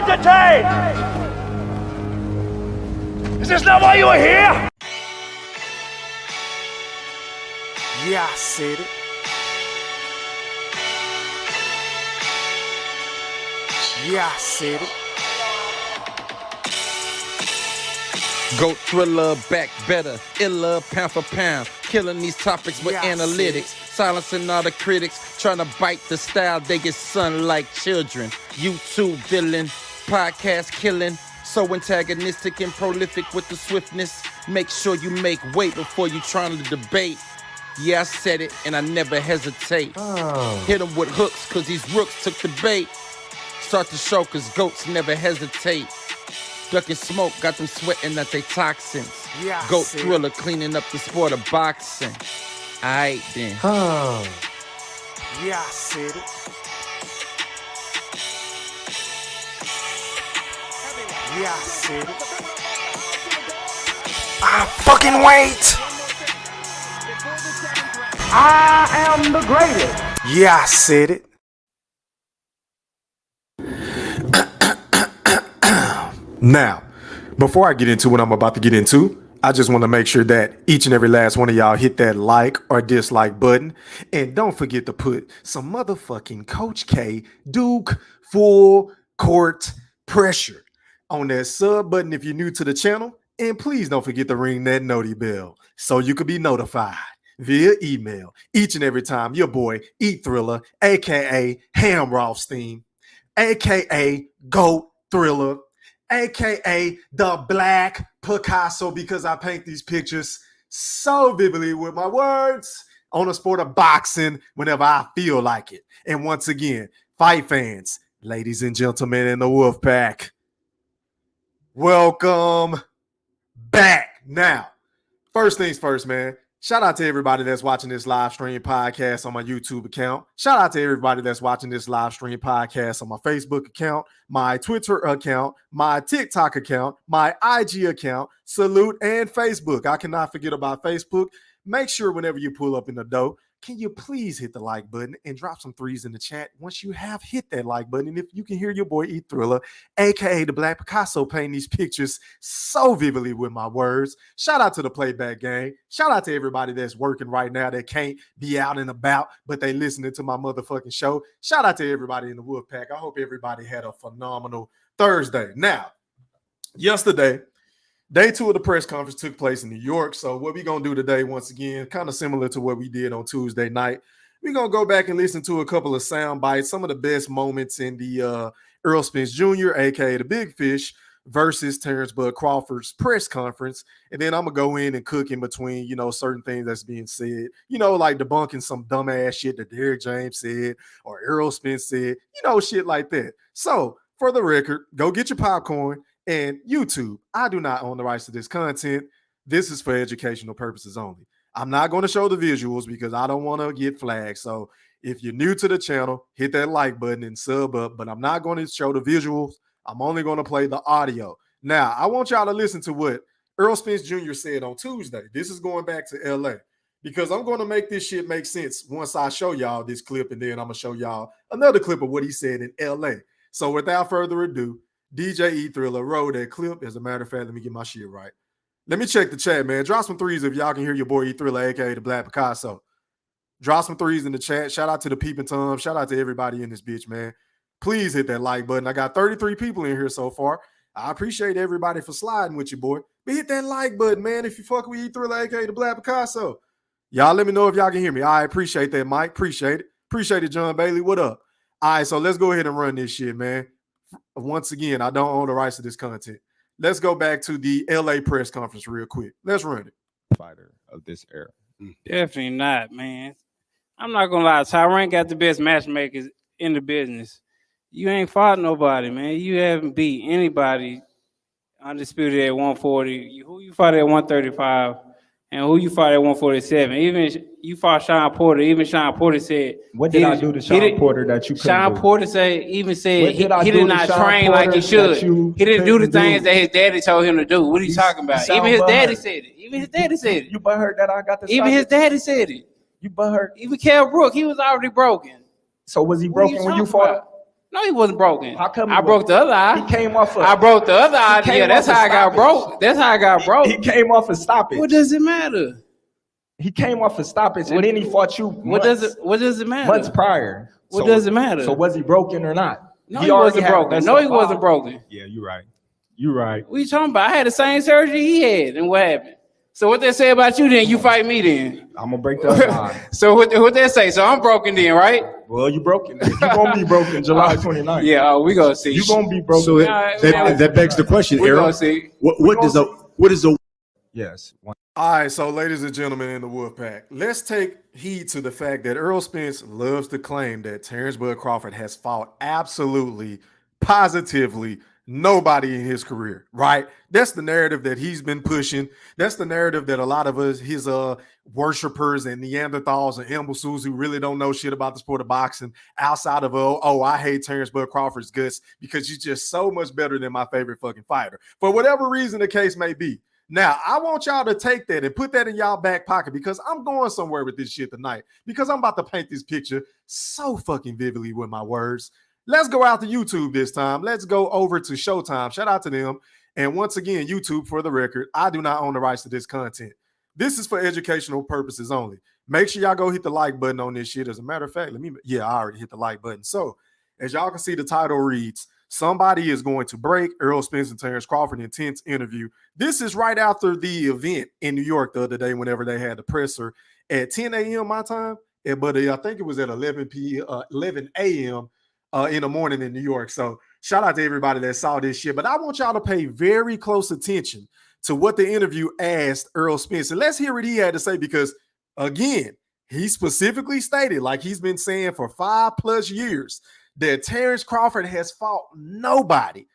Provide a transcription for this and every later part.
entertained? Is this not why you are here? Yeah, I said it. Yeah, I said it. Goat thriller, back better, iller, pound for pound. Killing these topics with analytics. Silencing all the critics, trying to bite the style. They get sun like children. YouTube villain, podcast killing. So antagonistic and prolific with the swiftness. Make sure you make weight before you trying to debate. Yeah, I said it, and I never hesitate. Hit them with hooks, cause these rooks took the bait. Start the show, cause goats never hesitate. Ducking smoke, got them sweating at they toxins. Yeah, Goat thriller, cleaning up the sport of boxing. Aight then. Yeah, I said it. Yeah, I said it. I fucking wait. I am the greatest. Yeah, I said it. Now, before I get into what I'm about to get into, I just want to make sure that each and every last one of y'all hit that like or dislike button. And don't forget to put some motherfucking Coach K Duke full court pressure on that sub button if you're new to the channel. And please don't forget to ring that noti bell so you could be notified via email each and every time your boy E Thriller, aka Hamrothstein, aka Goat Thriller, aka the Black Picasso, because I paint these pictures so vividly with my words on the sport of boxing whenever I feel like it. And once again, fight fans, ladies and gentlemen in the Wolf Pack, welcome back. Now, first things first, man. Shout out to everybody that's watching this live stream podcast on my YouTube account. Shout out to everybody that's watching this live stream podcast on my Facebook account, my Twitter account, my TikTok account, my IG account, Salute, and Facebook. I cannot forget about Facebook. Make sure whenever you pull up in the dough, can you please hit the like button and drop some threes in the chat once you have hit that like button. And if you can hear your boy E Thriller, aka the Black Picasso, painting these pictures so vividly with my words. Shout out to the playback gang. Shout out to everybody that's working right now that can't be out and about, but they listening to my motherfucking show. Shout out to everybody in the Wolf Pack. I hope everybody had a phenomenal Thursday. Now, yesterday, Day 2 of the press conference took place in New York. So what we're going to do today, once again, kind of similar to what we did on Tuesday night, we're going to go back and listen to a couple of sound bites, some of the best moments in the Errol Spence Jr., a.k.a. the Big Fish, versus Terence Crawford's press conference. And then I'm going to go in and cook in between, you know, certain things that's being said, you know, like debunking some dumbass shit that Derrick James said or Errol Spence said, you know, shit like that. So for the record, go get your popcorn. And YouTube, I do not own the rights to this content. This is for educational purposes only. I'm not going to show the visuals because I don't want to get flagged. So if you're new to the channel, hit that like button and sub up. But I'm not going to show the visuals. I'm only going to play the audio. Now, I want y'all to listen to what Errol Spence Jr. said on Tuesday. This is going back to LA because I'm going to make this shit make sense once I show y'all this clip. And then I'm going to show y'all another clip of what he said in LA. So without further ado, DJ E Thriller, roll that clip. As a matter of fact, let me get my shit right. Let me check the chat, man. Drop some threes if y'all can hear your boy E Thriller, aka the Black Picasso. Drop some threes in the chat. Shout out to the Peeping Tom. Shout out to everybody in this bitch, man. Please hit that like button. I got 33 people in here so far. I appreciate everybody for sliding with you, boy. But hit that like button, man, if you fuck with E Thriller, aka the Black Picasso. Y'all let me know if y'all can hear me. I appreciate that, Mike. Appreciate it. Appreciate it, John Bailey. What up? All right, so let's go ahead and run this shit, man. Once again, I don't own the rights to this content. Let's go back to the LA press conference real quick. Let's run it. Fighter of this era. Definitely not, man. I'm not gonna lie. Tyrann got the best matchmakers in the business. You ain't fought nobody, man. You haven't beat anybody undisputed at 140. Who you fought at 135, and who you fought at 147. Even you fought Sean Porter. Even Sean Porter said, "What did I do to Sean Porter that you couldn't Sean do?" Porter said he did not train like he should. He didn't do the things that his daddy told him to do. What are you talking about? Even his daddy said it. Even his daddy said it. You butthurt that I got the. Even his daddy said it. You butthurt. Even Kell Brook, he was already broken. So was he broken when you fought? No, he wasn't broken. How come I broke the other eye? He came off. I broke the other eye. Yeah, that's how I got broke. That's how I got broke. He came off a stoppage. What does it matter? He came off a stoppage, and then he fought you. What does it matter? Months prior. What does it matter? So was he broken or not? No, he wasn't broken. No, he wasn't broken. Yeah, you're right. You're right. What you talking about? I had the same surgery he had, and what happened? So what they say about you then? You fight me then? I'm gonna break the other eye. So what they say? So I'm broken then, right? Well, you broken. You gonna be broken July 29th. Yeah, we gonna see. You gonna be broken. So that begs the question, We Errol. gonna see. What is a Yes. All right, so ladies and gentlemen in the Wolfpack, let's take heed to the fact that Errol Spence loves to claim that Terence Bud Crawford has fought absolutely, positively nobody in his career, right? That's the narrative that he's been pushing. That's the narrative that a lot of us, his worshipers and Neanderthals and imbeciles who really don't know shit about the sport of boxing outside of, I hate Terence Bud Crawford's guts because he's just so much better than my favorite fucking fighter. For whatever reason the case may be. Now, I want y'all to take that and put that in y'all back pocket because I'm going somewhere with this shit tonight because I'm about to paint this picture so fucking vividly with my words. Let's go out to YouTube this time. Let's go over to Showtime. Shout out to them. And once again, YouTube, for the record, I do not own the rights to this content. This is for educational purposes only. Make sure y'all go hit the like button on this shit. As a matter of fact, I already hit the like button. So, as y'all can see, the title reads, somebody is going to break Errol Spence and Terence Crawford intense interview. This is right after the event in New York the other day whenever they had the presser at 10 a.m. my time. But I think it was at 11 a.m. In the morning in New York. So shout out to everybody that saw this shit. But I want y'all to pay very close attention to what the interview asked Errol Spence. And let's hear what he had to say because, again, he specifically stated, like he's been saying for 5+ years, that Terence Crawford has fought nobody.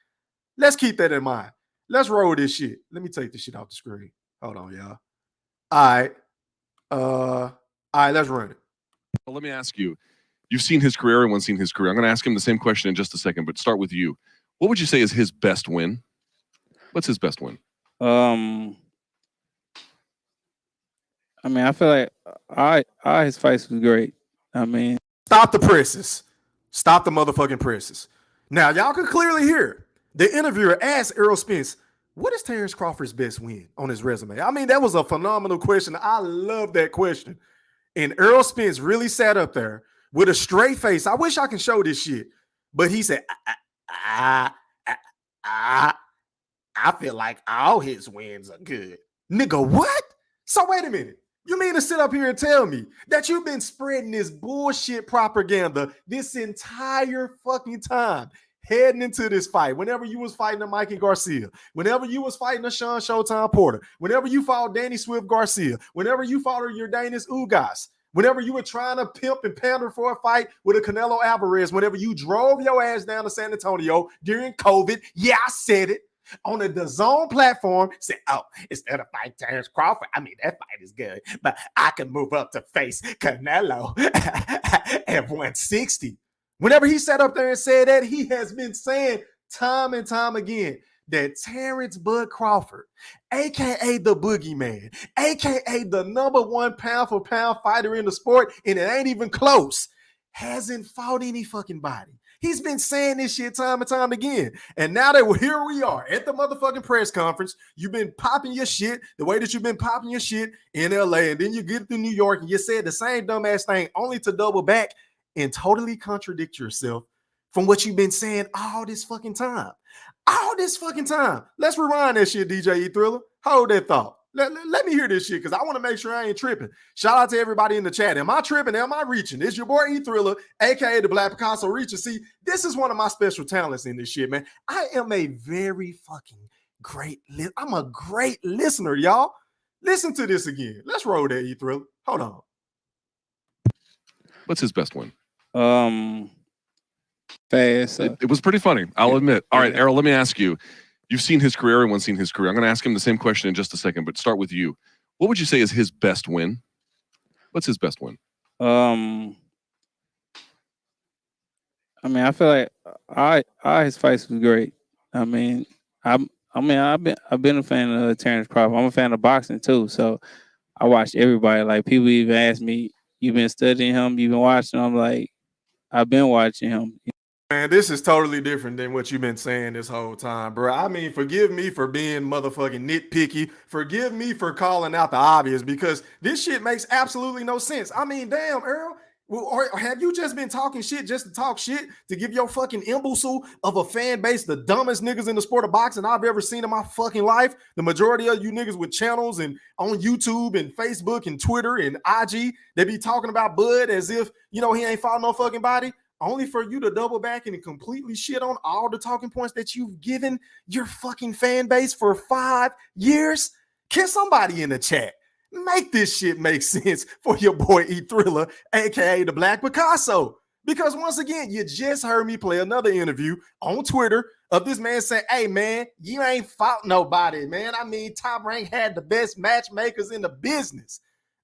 Let's keep that in mind. Let's roll this shit. Let me take this shit off the screen. Hold on, y'all. All right, let's run it. Well, let me ask you. You've seen his career. Everyone's seen his career. I'm going to ask him the same question in just a second, but start with you. What would you say is his best win? What's his best win? I mean, I feel like his fights was great. I mean, stop the presses. Stop the motherfucking presses. Now, y'all can clearly hear the interviewer asked Errol Spence, what is Terence Crawford's best win on his resume? I mean, that was a phenomenal question. I love that question. And Errol Spence really sat up there with a straight face. I wish I can show this shit. But he said, I feel like all his wins are good. Nigga, what? So wait a minute. You mean to sit up here and tell me that you've been spreading this bullshit propaganda this entire fucking time heading into this fight? Whenever you was fighting a Mikey Garcia, whenever you was fighting a Sean Showtime Porter, whenever you fought Danny Swift Garcia, whenever you fought your Danis Ugas, whenever you were trying to pimp and pander for a fight with a Canelo Alvarez, whenever you drove your ass down to San Antonio during COVID, yeah, I said it, on the DAZN platform, said, instead of fighting Terence Crawford, I mean, that fight is good, but I can move up to face Canelo at 160. Whenever he sat up there and said that, he has been saying time and time again that Terence Bud Crawford, a.k.a. the boogeyman, a.k.a. the #1 pound-for-pound fighter in the sport, and it ain't even close, hasn't fought any fucking body. He's been saying this shit time and time again. And now that here we are at the motherfucking press conference, you've been popping your shit the way that you've been popping your shit in LA, and then you get to New York and you said the same dumbass thing only to double back and totally contradict yourself from what you've been saying all this fucking time. All this fucking time. Let's rewind that shit, DJ E Thriller. Hold that thought. Let me hear this shit because I want to make sure I ain't tripping. Shout out to everybody in the chat. Am I tripping? Am I reaching? It's your boy E Thriller, aka the Black Picasso Reacher. See, this is one of my special talents in this shit, man. I am a very fucking great I'm a great listener, y'all. Listen to this again. Let's roll that, E Thriller. Hold on. What's his best win? Fast. It was pretty funny, I'll admit. All right, Errol, let me ask you. You've seen his career. Everyone's seen his career. I'm going to ask him the same question in just a second, but start with you. What would you say is his best win? What's his best win? I mean, I feel like all his fights was great. I mean, I've been a fan of Terence Crawford. I'm a fan of boxing too, so I watched everybody. Like people even ask me, "You've been studying him? You've been watching him?" I'm like, I've been watching him. Man, this is totally different than what you've been saying this whole time, bro. I mean, forgive me for being motherfucking nitpicky. Forgive me for calling out the obvious because this shit makes absolutely no sense. I mean, damn, Earl. Well, or have you just been talking shit just to talk shit to give your fucking imbecile of a fan base the dumbest niggas in the sport of boxing I've ever seen in my fucking life? The majority of you niggas with channels and on YouTube and Facebook and Twitter and IG, they be talking about Bud as if, he ain't fought no fucking body. Only for you to double back and completely shit on all the talking points that you've given your fucking fan base for 5 years? Can somebody in the chat make this shit make sense for your boy E Thriller, aka the Black Picasso? Because once again, you just heard me play another interview on Twitter of this man saying, hey man, you ain't fought nobody, man. I mean, Top Rank had the best matchmakers in the business.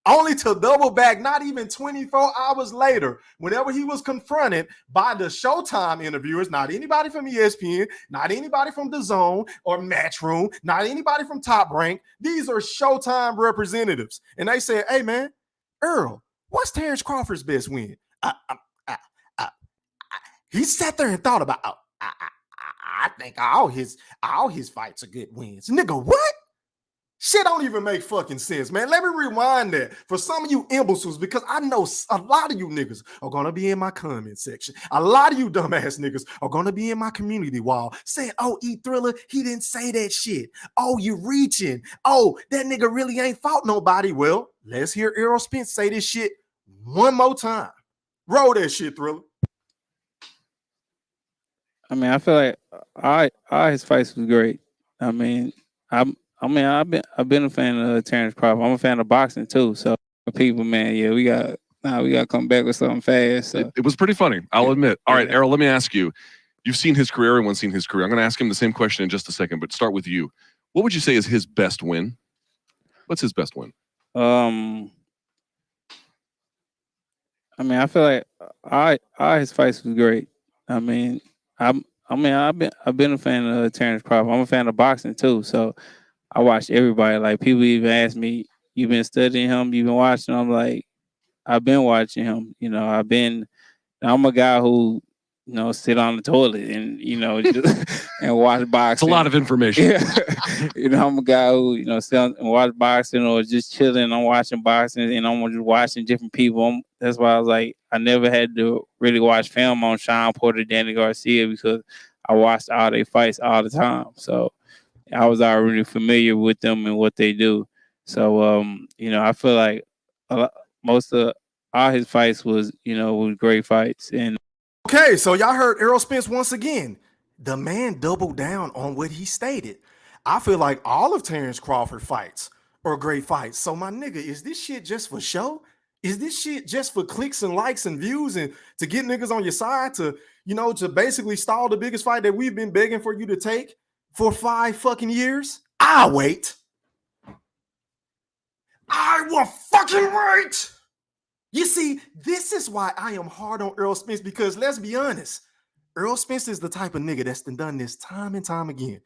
Only to double back not even 24 hours later, whenever he was confronted by the Showtime interviewers, not anybody from ESPN, not anybody from The Zone or Matchroom, not anybody from Top Rank. These are Showtime representatives. And they said, hey, man, Earl, what's Terence Crawford's best win? He sat there and thought about, I think all his fights are good wins. Nigga, what? Shit don't even make fucking sense, man. Let me rewind that for some of you imbeciles because I know a lot of you niggas are going to be in my comment section. A lot of you dumbass niggas are going to be in my community wall saying, oh, E Thriller, he didn't say that shit. Oh, you reaching. Oh, that nigga really ain't fought nobody. Well, let's hear Errol Spence say this shit one more time. Roll that shit, Thriller. I mean, I feel like all his fights was great. I mean, I've been a fan of Terence Crawford. I'm a fan of boxing too. So people, man, yeah, we got to come back with something fast. So. It was pretty funny, I'll admit. All right, Errol, let me ask you. You've seen his career, everyone's seen his career. I'm going to ask him the same question in just a second, but start with you. What would you say is his best win? What's his best win? I mean, I feel like all his fights was great. I mean, I've been a fan of Terence Crawford. I'm a fan of boxing too. So I watched everybody. Like people even ask me, "You've been studying him? You've been watching?" I'm like, I've been watching him. I'm a guy who, sit on the toilet and just, and watch boxing. It's a lot of information. Yeah. I'm a guy who sit and watch boxing or just chilling. I'm watching boxing and I'm just watching different people. That's why I was like, I never had to really watch film on Sean Porter, Danny Garcia because I watched all their fights all the time. So I was already familiar with them and what they do. So I feel like most of all his fights was great fights. And okay, so y'all heard Errol Spence once again. The man doubled down on what he stated. I feel like all of Terence Crawford fights are great fights. So my nigga, is this shit just for show? Is this shit just for clicks and likes and views and to get niggas on your side to basically stall the biggest fight that we've been begging for you to take for 5 fucking years? I'll wait. I will fucking wait. You see, this is why I am hard on Errol Spence because let's be honest, Errol Spence is the type of nigga that's done this time and time again.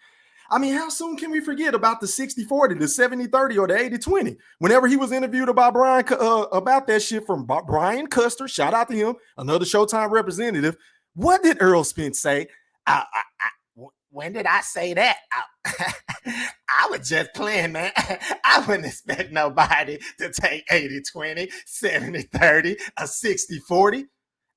I mean, how soon can we forget about the 60-40, the 70-30, or the 80-20? Whenever he was interviewed about about that shit from Brian Custer, shout out to him, another Showtime representative. What did Errol Spence say? When did I say that? I was just playing, man. I wouldn't expect nobody to take 80-20, 70-30, or 60-40.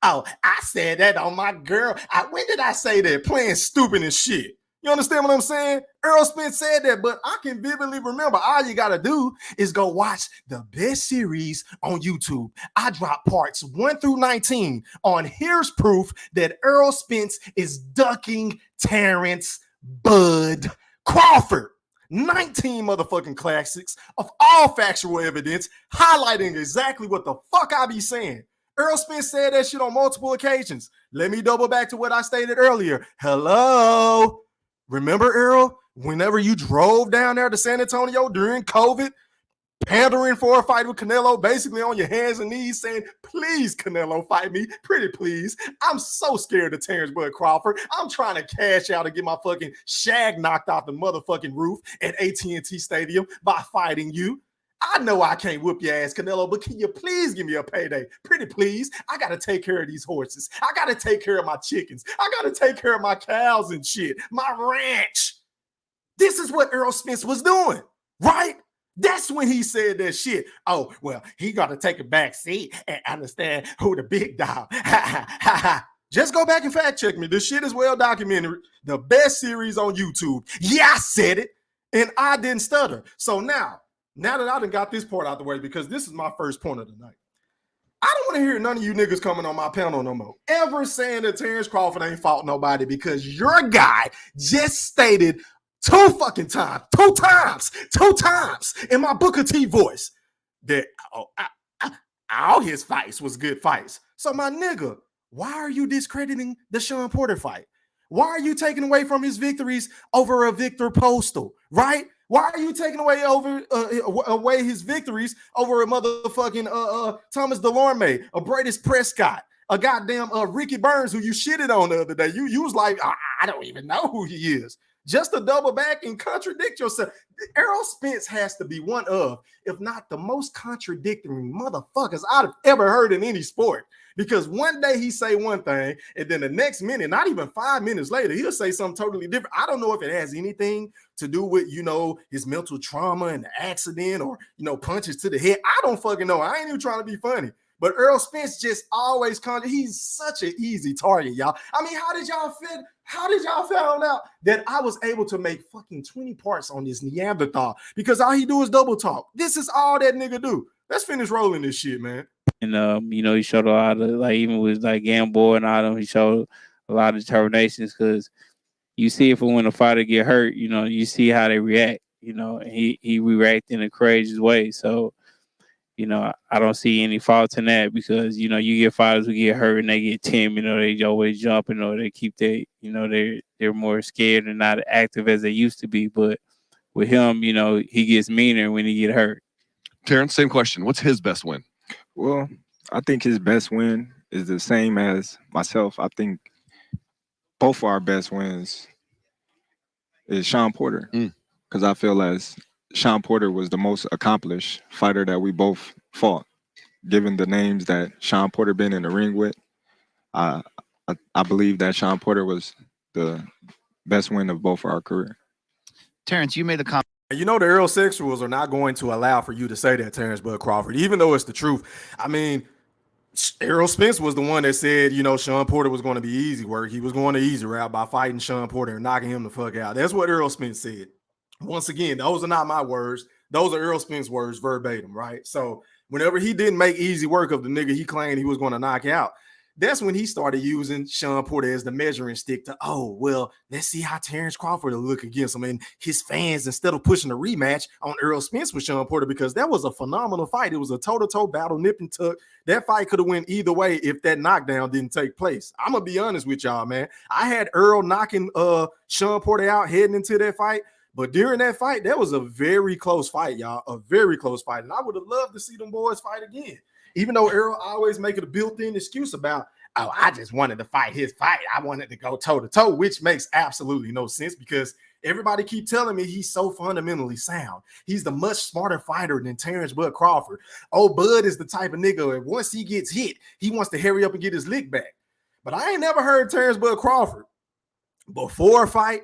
Oh, I said that on my girl. When did I say that? Playing stupid and shit. You understand what I'm saying? Errol Spence said that, but I can vividly remember. All you got to do is go watch the best series on YouTube. I dropped parts 1 through 19 on Here's Proof that Errol Spence is ducking Terence Bud Crawford. 19 motherfucking classics of all factual evidence highlighting exactly what the fuck I be saying. Errol Spence said that shit on multiple occasions. Let me double back to what I stated earlier. Hello. Remember, Errol, whenever you drove down there to San Antonio during COVID, pandering for a fight with Canelo, basically on your hands and knees saying, please, Canelo, fight me. Pretty please. I'm so scared of Terence Bud Crawford. I'm trying to cash out and get my fucking shag knocked out the motherfucking roof at AT&T Stadium by fighting you. I know I can't whoop your ass, Canelo, but can you please give me a payday? Pretty please. I got to take care of these horses. I got to take care of my chickens. I got to take care of my cows and shit. My ranch. This is what Errol Spence was doing, right? That's when he said that shit. Oh, well, he got to take a back seat and understand who the big dog. Just go back and fact check me. This shit is well documented. The best series on YouTube. Yeah, I said it. And I didn't stutter. So now that I done got this part out the way, because this is my first point of the night, I don't want to hear none of you niggas coming on my panel no more, ever saying that Terence Crawford ain't fought nobody, because your guy just stated two times in my Booker T voice that all his fights was good fights. So my nigga, why are you discrediting the Sean Porter fight? Why are you taking away from his victories over a Victor Postal, right? Why are you taking away his victories over a motherfucking Thomas Delorme, a Bradis Prescott, a goddamn Ricky Burns, who you shitted on the other day? You was like, I don't even know who he is. Just to double back and contradict yourself. Errol Spence has to be one of, if not the most contradictory motherfuckers I've ever heard in any sport. Because one day he say one thing, and then the next minute, not even 5 minutes later, he'll say something totally different. I don't know if it has anything to do with, his mental trauma and the accident, or, punches to the head. I don't fucking know. I ain't even trying to be funny. But Errol Spence just always he's such an easy target, y'all. I mean, how did y'all find out that I was able to make fucking 20 parts on this Neanderthal? Because all he do is double talk. This is all that nigga do. Let's finish rolling this shit, man. And he showed a lot of, like, even with like Gamboa and all them, he showed a lot of determinations, because you see it for when a fighter get hurt, you see how they react, and he react in a crazy way. So, I don't see any fault in that, because, you get fighters who get hurt and they get timid, they always jumping, or they keep they're more scared and not active as they used to be. But with him, he gets meaner when he get hurt. Terrence, same question. What's his best win? Well, I think his best win is the same as myself. I think both of our best wins is Sean Porter, because I feel as Sean Porter was the most accomplished fighter that we both fought. Given the names that Sean Porter been in the ring with, I believe that Sean Porter was the best win of both of our career. Terrence, you made a comment. The Errol sexuals are not going to allow for you to say that, Terence Bud Crawford, even though it's the truth. I mean, Errol Spence was the one that said, Sean Porter was going to be easy work. He was going the easy route by fighting Sean Porter and knocking him the fuck out. That's what Errol Spence said. Once again, those are not my words. Those are Errol Spence's words verbatim, right? So whenever he didn't make easy work of the nigga he claimed he was going to knock out, that's when he started using Sean Porter as the measuring stick to, let's see how Terence Crawford will look against him. And his fans, instead of pushing a rematch on Errol Spence with Sean Porter, because that was a phenomenal fight. It was a toe-to-toe battle, nip and tuck. That fight could have went either way if that knockdown didn't take place. I'm going to be honest with y'all, man. I had Errol knocking Sean Porter out heading into that fight. But during that fight, that was a very close fight, y'all. A very close fight. And I would have loved to see them boys fight again. Even though Errol always make it a built-in excuse about, I just wanted to fight his fight. I wanted to go toe-to-toe, which makes absolutely no sense, because everybody keep telling me he's so fundamentally sound. He's the much smarter fighter than Terence Bud Crawford. Bud is the type of nigga, and once he gets hit, he wants to hurry up and get his lick back. But I ain't never heard Terence Bud Crawford before a fight,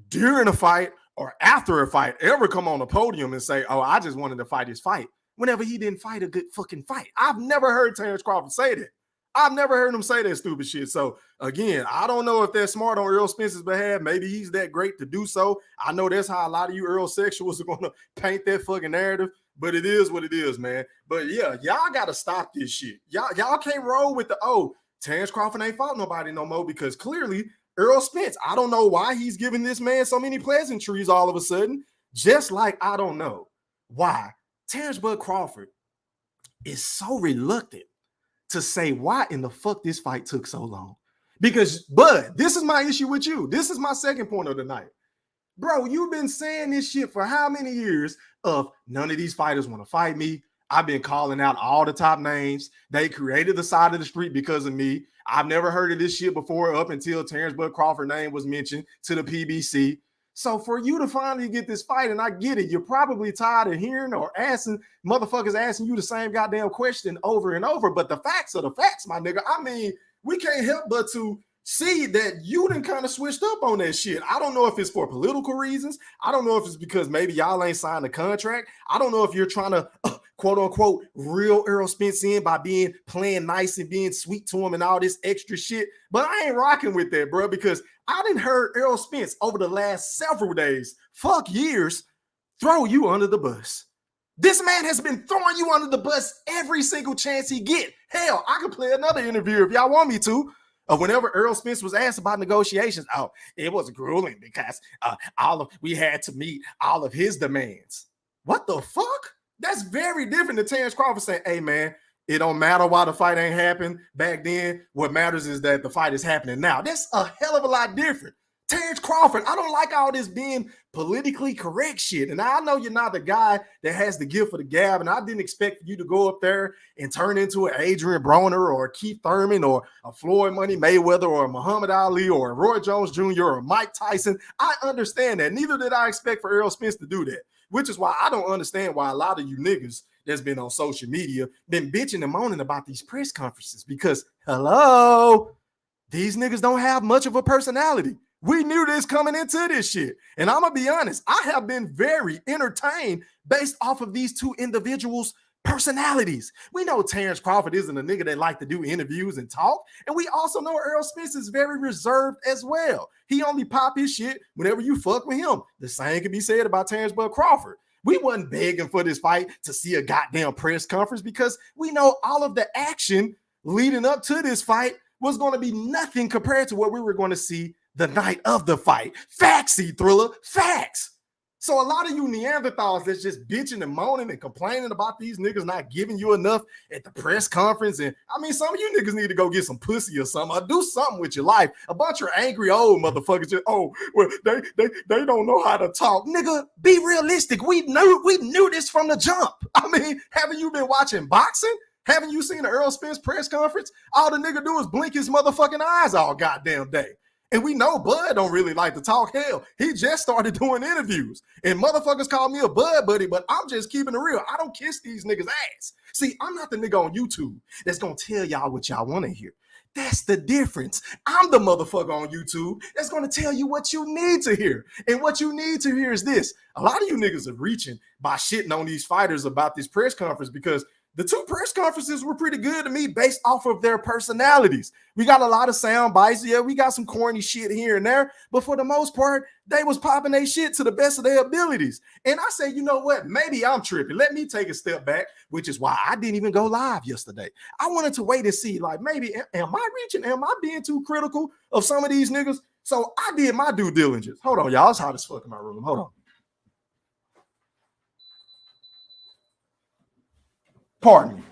during a fight, or after a fight ever come on the podium and say, I just wanted to fight his fight, whenever he didn't fight a good fucking fight. I've never heard Terence Crawford say that. I've never heard him say that stupid shit. So, again, I don't know if that's smart on Errol Spence's behalf. Maybe he's that great to do so. I know that's how a lot of you Errol sexuals are going to paint that fucking narrative, but it is what it is, man. But, yeah, y'all got to stop this shit. Y'all can't roll with the, Terence Crawford ain't fought nobody no more, because clearly Errol Spence, I don't know why he's giving this man so many pleasantries all of a sudden, just like I don't know why Terence Bud Crawford is so reluctant to say why in the fuck this fight took so long. Because, Bud, this is my issue with you. This is my second point of the night. Bro, you've been saying this shit for how many years of none of these fighters want to fight me. I've been calling out all the top names. They created the side of the street because of me. I've never heard of this shit before up until Terence Bud Crawford's name was mentioned to the PBC. So for you to finally get this fight, and I get it, you're probably tired of hearing or asking motherfuckers asking you the same goddamn question over and over. But the facts are the facts, my nigga. I mean, we can't help but to see that you done kind of switched up on that shit. I don't know if it's for political reasons. I don't know if it's because maybe y'all ain't signed a contract. I don't know if you're trying to quote unquote real Errol Spence in by playing nice and being sweet to him and all this extra shit. But I ain't rocking with that, bro, because I done heard Errol Spence over the last several days, fuck years, throw you under the bus. This man has been throwing you under the bus every single chance he get. Hell, I could play another interview if y'all want me to. Whenever Errol Spence was asked about negotiations, it was grueling because we had to meet all of his demands. What the fuck? That's very different than Terence Crawford saying, hey, man, it don't matter why the fight ain't happened back then. What matters is that the fight is happening now. That's a hell of a lot different. Terence Crawford, I don't like all this being politically correct shit. And I know you're not the guy that has the gift for the gab, and I didn't expect you to go up there and turn into an Adrian Broner or a Keith Thurman or a Floyd Money Mayweather or a Muhammad Ali or a Roy Jones Jr. or a Mike Tyson. I understand that. Neither did I expect for Errol Spence to do that, which is why I don't understand why a lot of you niggas that's been on social media been bitching and moaning about these press conferences because, hello, these niggas don't have much of a personality. We knew this coming into this shit. And I'm going to be honest, I have been very entertained based off of these two individuals' personalities. We know Terence Crawford isn't a nigga that like to do interviews and talk. And we also know Errol Spence is very reserved as well. He only pop his shit whenever you fuck with him. The same can be said about Terence Bud Crawford. We wasn't begging for this fight to see a goddamn press conference because we know all of the action leading up to this fight was going to be nothing compared to what we were going to see the night of the fight. Facts, Thriller, facts. So a lot of you Neanderthals that's just bitching and moaning and complaining about these niggas not giving you enough at the press conference. And I mean, some of you niggas need to go get some pussy or something or do something with your life. A bunch of angry old motherfuckers just, they don't know how to talk. Nigga, be realistic. We knew this from the jump. I mean, haven't you been watching boxing? Haven't you seen the Errol Spence press conference? All the nigga do is blink his motherfucking eyes all goddamn day. And we know Bud don't really like to talk. Hell, he just started doing interviews. And motherfuckers call me a Bud buddy, but I'm just keeping it real. I don't kiss these niggas' ass. See, I'm not the nigga on YouTube that's going to tell y'all what y'all want to hear. That's the difference. I'm the motherfucker on YouTube that's going to tell you what you need to hear. And what you need to hear is this. A lot of you niggas are reaching by shitting on these fighters about this press conference because the two press conferences were pretty good to me based off of their personalities. We got a lot of sound bites. Yeah, we got some corny shit here and there. But for the most part, they was popping their shit to the best of their abilities. And I say, you know what? Maybe I'm tripping. Let me take a step back, which is why I didn't even go live yesterday. I wanted to wait and see, like, maybe, am I reaching? Am I being too critical of some of these niggas? So I did my due diligence. Hold on, y'all. It's hot as fuck in my room. Hold on. Pardon me.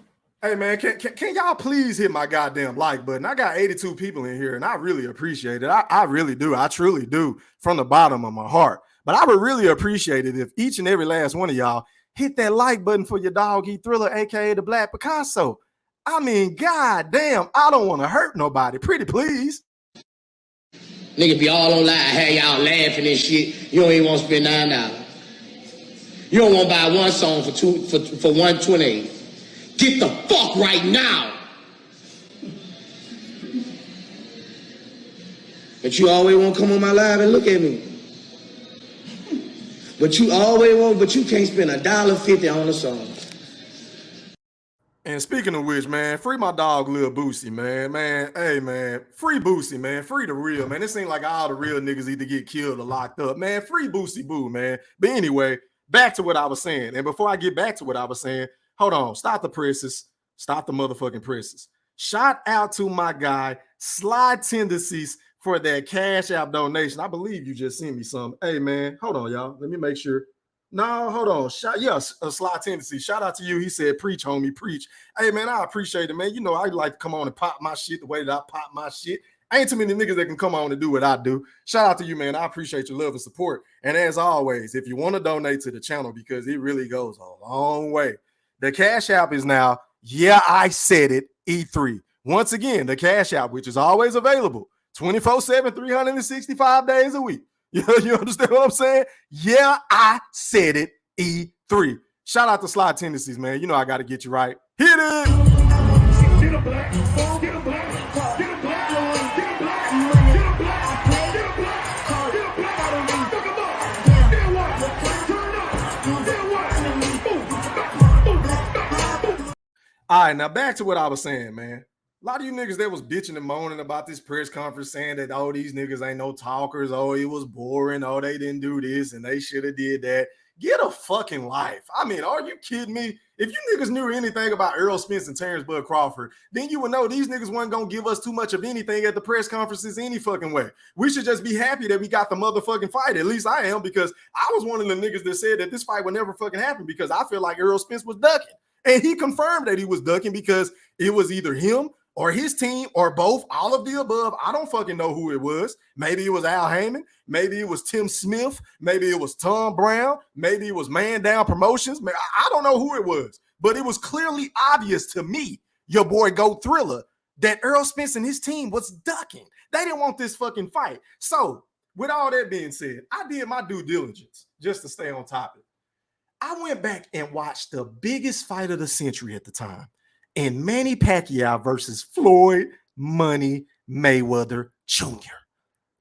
Hey, man, can y'all please hit my goddamn like button? I got 82 people in here, and I really appreciate it. I really do. I truly do from the bottom of my heart. But I would really appreciate it if each and every last one of y'all hit that like button for your dog, Thriller, a.k.a. the Black Picasso. I mean, goddamn, I don't want to hurt nobody. Pretty please. Nigga be all online, have y'all laughing and shit. You don't even want to spend $9. You don't want to buy one song for $128. Get the fuck right now. But you always want to come on my live and look at me. But you can't spend $1.50 on a song. And speaking of which, man, free my dog Lil Boosie, man. Hey, man, free Boosie, man. Free the real, man. It seems like all the real niggas either get killed or locked up. Man, free Boosie Boo, man. But anyway, back to what I was saying. And before I get back to what I was saying, hold on. Stop the presses. Stop the motherfucking presses. Shout out to my guy, Slide Tendencies, for that Cash App donation. I believe you just sent me some. Hey, man, hold on, y'all. Let me make sure. No, hold on. Slide Tendencies. Shout out to you. He said, preach, homie, preach. Hey, man, I appreciate it, man. You know, I like to come on and pop my shit the way that I pop my shit. Ain't too many niggas that can come on and do what I do. Shout out to you, man. I appreciate your love and support. And as always, if you want to donate to the channel, because it really goes a long way, the Cash App is now, yeah, I said it, E3. Once again, the Cash App, which is always available 24/7, 365 days a week. You understand what I'm saying? Yeah, I said it. E3. Shout out to Slide Tendencies, man. You know I got to get you right. Hit it. Get a black, get a black, get a black, get a black, get a black, get a black, get a black, fuck 'em up. Then what? Turn up. Then what? All right, now back to what I was saying, man. A lot of you niggas that was bitching and moaning about this press conference saying that, oh, these niggas ain't no talkers. Oh, it was boring. Oh, they didn't do this and they should have did that. Get a fucking life. I mean, are you kidding me? If you niggas knew anything about Errol Spence and Terence Crawford, then you would know these niggas weren't going to give us too much of anything at the press conferences any fucking way. We should just be happy that we got the motherfucking fight. At least I am, because I was one of the niggas that said that this fight would never fucking happen because I feel like Errol Spence was ducking. And he confirmed that he was ducking because it was either him or his team or both, all of the above. I don't fucking know who it was. Maybe it was Al Heyman. Maybe it was Tim Smith. Maybe it was Tom Brown. Maybe it was Man Down Promotions. I don't know who it was. But it was clearly obvious to me, your boy Go Thriller, that Errol Spence and his team was ducking. They didn't want this fucking fight. So, with all that being said, I did my due diligence just to stay on topic. I went back and watched the biggest fight of the century at the time, in Manny Pacquiao versus Floyd Money Mayweather Jr.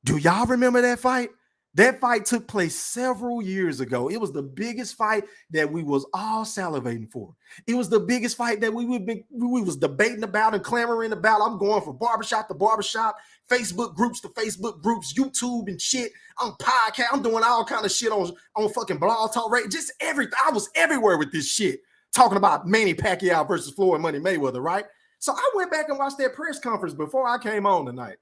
Do y'all remember that fight? That fight took place several years ago. It was the biggest fight that we was all salivating for. It was the biggest fight that we was debating about and clamoring about. I'm going from barbershop to barbershop, Facebook groups to Facebook groups, YouTube and shit. I'm podcast. I'm doing all kind of shit on fucking Blog Talk Radio. Just everything. I was everywhere with this shit, talking about Manny Pacquiao versus Floyd Money Mayweather, right? So I went back and watched that press conference before I came on tonight.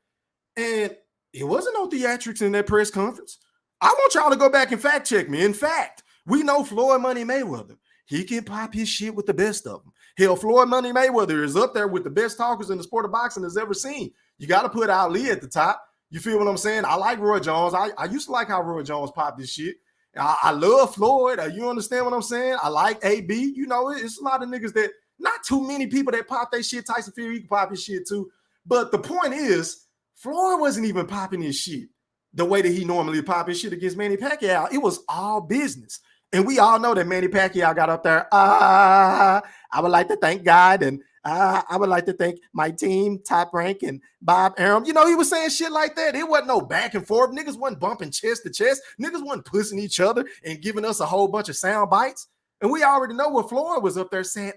And it wasn't no theatrics in that press conference. I want y'all to go back and fact check me. In fact, we know Floyd Money Mayweather. He can pop his shit with the best of them. Hell, Floyd Money Mayweather is up there with the best talkers in the sport of boxing has ever seen. You got to put Ali at the top. You feel what I'm saying? I like Roy Jones. I used to like how Roy Jones popped this shit. I love Floyd. You understand what I'm saying? I like AB. You know, it's a lot of niggas that, not too many people that pop their shit. Tyson Fury, he can pop his shit too. But the point is, Floyd wasn't even popping his shit the way that he normally pop his shit against Manny Pacquiao. It was all business. And we all know that Manny Pacquiao got up there. I would like to thank God, and I would like to thank my team, Top Rank, and Bob Arum. You know, he was saying shit like that. It wasn't no back and forth. Niggas wasn't bumping chest to chest. Niggas wasn't pussing each other and giving us a whole bunch of sound bites. And we already know what Floyd was up there saying.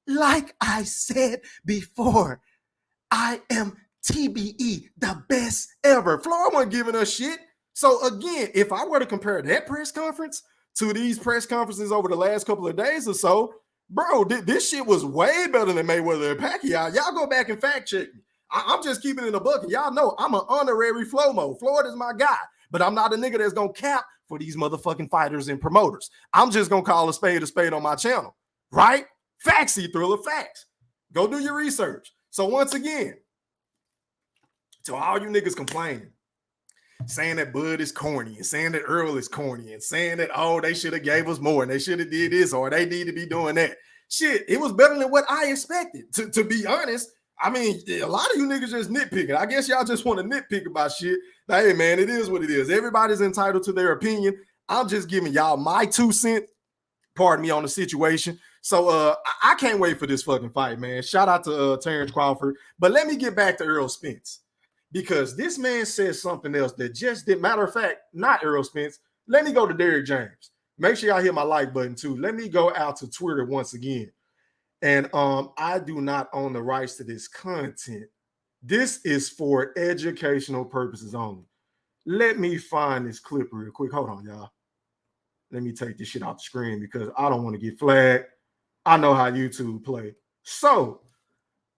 Like I said before, I am TBE, the best ever. Floyd wasn't giving us shit. So again, if I were to compare that press conference to these press conferences over the last couple of days or so, bro, this shit was way better than Mayweather and Pacquiao. Y'all go back and fact check me. I'm just keeping it in a bucket. Y'all know I'm an honorary Flomo. Floyd is my guy, but I'm not a nigga that's gonna cap for these motherfucking fighters and promoters. I'm just gonna call a spade on my channel, right? Facts, Thriller, facts. Go do your research. So once again, to all you niggas complaining, saying that Bud is corny and saying that Earl is corny and saying that, oh, they should have gave us more and they should have did this or they need to be doing that. Shit, it was better than what I expected. To be honest, I mean, a lot of you niggas just nitpicking. I guess y'all just want to nitpick about shit. Hey, man, it is what it is. Everybody's entitled to their opinion. I'm just giving y'all my 2 cents, pardon me, on the situation. So I can't wait for this fucking fight, man. Shout out to Terence Crawford. But let me get back to Errol Spence, because this man said something else that just didn't. Matter of fact, not Errol Spence. Let me go to Derrick James. Make sure y'all hit my like button too. Let me go out to Twitter once again. And I do not own the rights to this content. This is for educational purposes only. Let me find this clip real quick. Hold on, y'all. Let me take this shit off the screen because I don't want to get flagged. I know how YouTube play. So,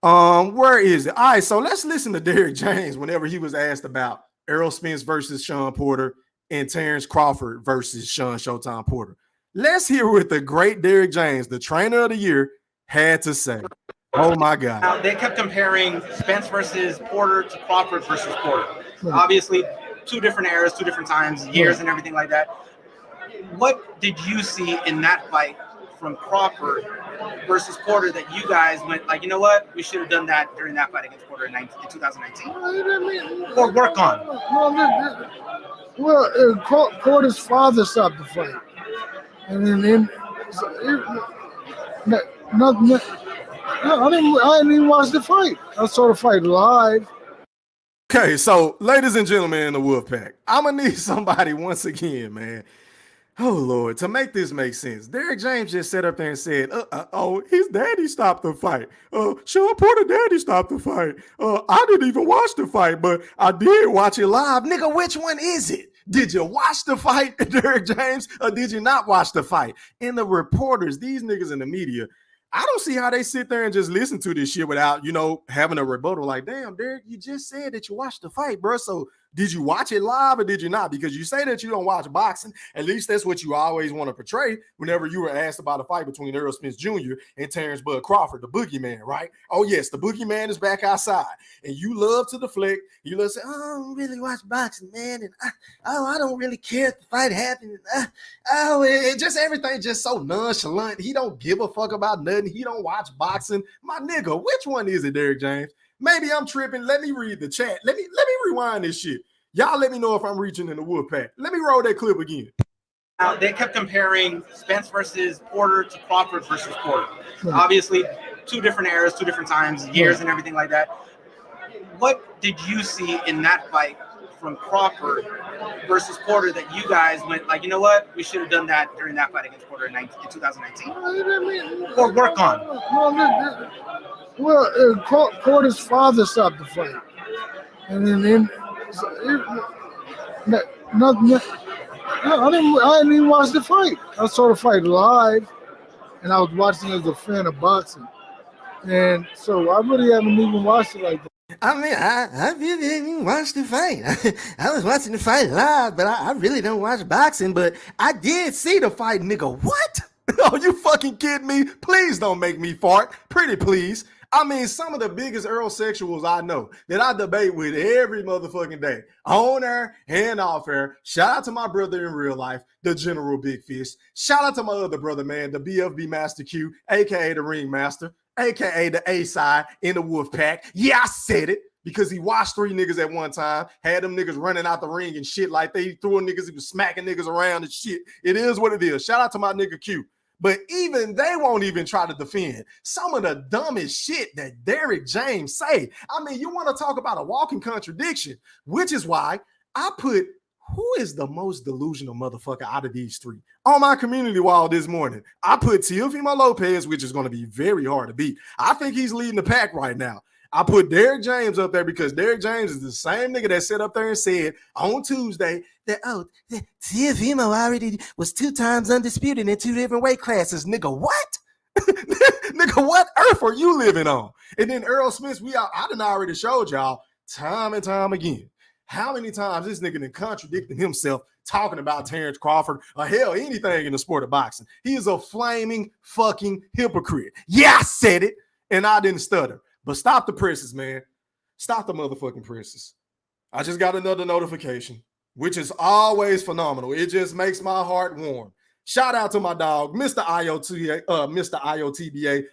where is it? All right, so let's listen to Derrick James whenever he was asked about Errol Spence versus Sean Porter and Terence Crawford versus Sean Showtime Porter. Let's hear what the great Derrick James, the trainer of the year, had to say. Oh my God. Now, they kept comparing Spence versus Porter to Crawford versus Porter. Obviously, 2 different eras, 2 different times, years, and everything like that. What did you see in that fight from Crawford versus Porter that you guys went like, you know what, we should have done that during that fight against Porter in 2019? Or work on? Porter's father stopped the fight, and then nothing. I didn't even watch the fight. I saw the fight live. Okay, so ladies and gentlemen in the Wolfpack, I'm gonna need somebody once again, man. Oh Lord, to make this make sense, Derrick James just sat up there and said, "Oh, his daddy stopped the fight. Sean Porter daddy stopped the fight. I didn't even watch the fight, but I did watch it live. Nigga, which one is it? Did you watch the fight, Derrick James, or did you not watch the fight?" And the reporters, these niggas in the media, I don't see how they sit there and just listen to this shit without, having a rebuttal. Like, damn, Derrick, you just said that you watched the fight, bro. So did you watch it live or did you not? Because you say that you don't watch boxing. At least that's what you always want to portray whenever you were asked about a fight between Errol Spence Jr. and Terence Bud Crawford, the boogeyman, right? Oh, yes, the boogeyman is back outside. And you love to deflect. You love to say, "Oh, I don't really watch boxing, man. And I don't really care if the fight happened. Just everything just so nonchalant. He don't give a fuck about nothing. He don't watch boxing." My nigga, which one is it, Derrick James? Maybe I'm tripping. Let me read the chat. Let me rewind this shit. Y'all let me know if I'm reaching in the Wolfpack. Let me roll that clip again. Now, they kept comparing Spence versus Porter to Crawford versus Porter. Obviously, two different eras, two different times, years, and everything like that. What did you see in that fight from Crawford versus Porter that you guys went like, you know what, we should have done that during that fight against Porter in 2019, or work on? Porter's father stopped the fight, and then nothing. I didn't even watch the fight. I saw the fight live, and I was watching as a fan of boxing, and so I really haven't even watched it like that. I mean, I really didn't watch the fight. I was watching the fight live, but I really don't watch boxing. But I did see the fight, nigga. What? Are you fucking kidding me? Please don't make me fart. Pretty please. I mean, some of the biggest Earl sexuals I know that I debate with every motherfucking day, on air and off air. Shout out to my brother in real life, the General Big Fish. Shout out to my other brother, man, the BFB Master Q, aka the Ringmaster, aka the A-side in the Wolfpack. Yeah, I said it because he watched 3 niggas at one time, had them niggas running out the ring and shit like they threw niggas, he was smacking niggas around and shit. It is what it is. Shout out to my nigga Q. But even they won't even try to defend some of the dumbest shit that Derrick James say. I mean, you want to talk about a walking contradiction, which is why I put who is the most delusional motherfucker out of these 3 on my community wall this morning. I put Teofimo Lopez, which is going to be very hard to beat. I think he's leading the pack right now. I put Derrick James up there because Derrick James is the same nigga that sat up there and said on Tuesday that, Teofimo already was 2 times undisputed in 2 different weight classes. Nigga, what? Nigga, what earth are you living on? And then Errol Spence, I done already showed y'all time and time again how many times this nigga done contradicted himself talking about Terence Crawford or hell, anything in the sport of boxing. He is a flaming fucking hypocrite. Yeah, I said it, and I didn't stutter. But stop the presses, man. Stop the motherfucking presses. I just got another notification, which is always phenomenal. It just makes my heart warm. Shout out to my dog, Mr. IOTBA,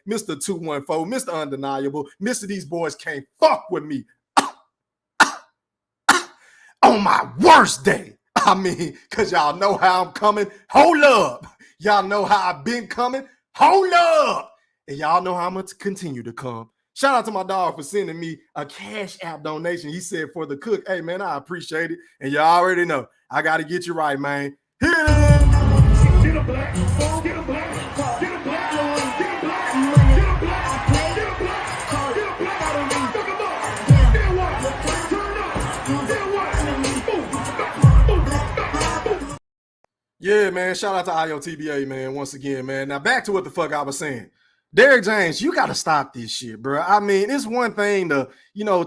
Mr. 214, Mr. Undeniable, Mr. These boys can't fuck with me. On my worst day. I mean, because y'all know how I'm coming. Hold up. Y'all know how I've been coming. Hold up. And y'all know how I'm going to continue to come. Shout out to my dog for sending me a Cash App donation. He said for the cook. Hey, man, I appreciate it. And y'all already know. I got to get you right, man. Hit it. Get a black, get a black, get a black, get a black, get a black, get a black, get a black, fuck 'em up. Then what? Turn up. Then what? Yeah, man. Shout out to IOTBA, man, once again, man. Now back to what the fuck I was saying. Derrick James, you got to stop this shit, bro. I mean, it's one thing to,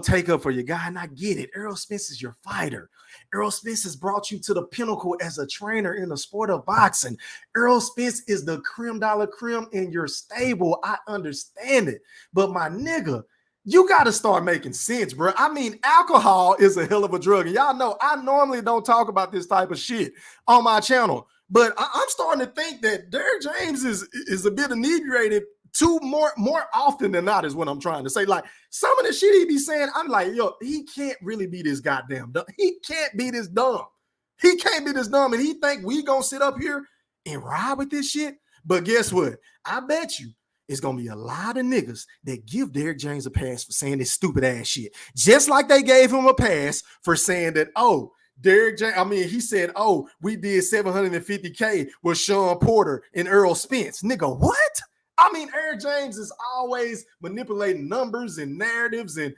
take up for your guy, and I get it. Errol Spence is your fighter. Errol Spence has brought you to the pinnacle as a trainer in the sport of boxing. Errol Spence is the creme de la creme in your stable. I understand it. But my nigga, you got to start making sense, bro. I mean, alcohol is a hell of a drug. And y'all know I normally don't talk about this type of shit on my channel. But I'm starting to think that Derrick James is a bit inebriated more often than not is what I'm trying to say. Like some of the shit he be saying, I'm like, yo, he can't really be this goddamn dumb. He can't be this dumb. He can't be this dumb, and he think we gonna sit up here and ride with this shit. But guess what? I bet you it's gonna be a lot of niggas that give Derrick James a pass for saying this stupid ass shit. Just like they gave him a pass for saying that, oh, Derrick James, he said, oh, we did $750K with Sean Porter and Errol Spence. Nigga, what? Eric James is always manipulating numbers and narratives, and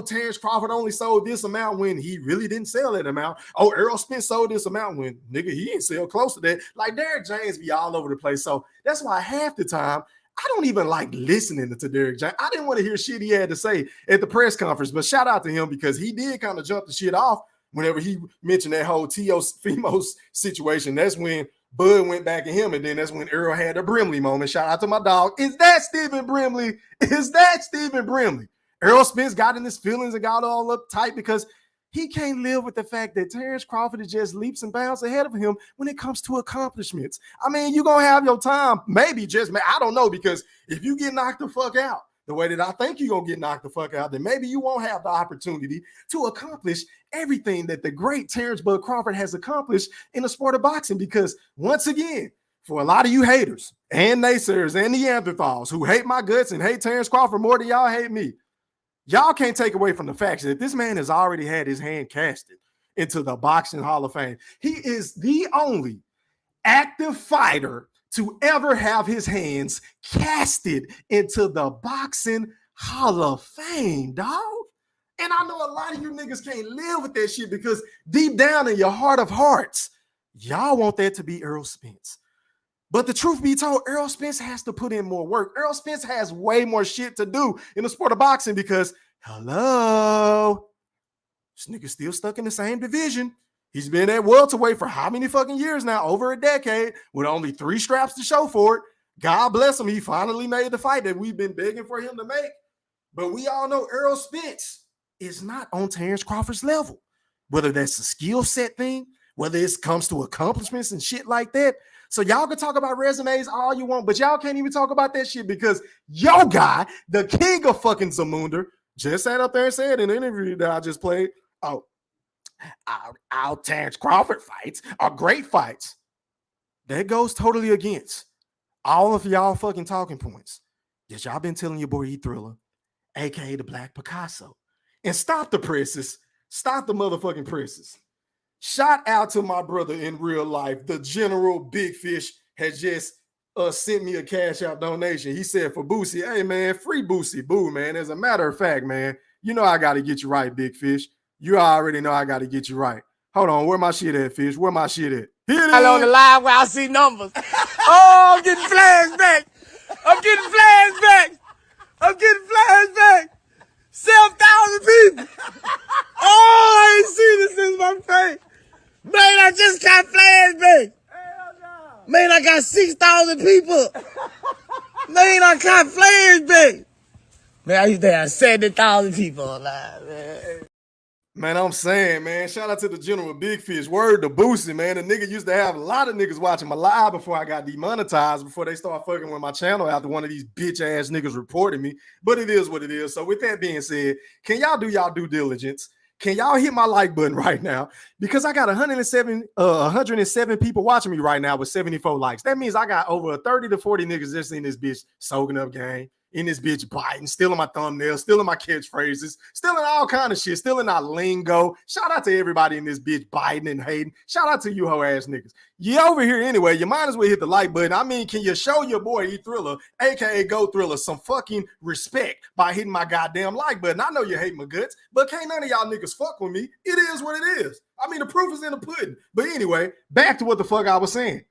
Terence Crawford only sold this amount when he really didn't sell that amount. Oh, Errol Spence sold this amount when, nigga, he didn't sell close to that. Like, Derrick James be all over the place. So that's why half the time I don't even like listening to Derrick James. I didn't want to hear shit he had to say at the press conference, but shout out to him because he did kind of jump the shit off whenever he mentioned that whole Femos situation. That's when Bud went back at him, and then that's when Errol had a Brimley moment. Shout out to my dog. Is that Stephen Brimley? Errol Spence got in his feelings and got all uptight because he can't live with the fact that Terence Crawford is just leaps and bounds ahead of him when it comes to accomplishments. You're going to have your time. Maybe I don't know, because if you get knocked the fuck out the way that I think you're going to get knocked the fuck out, then maybe you won't have the opportunity to accomplish everything that the great Terence Bud Crawford has accomplished in the sport of boxing. Because once again, for a lot of you haters and naysayers and Neanderthals who hate my guts and hate Terence Crawford more than y'all hate me, y'all can't take away from the fact that this man has already had his hand casted into the Boxing Hall of Fame. He is the only active fighter to ever have his hands casted into the Boxing Hall of Fame, dog. And I know a lot of you niggas can't live with that shit because deep down in your heart of hearts, y'all want that to be Errol Spence. But the truth be told, Errol Spence has to put in more work. Errol Spence has way more shit to do in the sport of boxing because, hello, this nigga's still stuck in the same division. He's been at welterweight for how many fucking years now? Over a decade with only 3 straps to show for it. God bless him. He finally made the fight that we've been begging for him to make. But we all know Errol Spence is not on Terence Crawford's level. Whether that's a skill set thing, whether it comes to accomplishments and shit like that. So y'all can talk about resumes all you want, but y'all can't even talk about that shit because your guy, the king of fucking Zamunda, just sat up there and said in an interview that I just played, oh, our Terence Crawford fights are great fights. That goes totally against all of y'all fucking talking points that y'all been telling your boy E Thriller, aka the Black Picasso. And stop the presses. Stop the motherfucking presses. Shout out to my brother in real life. The General Big Fish has just sent me a cash out donation. He said for Boosie, hey man, free Boosie Boo, man. As a matter of fact, man, you know I got to get you right, Big Fish. You already know I got to get you right. Hold on, where my shit at, Fish? Where my shit at? Here it is. On the live where I see numbers. Oh, I'm getting flashback. 7,000 people. Oh, I ain't seen this since my face. Man, I just got flashback. Man, I got 6,000 people. Man, I got flashback. Man, I used to have 70,000 people alive, man. Man, I'm saying, man, shout out to the General Big Fish. Word to Boosie, man. The nigga used to have a lot of niggas watching my live before I got demonetized, before they start fucking with my channel after one of these bitch-ass niggas reported me. But it is what it is. So with that being said, can y'all do y'all due diligence? Can y'all hit my like button right now? Because I got 107 people watching me right now with 74 likes. That means I got over 30 to 40 niggas just in this bitch soaking up game, in this bitch biting, stealing my thumbnails, stealing my catchphrases, stealing all kind of shit, stealing our lingo. Shout out to everybody in this bitch biting and hating. Shout out to you hoe ass niggas. You over here anyway, you might as well hit the like button. I mean, can you show your boy E Thriller, aka Go Thriller, some fucking respect by hitting my goddamn like button? I know you hate my guts, but can't none of y'all niggas fuck with me. It is what it is. I mean, the proof is in the pudding. But anyway, back to what the fuck I was saying.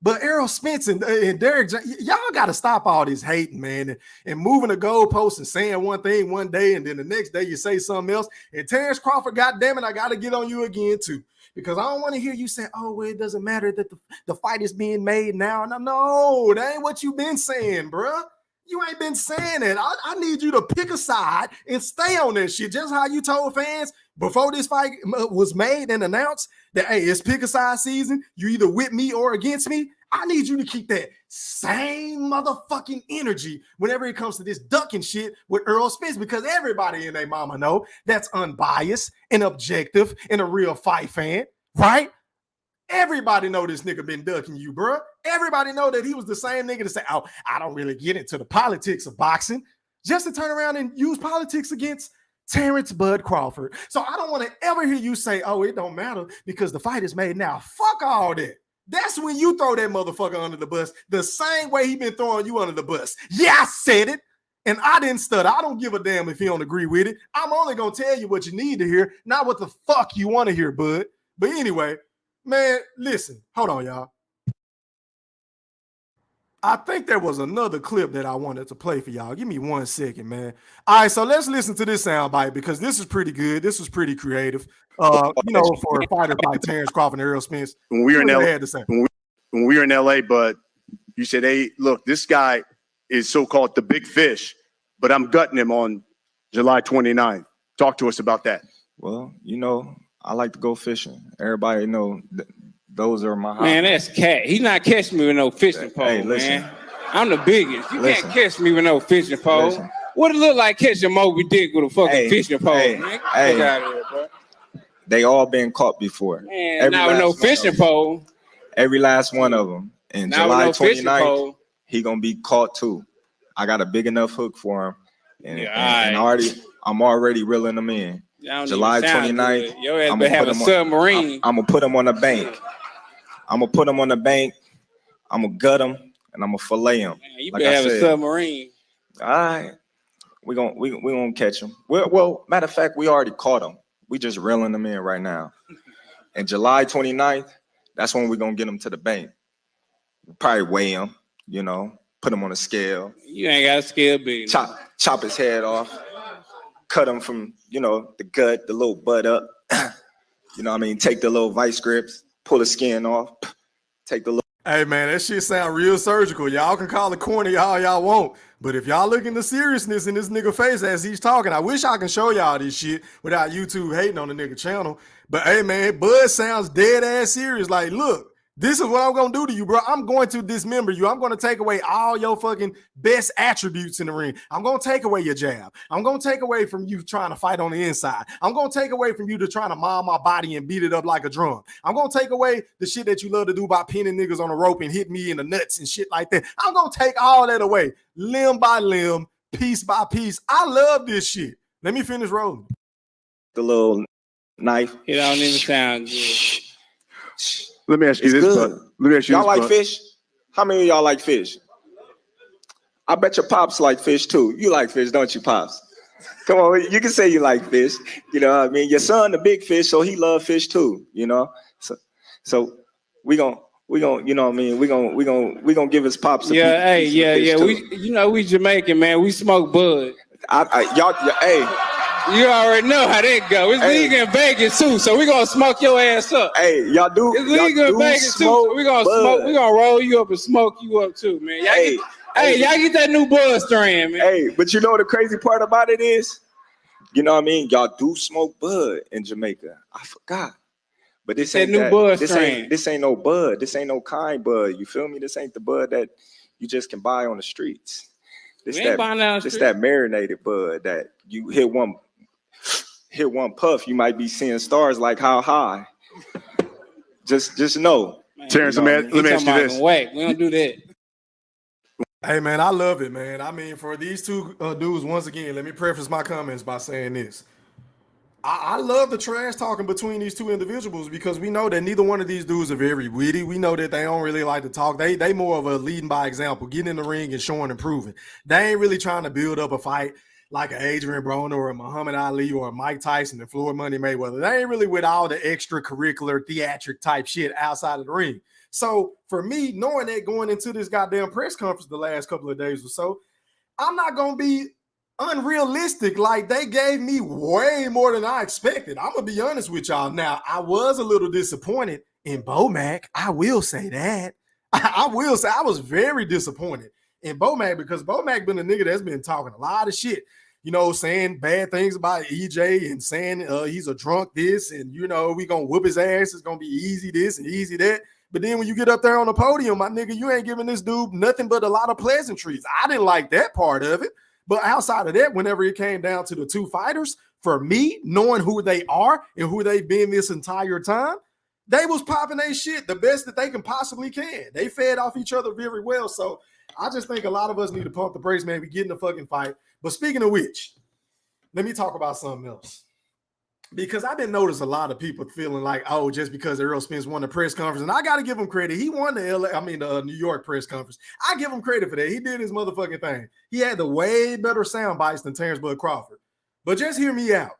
But Errol Spence and Derrick, y'all got to stop all this hating, man, and moving the goalposts and saying one thing one day and then the next day you say something else. And Terence Crawford, goddamn it, I got to get on you again too, because I don't want to hear you say, "Oh, well, it doesn't matter that the fight is being made now." No, that ain't what you been saying, bruh. You ain't been saying that. I need you to pick a side and stay on that shit. Just how you told fans before this fight was made and announced that, hey, it's pick a side season. You either with me or against me. I need you to keep that same motherfucking energy whenever it comes to this ducking shit with Errol Spence, because everybody in their mama know that's unbiased and objective and a real fight fan, right? Everybody know this nigga been ducking you, bro. Everybody know that he was the same nigga to say, oh, I don't really get into the politics of boxing, just to turn around and use politics against Terence Bud Crawford. So I don't want to ever hear you say, oh, it don't matter because the fight is made now. Fuck all that. That's when you throw that motherfucker under the bus the same way he been throwing you under the bus. Yeah, I said it. And I didn't stutter. I don't give a damn if you don't agree with it. I'm only going to tell you what you need to hear, not what the fuck you want to hear, bud. But anyway, man, listen. Hold on, y'all. I think there was another clip that I wanted to play for y'all. Give me 1 second, man. All right, so let's listen to this soundbite because this is pretty good. This was pretty creative. For fighters like Terence Crawford and Errol Spence. When we were in LA, but you said, hey, look, this guy is so-called the big fish, but I'm gutting him on July 29th. Talk to us about that. Well, I like to go fishing. Everybody know those are my hobbies. Man, that's cat. He's not catching me with no fishing pole, hey, listen, man. I'm the biggest. You can't catch me with no fishing pole. Listen. What it look like catching Moby Dick with a fucking fishing pole, man? Get out of here, bro. They all been caught before. Man, not with no fishing pole. Every last one of them. And July 29th, he gonna be caught too. I got a big enough hook for him, and I'm already reeling them in. July 29th, I'm gonna have a submarine. I'm gonna put him on the bank. I'm gonna put him on the bank. I'm gonna gut him and I'm gonna fillet him. Man, you better have a submarine. All right, we gonna catch him. Well, matter of fact, we already caught him. We just reeling him in right now. And July 29th, that's when we're gonna get him to the bank. We'll probably weigh him, put him on a scale. You ain't got a scale big. Chop his head off. Cut him from, the gut, the little butt up. Take the little vice grips, pull the skin off, take the little. Hey, man, that shit sound real surgical. Y'all can call it corny all y'all want. But if y'all look in the seriousness in this nigga face as he's talking, I wish I can show y'all this shit without YouTube hating on the nigga channel. But hey, man, Bud sounds dead ass serious. Like, look. This is what I'm going to do to you, bro. I'm going to dismember you. I'm going to take away all your fucking best attributes in the ring. I'm going to take away your jab. I'm going to take away from you trying to fight on the inside. I'm going to take away from you to trying to mom my body and beat it up like a drum. I'm going to take away the shit that you love to do by pinning niggas on a rope and hit me in the nuts and shit like that. I'm going to take all that away, limb by limb, piece by piece. I love this shit. Let me finish rolling. The little knife. It don't even sound good. Let me ask you this, bud. Y'all like fish? How many of y'all like fish? I bet your pops like fish too. You like fish, don't you, pops? Come on, you can say you like fish. You know what I mean? Your son, the big fish, so he love fish too. So we gonna, you know what I mean? We gonna give his pops. We Jamaican, man. We smoke bud. You already know how that go. It's legal in Vegas too, so we gonna smoke your ass up. Hey, y'all do. It's legal in Vegas too, so we gonna smoke. We gonna roll you up and smoke you up too, man. Y'all get that new bud strand, man. Hey, but you know the crazy part about it is, you know what I mean? Y'all do smoke bud in Jamaica. I forgot, but this ain't new bud strand. This ain't no bud. This ain't no kind bud. You feel me? This ain't the bud that you just can buy on the streets. This that marinated bud that you hit one puff, you might be seeing stars like how high. Just know. Man, Terence, let me ask you this. Whack. We don't do that. Hey, man, I love it, man. I mean, for these two dudes, once again, let me preface my comments by saying this. I love the trash talking between these two individuals because we know that neither one of these dudes are very witty. We know that they don't really like to talk. They more of a leading by example, getting in the ring and showing and proving. They ain't really trying to build up a fight like an Adrian Broner or a Muhammad Ali or a Mike Tyson and Floyd Money Mayweather. They ain't really with all the extracurricular theatric type shit outside of the ring. So for me, knowing that going into this goddamn press conference the last couple of days or so, I'm not going to be unrealistic. Like, they gave me way more than I expected. I'm going to be honest with y'all. Now, I was a little disappointed in Bomac. I will say that. I will say I was very disappointed in Bomac because Bomac been a nigga that's been talking a lot of shit, saying bad things about EJ and saying he's a drunk this and, we gonna whoop his ass. It's gonna be easy this and easy that. But then when you get up there on the podium, my nigga, you ain't giving this dude nothing but a lot of pleasantries. I didn't like that part of it. But outside of that, whenever it came down to the two fighters, for me, knowing who they are and who they've been this entire time, They was popping their shit the best that they can possibly can. They fed off each other very well. So I just think a lot of us need to pump the brakes, man. We get in the fucking fight. But speaking of which, let me talk about something else. Because I've been noticing a lot of people feeling like, oh, just because Errol Spence won the press conference, and I got to give him credit. He won the New York press conference. I give him credit for that. He did his motherfucking thing. He had the way better sound bites than Terence Crawford. But just hear me out.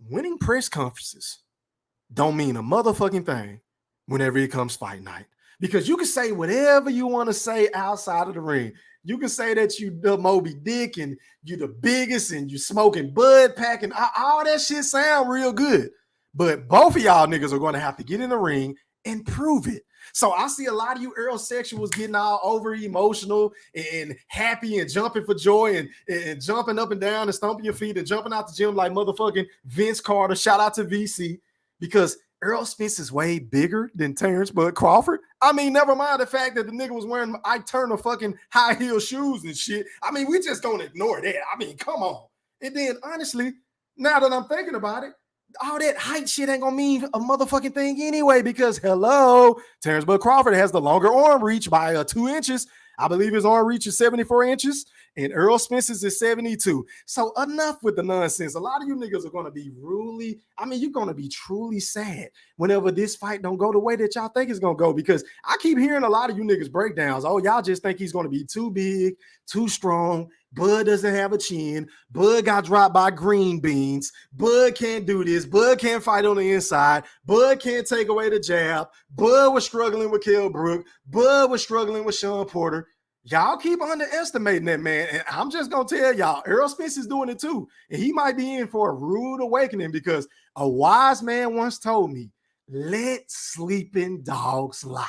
Winning press conferences don't mean a motherfucking thing whenever it comes fight night. Because you can say whatever you want to say outside of the ring. You can say that you the Moby Dick and you the biggest and you smoking bud packing. All that shit sound real good. But both of y'all niggas are going to have to get in the ring and prove it. So I see a lot of you Errol sexuals getting all over emotional and happy and jumping for joy and jumping up and down and stomping your feet and jumping out the gym like motherfucking Vince Carter. Shout out to VC, because Errol Spence is way bigger than Terence Crawford. I mean, never mind the fact that the nigga was wearing Ike Turner fucking high heel shoes and shit. I mean, we just don't ignore that. I mean, come on. And then honestly, now that I'm thinking about it, all that height shit ain't gonna mean a motherfucking thing anyway, because hello, Terence Crawford has the longer arm reach by 2 inches. I believe his arm reach is 74 inches and Errol Spence's is 72. So enough with the nonsense. A lot of you niggas are going to be you're going to be truly sad whenever this fight don't go the way that y'all think it's going to go, because I keep hearing a lot of you niggas breakdowns. Oh, y'all just think he's going to be too big, too strong. Bud doesn't have a chin. Bud got dropped by green beans. Bud can't do this. Bud can't fight on the inside. Bud can't take away the jab. Bud was struggling with Kell Brook. Bud was struggling with Sean Porter. Y'all keep underestimating that man. And I'm just going to tell y'all, Errol Spence is doing it too. And he might be in for a rude awakening, because a wise man once told me, let sleeping dogs lie.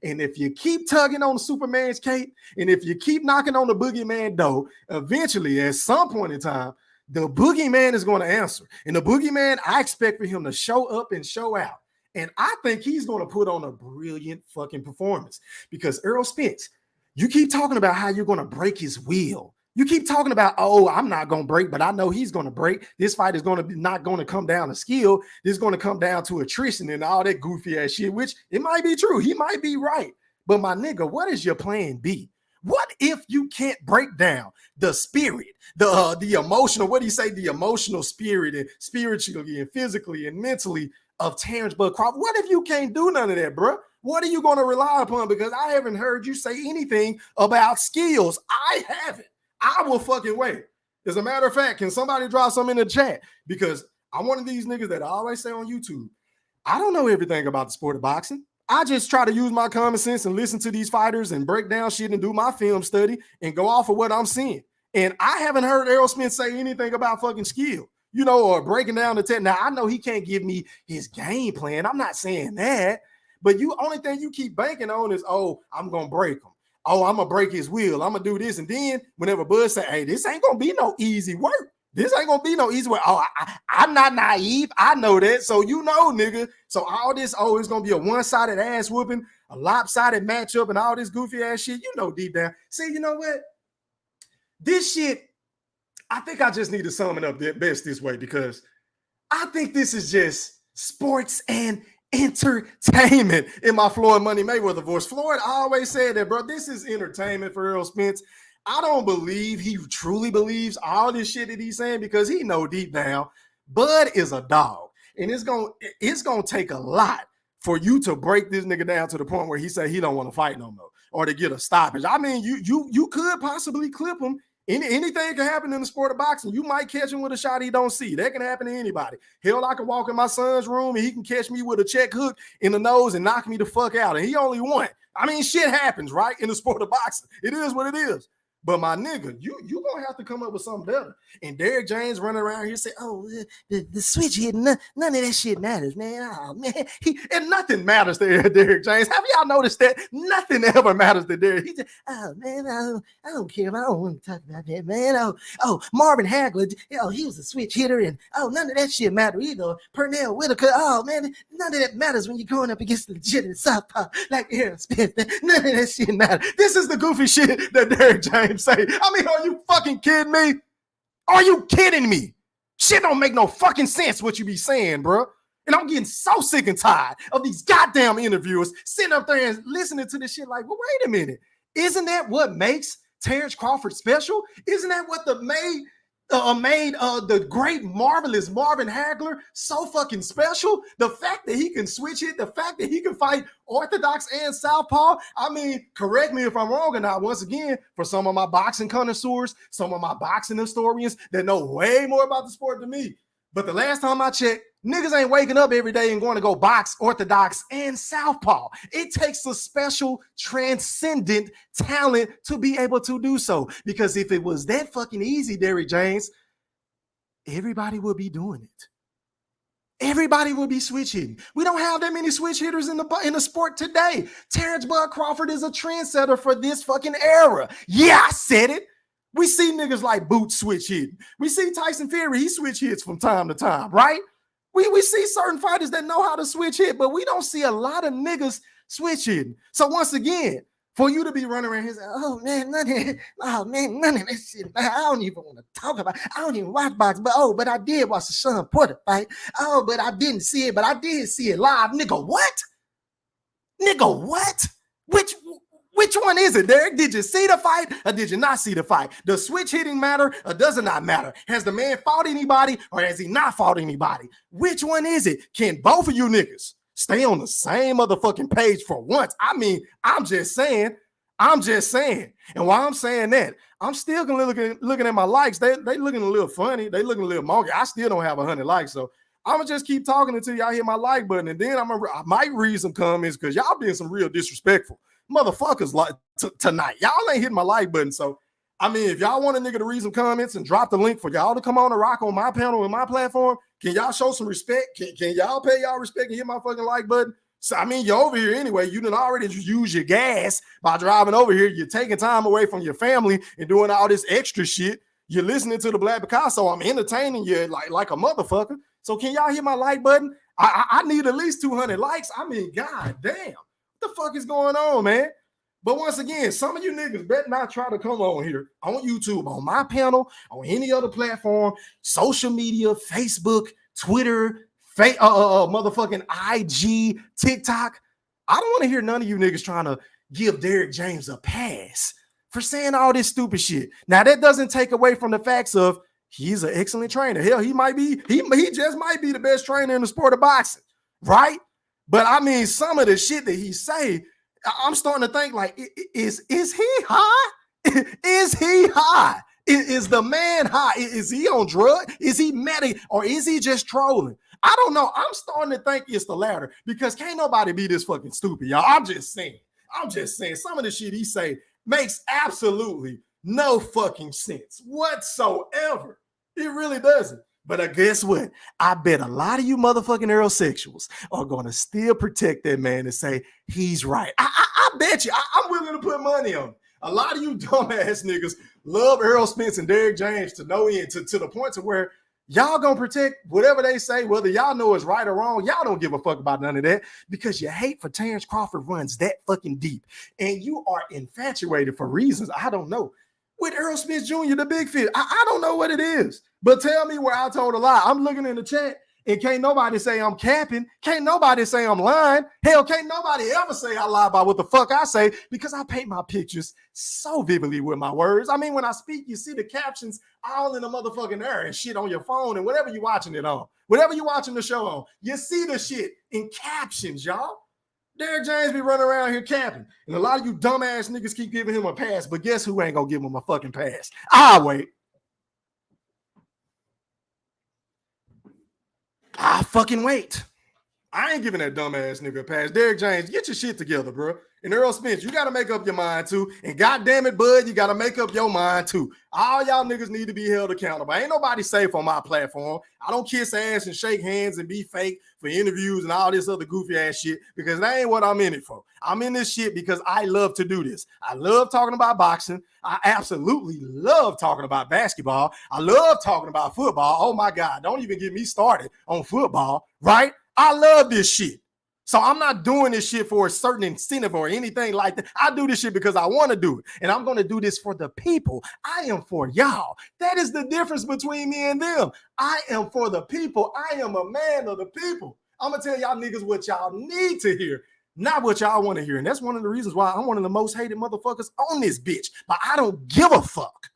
And if you keep tugging on Superman's cape, and if you keep knocking on the boogeyman door, eventually, at some point in time, the boogeyman is going to answer. And the boogeyman, I expect for him to show up and show out. And I think he's going to put on a brilliant fucking performance, because Errol Spence, you keep talking about how you're going to break his will. You keep talking about, oh, I'm not going to break, but I know he's going to break. This fight is going to be not going to come down to skill. This is going to come down to attrition and all that goofy ass shit, which it might be true. He might be right. But my nigga, what is your plan B? What if you can't break down the spirit, the emotional, what do you say, the emotional spirit and spiritually and physically and mentally of Terence Crawford? What if you can't do none of that, bro? What are you going to rely upon? Because I haven't heard you say anything about skills. I haven't. I will fucking wait. As a matter of fact, can somebody drop something in the chat? Because I'm one of these niggas that I always say on YouTube, I don't know everything about the sport of boxing. I just try to use my common sense and listen to these fighters and break down shit and do my film study and go off of what I'm seeing. And I haven't heard Errol Spence say anything about fucking skill, or breaking down the tech. Now, I know he can't give me his game plan. I'm not saying that. But only thing you keep banking on is, oh, I'm going to break him. Oh, I'm going to break his will. I'm going to do this. And then whenever Bud say, hey, this ain't going to be no easy work. This ain't going to be no easy work. Oh, I'm not naive. I know that. So nigga. So all this, it's going to be a one-sided ass whooping, a lopsided matchup and all this goofy ass shit. Deep down. See, you know what? This shit, I think I just need to sum it up best this way, because I think this is just sports and entertainment in my Floyd Money Mayweather voice. Floyd always said that, bro, this is entertainment for Errol Spence. I don't believe he truly believes all this shit that he's saying, because he know deep down Bud is a dog, and it's gonna take a lot for you to break this nigga down to the point where he say he don't want to fight no more or to get a stoppage. I mean, you could possibly clip him. Anything can happen in the sport of boxing. You might catch him with a shot he don't see. That can happen to anybody. Hell, I can walk in my son's room and he can catch me with a check hook in the nose and knock me the fuck out. And he only won. I mean, shit happens, right? In the sport of boxing. It is what it is. But my nigga, you gonna have to come up with something better. And Derrick James running around here say, oh, the switch hit, none of that shit matters, man. Oh, man. And nothing matters to Derrick James. Have y'all noticed that? Nothing ever matters to Derrick. He just, oh, man, I don't care. I don't want to talk about that, man. Oh, Marvin Hagler, he was a switch hitter, and none of that shit matter either. Pernell Whitaker, oh, man, none of that matters when you're going up against legitimate southpaw like Errol Spence. None of that shit matters. This is the goofy shit that Derrick James say. I mean, are you fucking kidding me? Are you kidding me? Shit don't make no fucking sense what you be saying, bro. And I'm getting so sick and tired of these goddamn interviewers sitting up there and listening to this shit like, well, wait a minute. Isn't that what makes Terence Crawford special? Isn't that what made the great, marvelous Marvin Hagler so fucking special? The fact that he can switch it, the fact that he can fight orthodox and southpaw. I mean, correct me if I'm wrong or not. Once again, for some of my boxing connoisseurs, some of my boxing historians that know way more about the sport than me. But the last time I checked, niggas ain't waking up every day and going to go box orthodox and southpaw. It takes a special transcendent talent to be able to do so. Because if it was that fucking easy, Derrick James, everybody would be doing it. Everybody would be switch hitting. We don't have that many switch hitters in the sport today. Terence Bud Crawford is a trendsetter for this fucking era. Yeah, I said it. We see niggas like Boots switch hitting. We see Tyson Fury, he switch hits from time to time, right? We see certain fighters that know how to switch hit, but we don't see a lot of niggas switch hitting. So once again, for you to be running around here saying, oh man, none of that shit. I don't even want to talk about it. I don't even watch boxing, but I did watch the Sean Porter fight. Oh, but I didn't see it, but I did see it live. Nigga, what? Nigga, what? Which one is it, Derek? Did you see the fight or did you not see the fight? Does switch hitting matter or does it not matter? Has the man fought anybody or has he not fought anybody? Which one is it? Can both of you niggas stay on the same motherfucking page for once? I mean, I'm just saying. And while I'm saying that, I'm still gonna looking at my likes. They looking a little funny. They looking a little monkey. I still don't have 100 likes, so I'm gonna just keep talking until y'all hit my like button, and then I might read some comments because y'all being some real disrespectful motherfuckers like tonight. Y'all ain't hitting my like button. So, I mean, if y'all want a nigga to read some comments and drop the link for y'all to come on and rock on my panel and my platform, can y'all show some respect? Can y'all pay y'all respect and hit my fucking like button? So, I mean, you're over here anyway. You done already use your gas by driving over here. You're taking time away from your family and doing all this extra shit. You're listening to the Black Picasso. I'm entertaining you like a motherfucker. So can y'all hit my like button? I need at least 200 likes. I mean, god damn. What the fuck is going on, man? But once again, some of you niggas better not try to come on here on YouTube, on my panel, on any other platform, social media, Facebook, Twitter, motherfucking IG, TikTok. I don't want to hear none of you niggas trying to give Derrick James a pass for saying all this stupid shit. Now, that doesn't take away from the facts of he's an excellent trainer. Hell, he just might be the best trainer in the sport of boxing, right? But I mean, some of the shit that he say, I'm starting to think like, is he high? Is he high? Is the man high? Is he on drug? Is he medic? Or is he just trolling? I don't know. I'm starting to think it's the latter because can't nobody be this fucking stupid, y'all. I'm just saying. Some of the shit he say makes absolutely no fucking sense whatsoever. It really doesn't. But guess what? I bet a lot of you motherfucking Errol-sexuals are going to still protect that man and say he's right. I bet you. I'm willing to put money on it. A lot of you dumbass niggas love Errol Spence and Derrick James to no end, to the point to where y'all going to protect whatever they say, whether y'all know it's right or wrong. Y'all don't give a fuck about none of that because your hate for Terence Crawford runs that fucking deep. And you are infatuated for reasons I don't know with Errol Spence Jr., the big fish. I don't know what it is. But tell me where I told a lie. I'm looking in the chat and can't nobody say I'm capping. Can't nobody say I'm lying. Hell, can't nobody ever say I lie about what the fuck I say because I paint my pictures so vividly with my words. I mean, when I speak, you see the captions all in the motherfucking air and shit on your phone and whatever you're watching it on. Whatever you're watching the show on, you see the shit in captions, y'all. Derrick James be running around here capping. And a lot of you dumbass niggas keep giving him a pass, but guess who ain't gonna give him a fucking pass? I'll wait. I'll fucking wait. I ain't giving that dumbass nigga a pass. Derrick James, get your shit together, bro. And Errol Spence, you got to make up your mind too. And goddamn it, bud, you got to make up your mind too. All y'all niggas need to be held accountable. Ain't nobody safe on my platform. I don't kiss ass and shake hands and be fake for interviews and all this other goofy ass shit because that ain't what I'm in it for. I'm in this shit because I love to do this. I love talking about boxing. I absolutely love talking about basketball. I love talking about football. Oh my God, don't even get me started on football, right? I love this shit. So I'm not doing this shit for a certain incentive or anything like that. I do this shit because I want to do it. And I'm going to do this for the people. I am for y'all. That is the difference between me and them. I am for the people. I am a man of the people. I'm gonna tell y'all niggas what y'all need to hear, not what y'all want to hear. And that's one of the reasons why I'm one of the most hated motherfuckers on this bitch. But I don't give a fuck.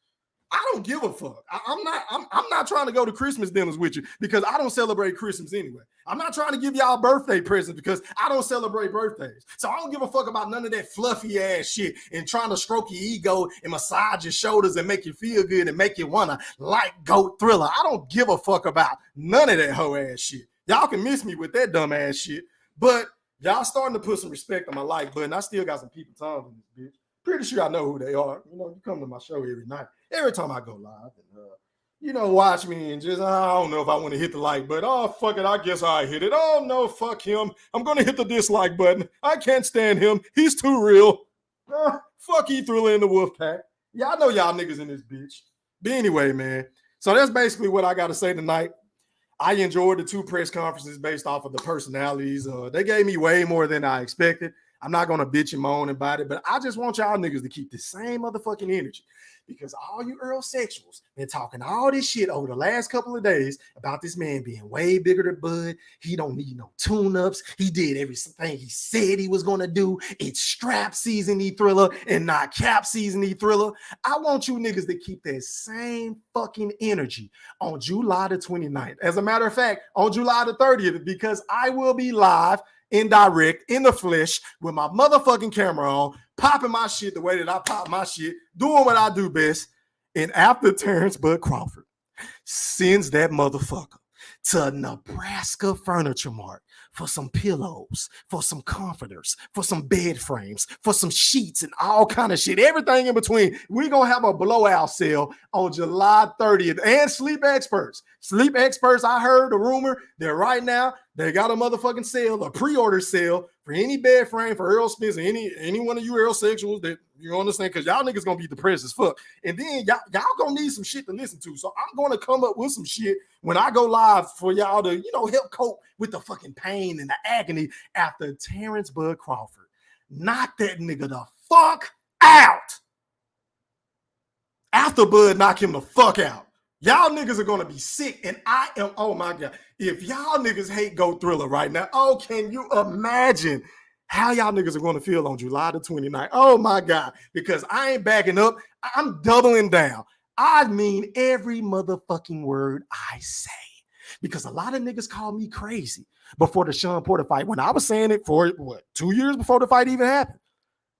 I don't give a fuck. I'm not trying to go to Christmas dinners with you because I don't celebrate Christmas anyway. I'm not trying to give y'all birthday presents because I don't celebrate birthdays. So I don't give a fuck about none of that fluffy ass shit and trying to stroke your ego and massage your shoulders and make you feel good and make you wanna like Goat Thriller. I don't give a fuck about none of that hoe ass shit. Y'all can miss me with that dumb ass shit, but y'all starting to put some respect on my like button. I still got some people tongues in this bitch. Pretty sure I know who they are. You know, you come to my show every night, every time I go live, and you know, watch me and just I don't know if I want to hit the like button. Oh fuck it, I guess I hit it. Oh no, fuck him. I'm gonna hit the dislike button. I can't stand him. He's too real. Fuck E Thriller in the Wolf Pack. Yeah, I know y'all niggas in this bitch. But anyway, man. So that's basically what I got to say tonight. I enjoyed the 2 press conferences based off of the personalities. They gave me way more than I expected. I'm not going to bitch and moan about it, but I just want y'all niggas to keep the same motherfucking energy because all you Errol sexuals been talking all this shit over the last couple of days about this man being way bigger than Bud. He don't need no tune-ups. He did everything he said he was going to do. It's strap season E Thriller and not cap season E Thriller. I want you niggas to keep that same fucking energy on July the 29th. As a matter of fact, on July the 30th, because I will be live in direct, in the flesh, with my motherfucking camera on, popping my shit the way that I pop my shit, doing what I do best. And after Terence Bud Crawford sends that motherfucker to Nebraska Furniture Mart for some pillows, for some comforters, for some bed frames, for some sheets and all kind of shit, everything in between. We're going to have a blowout sale on July 30th. And Sleep Experts. Sleep Experts, I heard the rumor that right now they got a motherfucking sale, a pre-order sale for any bed frame for Errol Spence or any one of you Errol sexuals that you understand, because y'all niggas going to be depressed as fuck. And then y'all going to need some shit to listen to. So I'm going to come up with some shit when I go live for y'all to, you know, help cope with the fucking pain and the agony after Terence Bud Crawford. Knock that nigga the fuck out. After Bud knock him the fuck out. Y'all niggas are going to be sick, and I am, oh my God. If y'all niggas hate Goat Thriller right now, oh, can you imagine how y'all niggas are going to feel on July the 29th? Oh my God, because I ain't backing up. I'm doubling down. I mean every motherfucking word I say, because a lot of niggas call me crazy before the Sean Porter fight. When I was saying it for, 2 years before the fight even happened,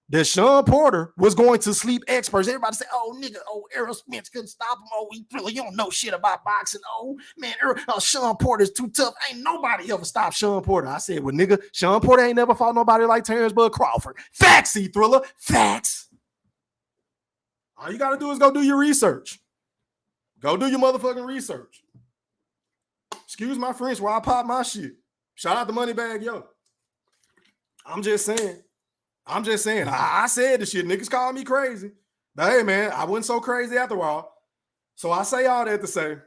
that Sean Porter was going to Sleep Experts. Everybody say, oh, nigga, oh, Errol Spence couldn't stop him. Oh, he really, you don't know shit about boxing. Oh, man, Sean Porter's too tough. Ain't nobody ever stopped Sean Porter. I said, well, nigga, Sean Porter ain't never fought nobody like Terence Bud Crawford. Facts, E Thriller. Facts. All you got to do is go do your research. Go do your motherfucking research. Excuse my French while I pop my shit. Shout out to Moneybag Yo. I'm just saying. I said the shit. Niggas call me crazy. But hey, man, I wasn't so crazy after all. So I say all that to say,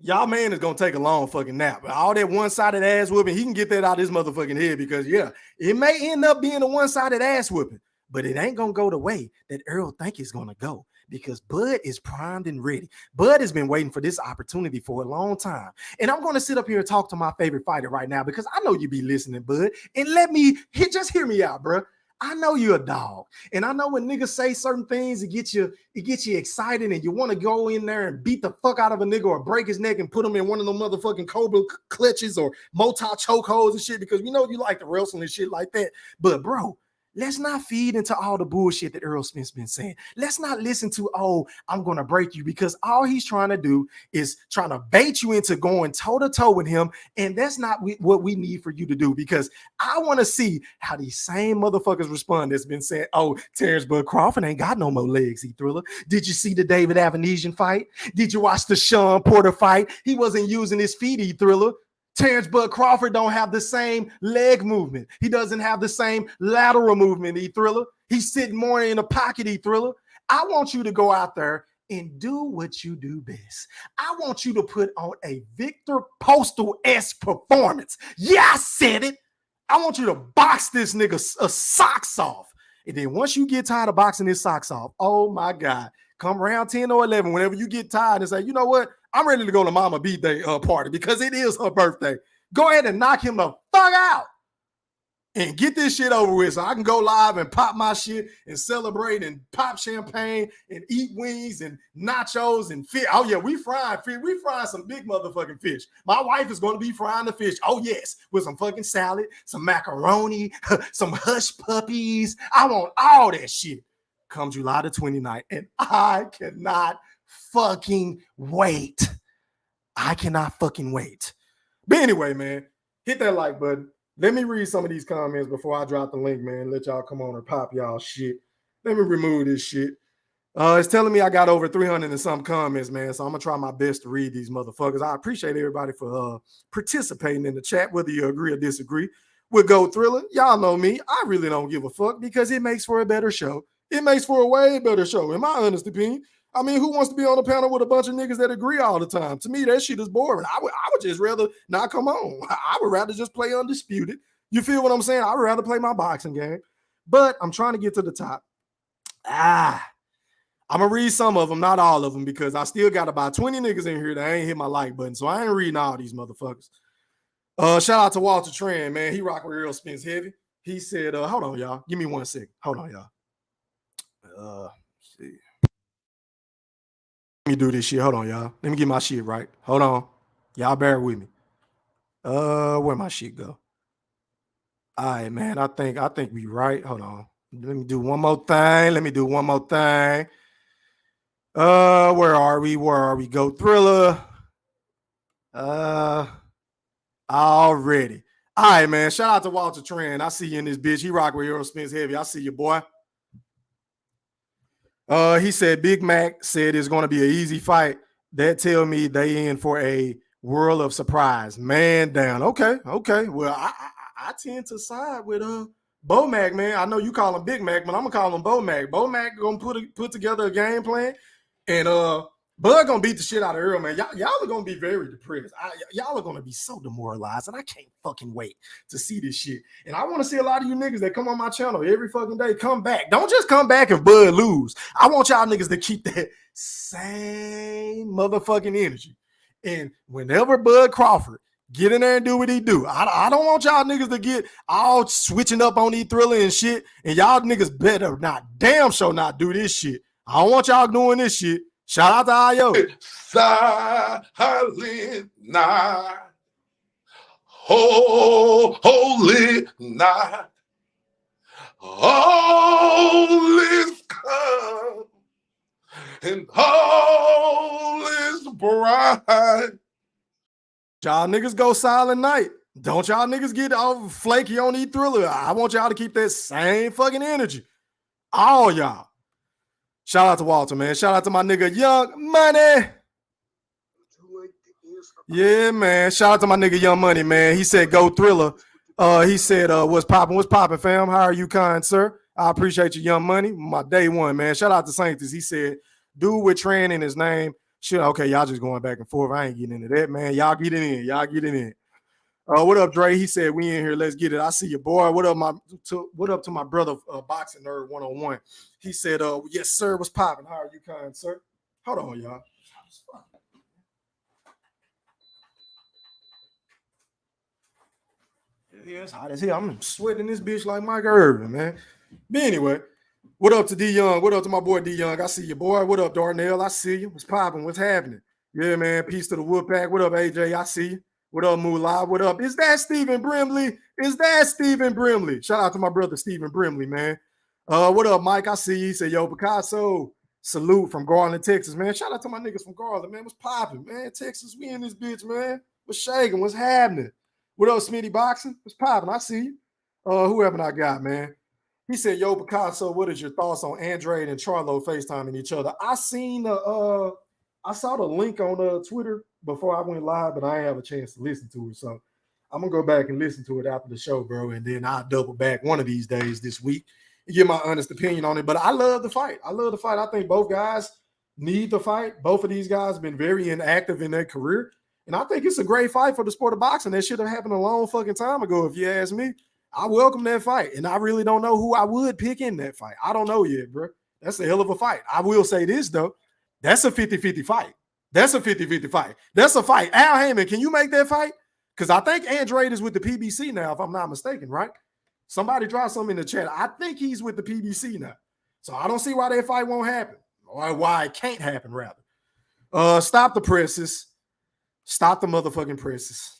y'all man is going to take a long fucking nap. All that one-sided ass whooping, he can get that out of his motherfucking head because, yeah, it may end up being a one-sided ass whooping, but it ain't going to go the way that Errol think it's going to go because Bud is primed and ready. Bud has been waiting for this opportunity for a long time. And I'm going to sit up here and talk to my favorite fighter right now because I know you be listening, Bud. And just hear me out, bro. I know you're a dog, and I know when niggas say certain things, it gets you excited, and you want to go in there and beat the fuck out of a nigga or break his neck and put him in one of them motherfucking cobra clutches or Mota chokeholds and shit because you know you like to wrestle and shit like that. But bro, let's not feed into all the bullshit that Errol Spence been saying. Let's not listen to, oh, I'm going to break you, because all he's trying to do is trying to bait you into going toe-to-toe with him, and that's not what we need for you to do, because I want to see how these same motherfuckers respond that's been saying, oh, Terence Bud Crawford ain't got no more legs, E Thriller. Did you see the David Avanesian fight? Did you watch the Sean Porter fight? He wasn't using his feet, E Thriller. Terence Bud Crawford don't have the same leg movement. He doesn't have the same lateral movement, E Thriller. He's sitting more in the pocket, E Thriller. I want you to go out there and do what you do best. I want you to put on a Victor Postal-esque performance. Yeah, I said it. I want you to box this nigga socks off. And then once you get tired of boxing his socks off, oh my God, come around 10 or 11, whenever you get tired and say, you know what? I'm ready to go to Mama birthday party because it is her birthday. Go ahead and knock him the fuck out and get this shit over with so I can go live and pop my shit and celebrate and pop champagne and eat wings and nachos and fish. Oh, yeah, we frying fish. We frying some big motherfucking fish. My wife is going to be frying the fish. Oh, yes, with some fucking salad, some macaroni, some hush puppies. I want all that shit. Come July the 29th, and I cannot fucking wait. I cannot fucking wait. But anyway, man, hit that like button. Let me read some of these comments before I drop the link, man. Let y'all come on and pop y'all shit. Let me remove this shit. It's telling me I got over 300 and some comments, man. So I'm going to try my best to read these motherfuckers. I appreciate everybody for participating in the chat, whether you agree or disagree with Go Thriller. Y'all know me. I really don't give a fuck because it makes for a better show. It makes for a way better show, in my honest opinion. I mean, who wants to be on a panel with a bunch of niggas that agree all the time? To me, that shit is boring. I would just rather not come on. I would rather just play Undisputed. You feel what I'm saying? I would rather play my boxing game. But I'm trying to get to the top. I'm going to read some of them, not all of them, because I still got about 20 niggas in here that ain't hit my like button. So I ain't reading all these motherfuckers. Shout out to Walter Tran, man. He rock with Errol Spence heavy. He said, hold on, y'all. Give me 1 second. Hold on, y'all. See. Let me do this shit. Hold on, y'all. Let me get my shit right. Hold on. Y'all bear with me. Where my shit go? All right, man. I think we right. Hold on. Let me do one more thing. Where are we? Go Thriller. Already. All right, man. Shout out to Walter Tran. I see you in this bitch. He rock with Errol Spence heavy. I see you, boy. He said Big Mac said it's going to be an easy fight. That tell me they in for a world of surprise. Man down. Okay. Well, I tend to side with Bo Mac, man. I know you call him Big Mac, but I'm gonna call him Bo Mac. Bo Mac gonna put together a game plan, and Bud gonna beat the shit out of Earl, man. Y'all are gonna be very depressed. Y'all are gonna be so demoralized, and I can't fucking wait to see this shit. And I want to see a lot of you niggas that come on my channel every fucking day come back. Don't just come back if Bud lose. I want y'all niggas to keep that same motherfucking energy. And whenever Bud Crawford get in there and do what he do, I don't want y'all niggas to get all switching up on E-Thriller and shit. And y'all niggas better damn sure not do this shit. I don't want y'all doing this shit. Shout out to Ayo. Silent night, holy night, all is come and all is bright. Y'all niggas go silent night. Don't y'all niggas get all flaky on E-Thriller. I want y'all to keep that same fucking energy. All y'all. Shout out to Walter, man. Shout out to my nigga Young Money. Yeah, man. Shout out to my nigga Young Money, man. He said Go Thriller. He said, what's popping, fam? How are you, kind sir? I appreciate you, Young Money. My day one, man. Shout out to Sanctus. He said, dude with Tran in his name. Shit, okay, y'all just going back and forth. I ain't getting into that, man. Y'all get it in. What up, Dre? He said, we in here. Let's get it. I see you, boy. What up to my brother, Boxing Nerd 101? He said, yes, sir. What's popping? How are you, kind sir? Hold on, y'all. Yeah, it's hot as hell. I'm sweating this bitch like Mike Irvin, man. But anyway, what up to D Young? What up to my boy D Young? I see you, boy. What up, Darnell? I see you. What's popping? What's happening? Yeah, man. Peace to the Woodpack. What up, AJ? I see you. What up, Moolah? What up? Is that Stephen Brimley? Shout out to my brother Stephen Brimley, man. What up, Mike? I see you. He said, yo, Picasso. Salute from Garland, Texas, man. Shout out to my niggas from Garland, man. What's popping, man? Texas, we in this bitch, man. What's shaking? What's happening? What up, Smitty Boxing? What's popping? I see you. Who haven't I got, man? He said, yo, Picasso, what is your thoughts on Andrade and Charlo FaceTiming each other? I saw the link on Twitter before I went live, but I didn't have a chance to listen to it. So I'm going to go back and listen to it after the show, bro. And then I'll double back one of these days this week and give my honest opinion on it. But I love the fight. I think both guys need the fight. Both of these guys have been very inactive in their career. And I think it's a great fight for the sport of boxing. That should have happened a long fucking time ago, if you ask me. I welcome that fight. And I really don't know who I would pick in that fight. I don't know yet, bro. That's a hell of a fight. I will say this, though. That's a 50-50 fight. That's a 50-50 fight. That's a fight. Al Heyman, can you make that fight? Because I think Andrade is with the PBC now, if I'm not mistaken, right? Somebody drop something in the chat. I think he's with the PBC now. So I don't see why that fight won't happen. Or why it can't happen, rather. Stop the presses. Stop the motherfucking presses.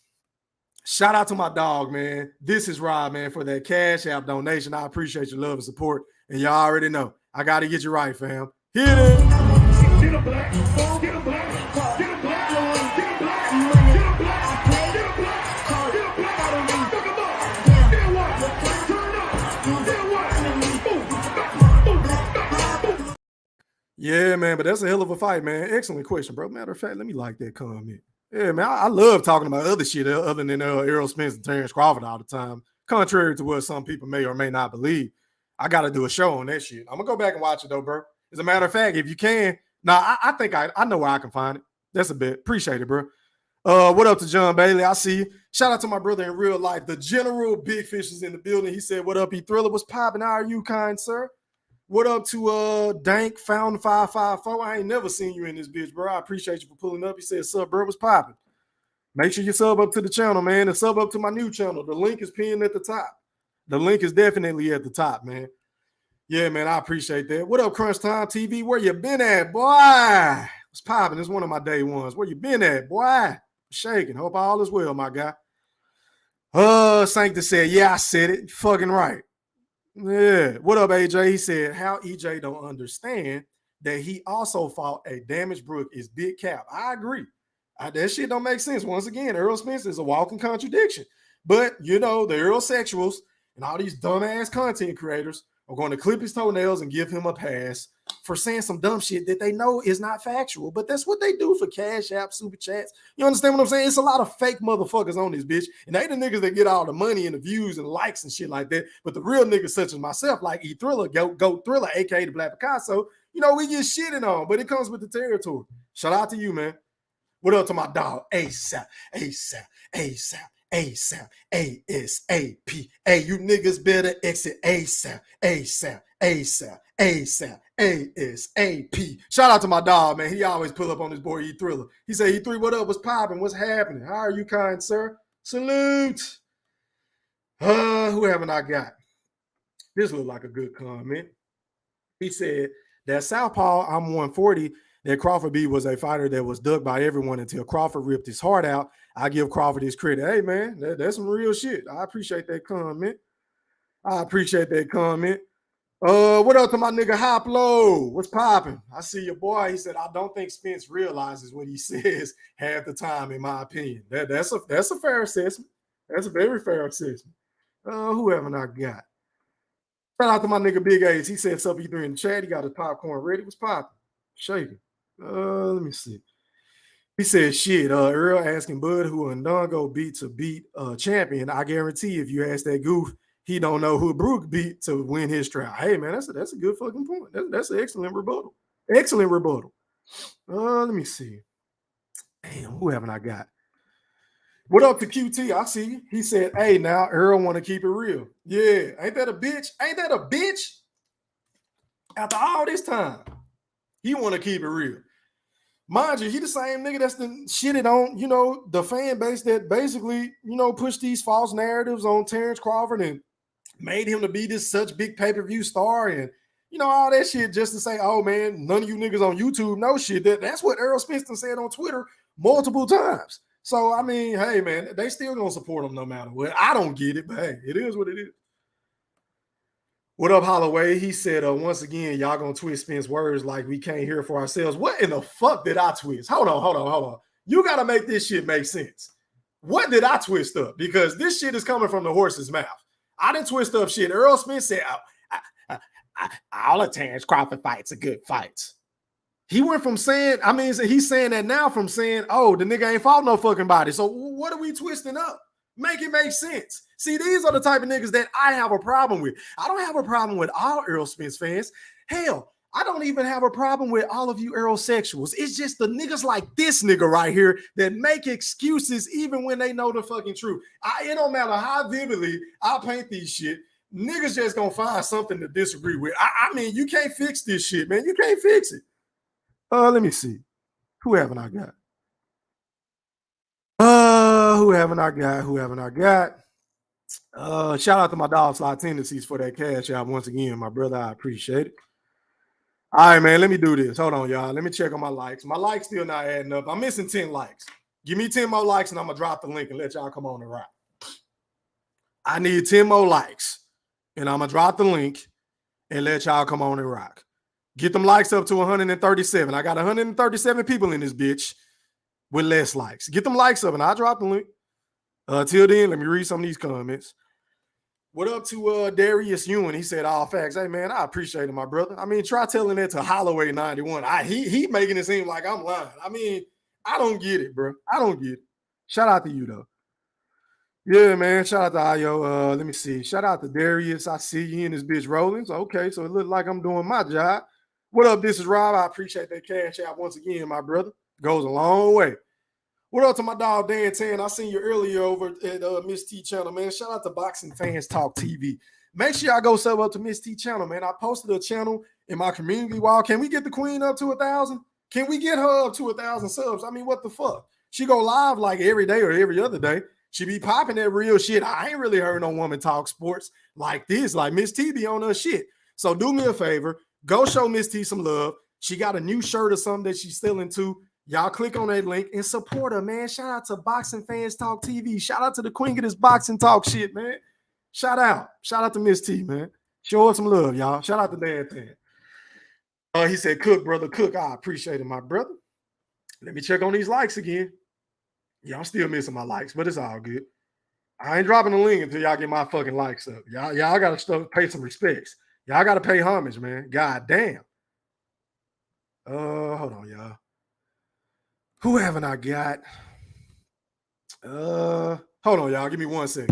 Shout out to my dog, man. This is Rob, man, for that Cash App donation. I appreciate your love and support. And y'all already know, I got to get you right, fam. Hit it. Get a black, get a black, get a black, get a black, get a black, get a black, get a black, fuck 'em up. Then what? Turn up. Then what? Yeah, man, but that's a hell of a fight, man. Excellent question, bro. Matter of fact, let me like that comment. Yeah, man, I love talking about other shit other than Errol Spence and Terence Crawford all the time. Contrary to what some people may or may not believe, I got to do a show on that shit. I'm gonna go back and watch it though, bro. As a matter of fact, if you can, I think I know where I can find it. That's a bit. Appreciate it, bro. What up to John Bailey? I see you. Shout out to my brother in real life. The General Big Fish is in the building. He said, "What up, E Thriller? What's popping? How are you, kind sir?" What up to Dank Found 554? I ain't never seen you in this bitch, bro. I appreciate you for pulling up. He said, "Sub, bro, what's popping?" Make sure you sub up to the channel, man, and sub up to my new channel. The link is pinned at the top. The link is definitely at the top, man. Yeah, man, I appreciate that. What up, Crunch Time TV? Where you been at, boy? What's popping? It's one of my day ones. Where you been at, boy? Shaking. Hope all is well, my guy. Sancta said, "Yeah, I said it. You're fucking right." Yeah. What up, AJ? He said, "How EJ don't understand that he also fought a damaged Brook is big cap." I agree. That shit don't make sense. Once again, Errol Spence is a walking contradiction. But, you know, the Errol sexuals and all these dumbass content creators are going to clip his toenails and give him a pass for saying some dumb shit that they know is not factual. But that's what they do for Cash App, Super Chats. You understand what I'm saying? It's a lot of fake motherfuckers on this bitch. And they the niggas that get all the money and the views and likes and shit like that. But the real niggas such as myself, like E Thriller, Go Thriller, a.k.a. the Black Picasso, you know, we get shitted on. But it comes with the territory. Shout out to you, man. What up to my dog? ASAP, ASAP, ASAP, ASAP, ASAP. Hey, you niggas better exit ASAP, ASAP, ASAP, ASAP, ASAP. Shout out to my dog, man. He always pull up on this boy, E Thriller. He said, E3, what up? What's popping? What's happening? How are you, kind sir? Salute. Who haven't I got? This looked like a good comment. He said, that Southpaw, I'm 140, that Crawford B was a fighter that was dug by everyone until Crawford ripped his heart out. I give Crawford his credit. Hey, man, that's some real shit. I appreciate that comment. What up to my nigga Hoplo? What's popping? I see your boy. He said, I don't think Spence realizes what he says half the time, in my opinion. That's a fair assessment. That's a very fair assessment. Who haven't I got? Shout out to my nigga Big A's. He said, "Sup, E3 in the chat. He got his popcorn ready. What's popping? Shaking. Let me see. He said, shit, Earl asking Bud who Ndongo beat to beat champion. I guarantee if you ask that goof, he don't know who Brook beat to win his trial. Hey, man, that's a good fucking point. That's an excellent rebuttal. Excellent rebuttal. Let me see. Damn, who haven't I got? What up to QT? I see you. He said, hey, now Earl want to keep it real. Yeah, ain't that a bitch? Ain't that a bitch? After all this time, he want to keep it real. Mind you, he the same nigga that's the shitted on, you know, the fan base that basically, you know, pushed these false narratives on Terence Crawford and made him to be this such big pay-per-view star and, you know, all that shit just to say, oh, man, none of you niggas on YouTube know shit. That's what Errol Spence said on Twitter multiple times. So, I mean, hey, man, they still gonna support him no matter what. I don't get it, but hey, it is what it is. What up, Holloway? He said, once again, y'all gonna twist Spence's words like we can't hear for ourselves. What in the fuck did I twist? Hold on. You gotta make this shit make sense. What did I twist up? Because this shit is coming from the horse's mouth. I didn't twist up shit. Errol Spence said, all of Terence Crawford fights are good fights. He went from saying, I mean, he's saying that now from saying, oh, the nigga ain't fought no fucking body. So what are we twisting up? Make it make sense. See, these are the type of niggas that I have a problem with. I don't have a problem with all Errol Spence fans. Hell, I don't even have a problem with all of you Errol sexuals. It's just the niggas like this nigga right here that make excuses even when they know the fucking truth. It don't matter how vividly I paint these shit. Niggas just gonna find something to disagree with. I mean, you can't fix this shit, man. You can't fix it. Let me see. Who haven't I got? Who haven't I got? Who haven't I got? Shout out to my dog Slot Tendencies for that cash out once again, my brother. I appreciate it. All right, man. Let me do this. Hold on, y'all. Let me check on my likes. My likes still not adding up. I'm missing 10 likes. Give me 10 more likes, and I'm gonna drop the link and let y'all come on and rock. I need 10 more likes, and I'm gonna drop the link and let y'all come on and rock. Get them likes up to 137. I got 137 people in this bitch with less likes. Get them likes up, and I'll drop the link. Till then, let me read some of these comments. What up to Darius Ewan? He said all facts. Hey man, I appreciate it, my brother. I mean, try telling that to Holloway 91. He making it seem like I'm lying. I mean, I don't get it, bro. I don't get it. Shout out to you though. Yeah, man. Shout out to Ayo. Let me see. Shout out to Darius. I see you in this bitch rolling. So okay, so it looks like I'm doing my job. What up? This is Rob. I appreciate that cash out once again, my brother. Goes a long way. What up to my dog Dan Tan? I seen you earlier over at Miss T channel, man. Shout out to Boxing Fans Talk TV. Make sure y'all go sub up to Miss T channel, man. I posted a channel in my community wall. Can we get the queen up to 1,000? Can we get her up to 1,000 subs? I mean, what the fuck? She go live like every day or every other day. She be popping that real shit. I ain't really heard no woman talk sports like this. Like Miss T be on her shit. So do me a favor. Go show Miss T some love. She got a new shirt or something that she's still into. Y'all click on that link and support her, man. Shout out to Boxing Fans Talk TV. Shout out to the queen of this boxing talk shit, man. Shout out. Shout out to Miss T, man. Show her some love, y'all. Shout out to Dan Tan. He said, cook, brother, cook. I appreciate it, my brother. Let me check on these likes again. Yeah, I'm still missing my likes, but it's all good. I ain't dropping the link until y'all get my fucking likes up. Y'all got to pay some respects. Y'all got to pay homage, man. God damn. Hold on, y'all. Who haven't I got? Hold on, y'all. Give me 1 second.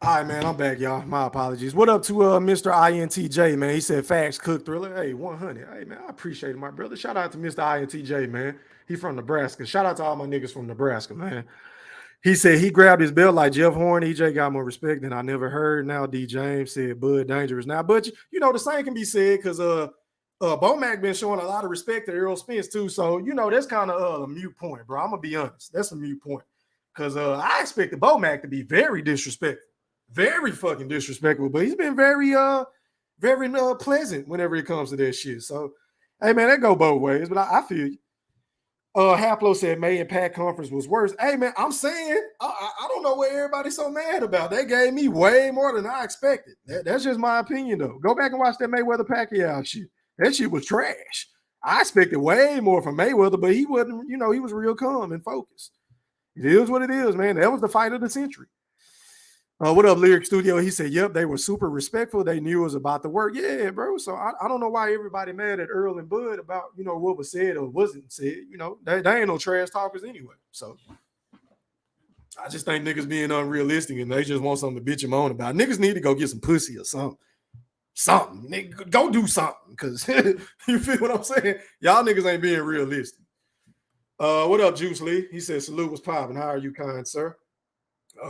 All right, man. I'm back, y'all. My apologies. What up to Mr. INTJ, man? He said facts, cook thriller. Hey, 100. Hey, man, I appreciate it, my brother. Shout out to Mr. INTJ, man. He from Nebraska. Shout out to all my niggas from Nebraska, man. He said he grabbed his belt like Jeff Horn. EJ got more respect than I never heard. Now D. James said Bud dangerous now. But, you know, the same can be said because Bomac been showing a lot of respect to Errol Spence, too. So, you know, that's kind of a mute point, bro. I'm going to be honest. That's a mute point. Because I expected Bomac to be very disrespectful. Very fucking disrespectful, but he's been very pleasant whenever it comes to that shit. So, hey man, that go both ways, but I feel you. Haplo said May and Pat conference was worse. Hey man, I'm saying I don't know what everybody's so mad about. They gave me way more than I expected. That's just my opinion though. Go back and watch that Mayweather Pacquiao shit. That shit was trash. I expected way more from Mayweather, but he wasn't. You know, he was real calm and focused. It is what it is, man. That was the fight of the century. What up, Lyric Studio? He said, yep, they were super respectful. They knew it was about the work. Yeah, bro. So I don't know why everybody mad at Earl and Bud about, you know, what was said or wasn't said. You know, they ain't no trash talkers anyway. So I just think niggas being unrealistic and they just want something to bitch them on about. Niggas need to go get some pussy or something. Something. Nigga, go do something. Because you feel what I'm saying? Y'all niggas ain't being realistic. What up, Juice Lee? He said, salute was popping. How are you, kind sir?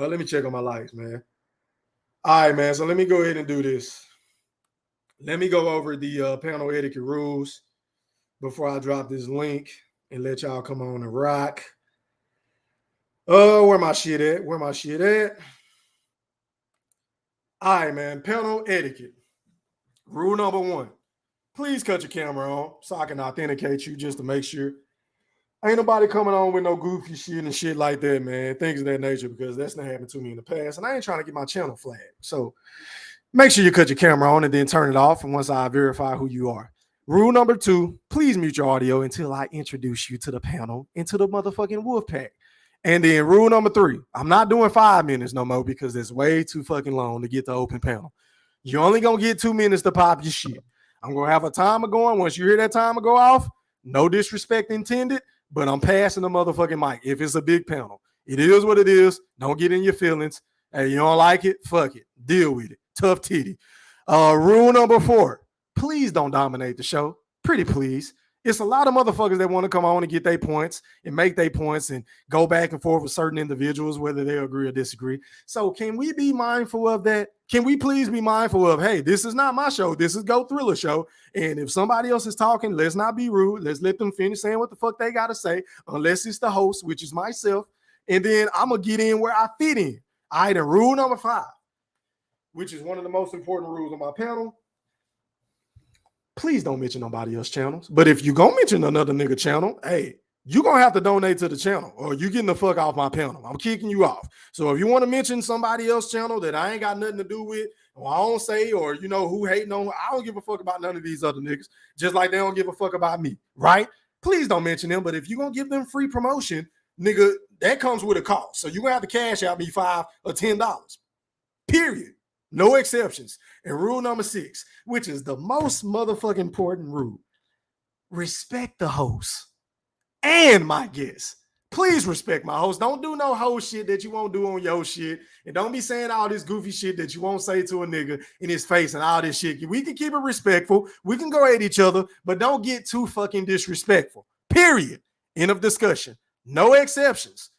Let me check on my likes, man. All right, man. So let me go ahead and do this. Let me go over the panel etiquette rules before I drop this link and let y'all come on and rock. Where my shit at? Where my shit at? All right, man. Panel etiquette. Rule number 1. Please cut your camera on so I can authenticate you just to make sure. Ain't nobody coming on with no goofy shit and shit like that, man. Things of that nature, because that's not happened to me in the past. And I ain't trying to get my channel flagged. So make sure you cut your camera on and then turn it off. And once I verify who you are. Rule number 2, please mute your audio until I introduce you to the panel and to the motherfucking wolf pack. And then rule number 3, I'm not doing 5 minutes no more because it's way too fucking long to get the open panel. You're only going to get 2 minutes to pop your shit. I'm going to have a timer going. Once you hear that timer go off, no disrespect intended, but I'm passing the motherfucking mic. If it's a big panel, it is what it is. Don't get in your feelings. Hey, you don't like it? Fuck it. Deal with it. Tough titty. Rule number 4, please don't dominate the show. Pretty please. It's a lot of motherfuckers that want to come on and get their points and make their points and go back and forth with certain individuals, whether they agree or disagree. So can we be mindful of that? Can we please be mindful of, hey, this is not my show. This is Go Thriller show. And if somebody else is talking, let's not be rude. Let's let them finish saying what the fuck they got to say, unless it's the host, which is myself. And then I'm going to get in where I fit in. All right, and rule number 5, which is one of the most important rules on my panel. Please don't mention nobody else's channels. But if you gonna mention another nigga channel, hey, you gonna have to donate to the channel or you getting the fuck off my panel. I'm kicking you off. So if you want to mention somebody else's channel that I ain't got nothing to do with, or I don't say, or you know who hating on, I don't give a fuck about none of these other niggas, just like they don't give a fuck about me, right? Please don't mention them. But if you're gonna give them free promotion, nigga, that comes with a cost. So you're gonna have to cash out me $5 or $10. Period. No exceptions. And rule number 6, which is the most motherfucking important rule, respect the host and my guests. Please respect my host. Don't do no host shit that you won't do on your shit. And don't be saying all this goofy shit that you won't say to a nigga in his face and all this shit. We can keep it respectful. We can go at each other, but don't get too fucking disrespectful. Period. End of discussion. No exceptions.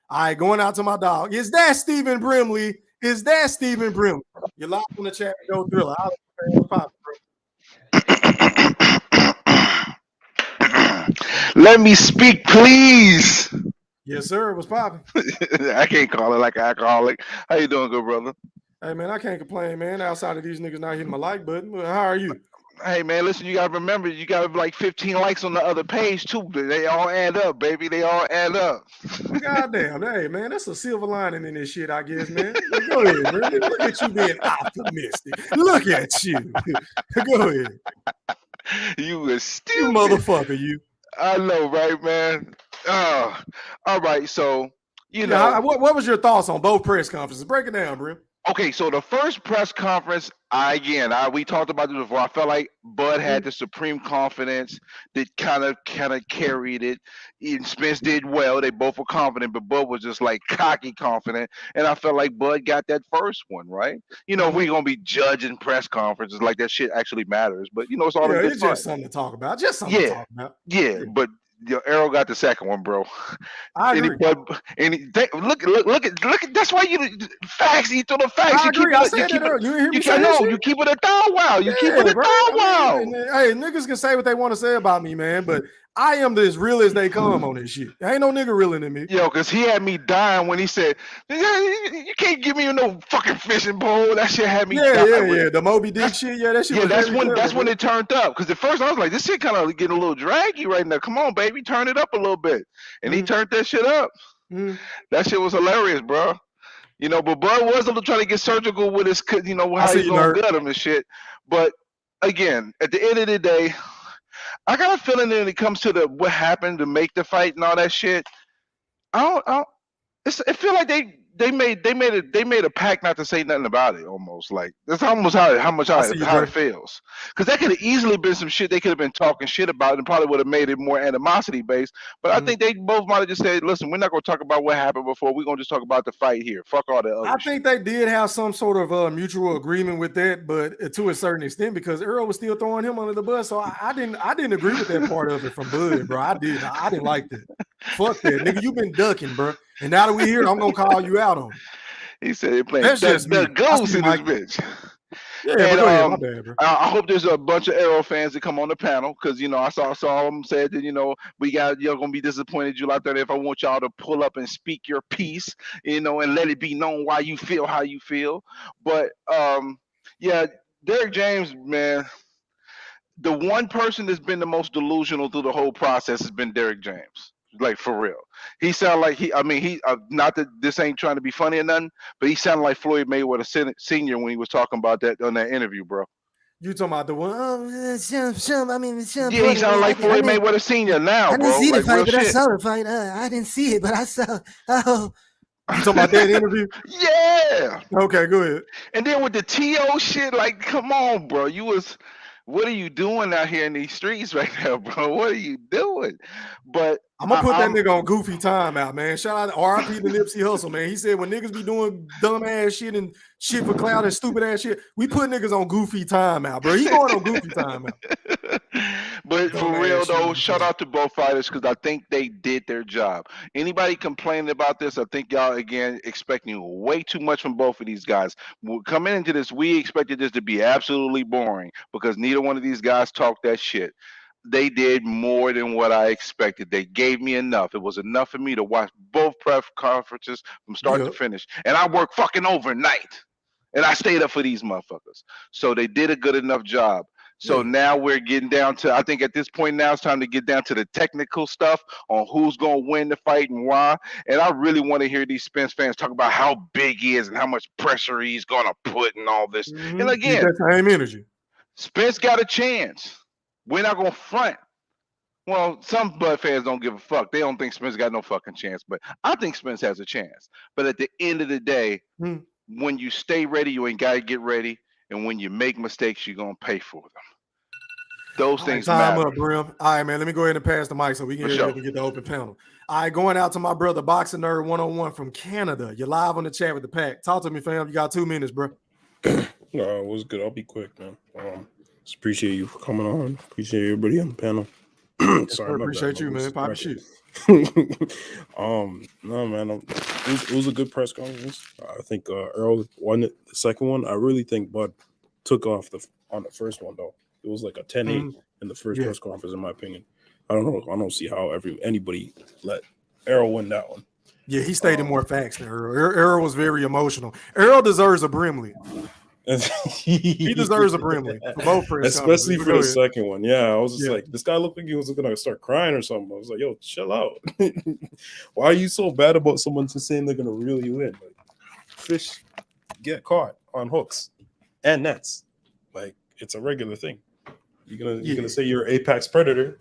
All right, going out to my dog. Is that Stephen Brimley? Is that Stephen Brimley? You're live on the chat. Go Thriller. Let me speak, please. Yes, sir. What's popping? I can't call it like an alcoholic. How you doing, good brother? Hey, man, I can't complain, man. Outside of these niggas not hitting my like button. How are you? Hey, man, listen, you got to remember, you got like 15 likes on the other page, too. They all add up, baby. They all add up. Goddamn. Hey, man, that's a silver lining in this shit, I guess, man. Go ahead, man. Look at you being optimistic. Look at you. Go ahead. You a stupid. You motherfucker, you. I know, right, man? All right, so, you know. Yeah, what was your thoughts on both press conferences? Break it down, bro. Okay, so the first press conference, we talked about this before. I felt like Bud had the supreme confidence that kind of carried it. And Spence did well. They both were confident, but Bud was just like cocky confident. And I felt like Bud got that first one, right? You know, we're going to be judging press conferences like that shit actually matters. But, you know, it's all in good it's fun. just something to talk about. Just something to talk about. Yeah, but Errol got the second one, bro. I agree. Look at that's why you facts eat to the facts. I agree. I said that earlier. You hear me say that shit? You keep it a thou wow. You keep it a thou wow. Hey, niggas can say what they want to say about me, man, but I am as real as they come on this shit. Ain't no nigga realer than me. Yo, because he had me dying when he said, you can't give me no fucking fishing pole. That shit had me dying. Yeah. The Moby Dick shit. Yeah, that shit. Yeah, that's when it turned up. Because at first I was like, this shit kind of getting a little draggy right now. Come on, baby, turn it up a little bit. And he turned that shit up. That shit was hilarious, bro. You know, but Bud was trying to get surgical with his, you know, how he's gonna gut him and shit. But again, at the end of the day, I got a feeling that when it comes to what happened to make the fight and all that shit, it feel like they made a pact not to say nothing about it. Almost like that's almost how it feels. Because that could have easily been some shit they could have been talking shit about and probably would have made it more animosity based. But I think they both might have just said, "Listen, we're not going to talk about what happened before. We're going to just talk about the fight here. Fuck all the other." I think they did have some sort of mutual agreement with that, but to a certain extent, because Errol was still throwing him under the bus. So I didn't agree with that part of it from Bud, bro. I didn't like that. Fuck that, nigga. You been ducking, bro. And now that we here, I'm gonna call you out on it. He said they playing the ghost in this bitch. Yeah, and, go ahead, my bad, bro. I hope there's a bunch of Errol fans that come on the panel because you know I saw them said that you know you're gonna be disappointed July 30th. I want y'all to pull up and speak your piece, you know, and let it be known why you feel how you feel. But yeah, Derrick James, man, the one person that's been the most delusional through the whole process has been Derrick James. Like for real, he sounded like not that this ain't trying to be funny or nothing, but he sounded like Floyd Mayweather Senior when he was talking about that on that interview, bro. You talking about the one? Yeah, he sounded like Floyd Mayweather Senior now, bro. I didn't see the fight, but shit. I saw the fight. I didn't see it, but I saw. Oh, you talking about that interview? Yeah. Okay, go ahead. And then with the TO shit, like, come on, bro. What are you doing out here in these streets right now, bro? What are you doing? But I'm gonna put that nigga on goofy time out, man. Shout out to RIP to Nipsey Hussle, man. He said when niggas be doing dumb ass shit and shit for clout and stupid ass shit, we put niggas on goofy time out, bro. He going on goofy time out. But But for Dumbass real shit though, with shout you. out to both fighters because I think they did their job. Anybody complaining about this, I think y'all again expecting way too much from both of these guys. Coming into this, we expected this to be absolutely boring because neither one of these guys talked that shit. They did more than what I expected. They gave me enough. It was enough for me to watch both press conferences from start to Yep. finish. And I worked fucking overnight. And I stayed up for these motherfuckers. So they did a good enough job. So Yeah. now we're getting down to, I think at this point now it's time to get down to the technical stuff on who's going to win the fight and why. And I really want to hear these Spence fans talk about how big he is and how much pressure he's going to put and all this. And Keep again, that same energy. Spence got a chance. We're not going to front. Well, some Bud fans don't give a fuck. They don't think Spence got no fucking chance. But I think Spence has a chance. But at the end of the day, when you stay ready, you ain't got to get ready. And when you make mistakes, you're going to pay for them. Those All right, things time matter. up, Brim. All right, man. Let me go ahead and pass the mic so we can For hurry up sure. and get the open panel. All right, going out to my brother, Boxing Nerd 101 from Canada. You're live on the chat with the pack. Talk to me, fam. You got 2 minutes, bro. What's good? I'll be quick, man. Just appreciate you for coming on. Appreciate everybody on the panel. Sorry, my appreciate bad. you, man. Pop My shit. No, man. It was a good press conference. I think Errol won it. The second one, I really think Bud took off on the first one though. It was like a 10-8 in the first press conference, in my opinion. I don't know. I don't see how anybody let Errol win that one. Yeah, he stated more facts than Errol. Errol was very emotional. Errol deserves a Brimley. He deserves a Brimley for both press especially conferences. for the second one. Yeah, I was just Yeah. like, this guy looked like he was gonna start crying or something. I was like, yo, chill out. Why are you so bad about someone just saying they're gonna reel you in? Like, fish get caught on hooks and nets. Like, it's a regular thing. You're gonna say you're an apex predator.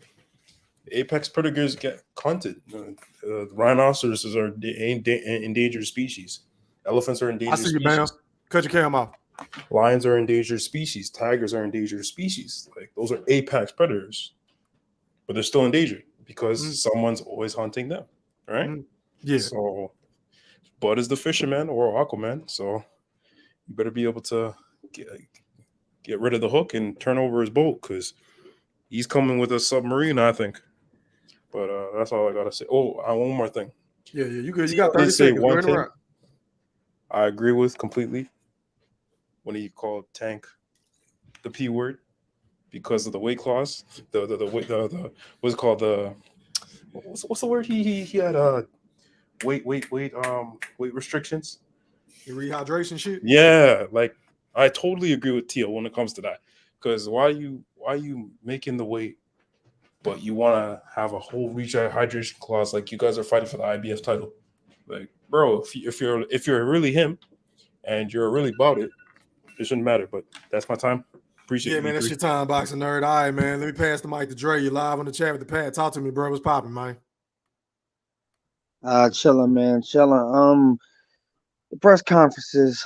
Apex predators get hunted. Rhinoceroses are endangered species. Elephants are endangered I see you, species. Bam. Cut your cam off. Lions are endangered species. Tigers are endangered species. Like, those are apex predators, but they're still endangered because someone's always hunting them, right? Yeah. So, Bud is the fisherman or Aquaman, so you better be able to get rid of the hook and turn over his boat because he's coming with a submarine, I think. But that's all I gotta say. Oh, one more thing. Yeah, you good. You got 30 Let's say seconds. one Go thing around. I agree with completely when he called Tank the P word because of the weight clause. The what's it called, the what's the word he had weight restrictions. The rehydration shit. Yeah, like I totally agree with Tio when it comes to that. Because why are you making the weight, but you want to have a whole rehydration clause like you guys are fighting for the IBF title? Like, bro, if you're really him and you're really about it, it shouldn't matter. But that's my time. Appreciate it. Man, that's your time, Boxing Nerd. All right, man. Let me pass the mic to Dre. You live on the chat with the pad. Talk to me, bro. What's popping, man? Chilling, man, chilling. The press conferences,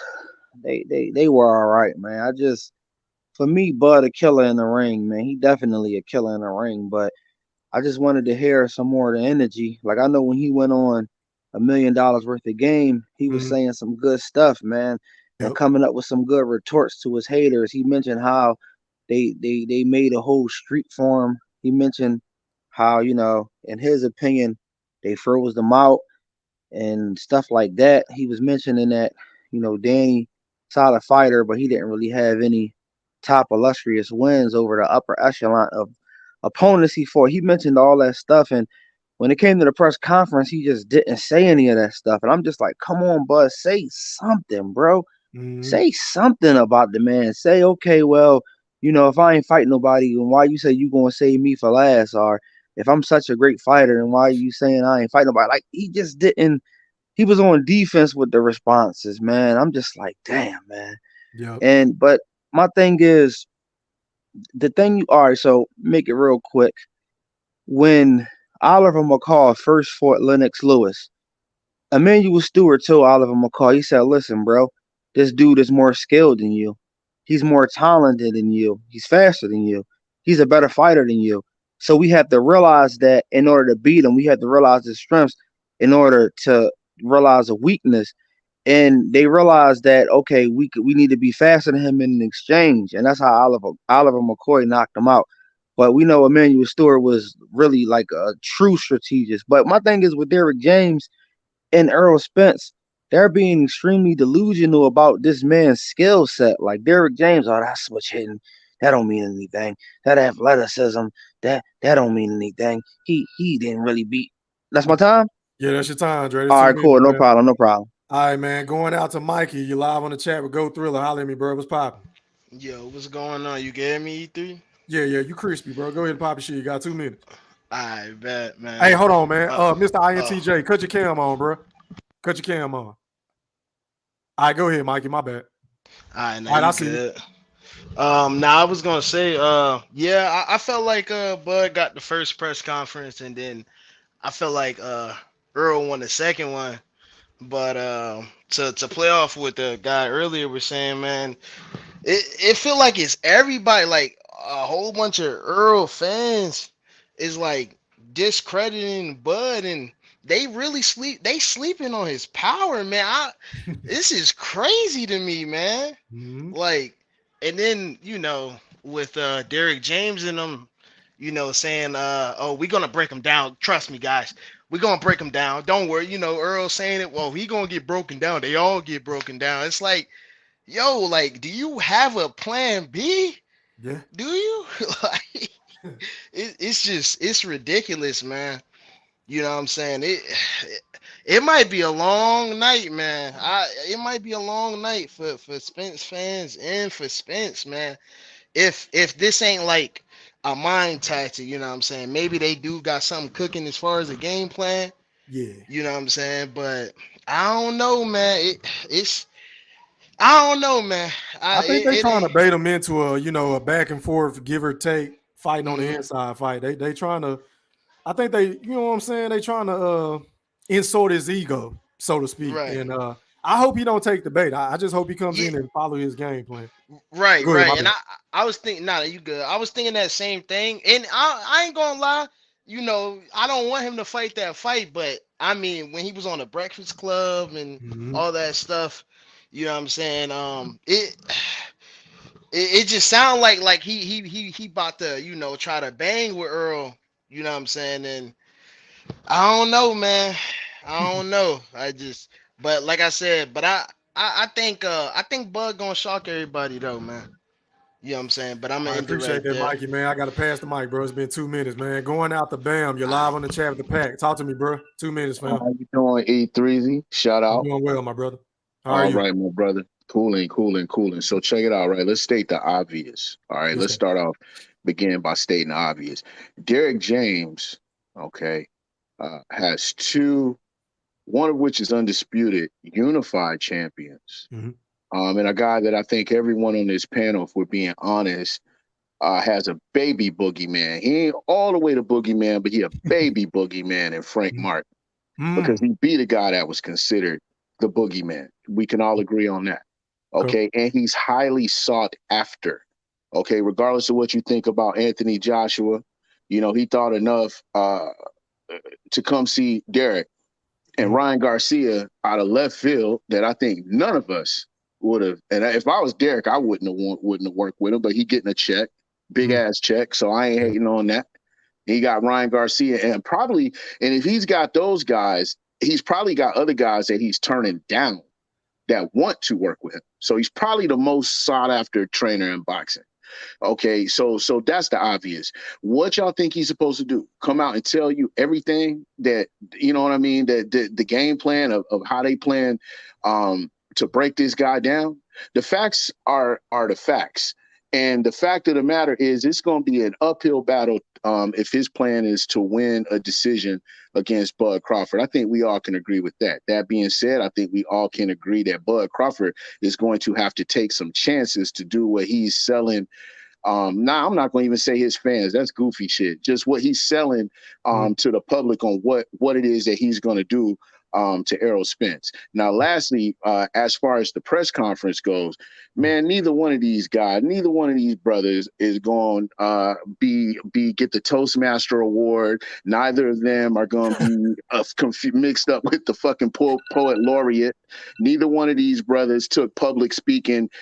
they were all right, man. For me, Bud a killer in the ring, man. He definitely a killer in the ring, but I just wanted to hear some more of the energy. Like, I know when he went on $1 million worth of game, he was saying some good stuff, man, and coming up with some good retorts to his haters. He mentioned how they made a whole street for him. He mentioned how, in his opinion, they froze them out and stuff like that. He was mentioning that, Danny, solid fighter, but he didn't really have any top illustrious wins over the upper echelon of opponents he fought. He mentioned all that stuff, and when it came to the press conference, he just didn't say any of that stuff. And I'm just like, come on, Bud, say something, bro. Say something about the man. Say, okay, well, if I ain't fighting nobody, then why you say you gonna save me for last? Or if I'm such a great fighter, then why are you saying I ain't fighting nobody? Like, he just didn't. He was on defense with the responses, man. I'm just like, damn, man. Yeah. But my thing is, all right, so make it real quick. When Oliver McCall first fought Lennox Lewis, Emmanuel Stewart told Oliver McCall, he said, listen, bro, this dude is more skilled than you. He's more talented than you. He's faster than you. He's a better fighter than you. So we have to realize that in order to beat him, we have to realize his strengths in order to realize a weakness. And they realized that, okay, we need to be faster than him in an exchange. And that's how Oliver McCoy knocked him out. But we know Emmanuel Stewart was really like a true strategist. But my thing is with Derrick James and Errol Spence, they're being extremely delusional about this man's skill set. Like Derrick James, oh, that switch hitting, that don't mean anything. That athleticism, that don't mean anything. He didn't really beat. That's my time. Yeah, that's your time, Dre. That's All 2 right, cool, minutes, no man. problem, no problem. All right, man. Going out to Mikey. You live on the chat with Go Thriller. Holler at me, bro. What's poppin'? Yo, what's going on? You gave me E3? Yeah, you crispy, bro. Go ahead and pop your shit. You got 2 minutes. I bet, man. Hey, hold on, man. Mr. INTJ, cut your cam on, bro. Cut your cam on. All right, go ahead, Mikey. My bad. All right, now All right, I you see good. Now I was gonna say, yeah, I felt like Bud got the first press conference, and then I felt like Earl won the second one. But to play off what the guy earlier was saying, man, it feel like it's everybody, like a whole bunch of Earl fans is like discrediting Bud, and they really sleeping on his power, man. This is crazy to me, man. Like, and then with Derrick James and them, saying oh, we're gonna break him down. Trust me, guys. We're gonna break him down. Don't worry. Earl saying it, well, he gonna get broken down. They all get broken down. It's like, yo, like, do you have a plan B? Yeah. Do you? Like, it's ridiculous, man. You know what I'm saying? It might be a long night, man. It might be a long night for Spence fans and for Spence, man. If this ain't like a mind tactic, you know what I'm saying? Maybe they do got something cooking as far as a game plan. Yeah. You know what I'm saying? But I don't know, man. I don't know, man. I think they trying to bait him into a back and forth, give or take, fighting on the inside fight. They trying to, I think they, you know what I'm saying? They trying to insult his ego, so to speak. Right. And I hope he don't take the bait. I just hope he comes in and follow his game plan. Right, Go ahead, right. my And bad. I was thinking, nah, you good. I was thinking that same thing. And I ain't gonna lie, I don't want him to fight that fight, but I mean, when he was on the Breakfast Club and all that stuff, you know what I'm saying? It just sound like he about to, try to bang with Earl, you know what I'm saying? And I don't know, man. I don't know. But like I said, but I think Bud gonna shock everybody though, man. You know what I'm saying? But I'm gonna I end it appreciate right that, there. Mikey, man. I got to pass the mic, bro. It's been 2 minutes, man. Going out the BAM. You're live on the chat with the pack. Talk to me, bro. 2 minutes, fam. How you doing, E3Z? Shout I'm out. doing well, my brother. How are All you? right, my brother. Cooling. So check it out, right? Let's state the obvious. All right, Yes, let's sir. start off, begin by stating the obvious. Derrick James, okay, has two, one of which is undisputed, unified champions. And a guy that I think everyone on this panel, if we're being honest, has a baby boogeyman. He ain't all the way to boogeyman, but he a baby boogeyman in Frank Martin because he beat a guy that was considered the boogeyman. We can all agree on that. Okay. And he's highly sought after. Okay. Regardless of what you think about Anthony Joshua, he thought enough to come see Derrick. And Ryan Garcia out of left field that I think none of us would have. And if I was Derrick, I wouldn't have worked with him, but he getting a check, big ass check. So I ain't hating on that. He got Ryan Garcia and if he's got those guys, he's probably got other guys that he's turning down that want to work with him. So he's probably the most sought after trainer in boxing. Okay, so that's the obvious. What y'all think he's supposed to do? Come out and tell you everything that, you know what I mean, that the game plan of how they plan to break this guy down? The facts are the facts. And the fact of the matter is it's going to be an uphill battle if his plan is to win a decision against Bud Crawford. I think we all can agree with that. That being said, I think we all can agree that Bud Crawford is going to have to take some chances to do what he's selling. Now, I'm not going to even say his fans. That's goofy shit. Just what he's selling to the public on what it is that he's going to do to Errol Spence. Now, lastly, as far as the press conference goes, man, neither one of these brothers is going to get the Toastmaster award. Neither of them are going to be mixed up with the fucking poet laureate. Neither one of these brothers took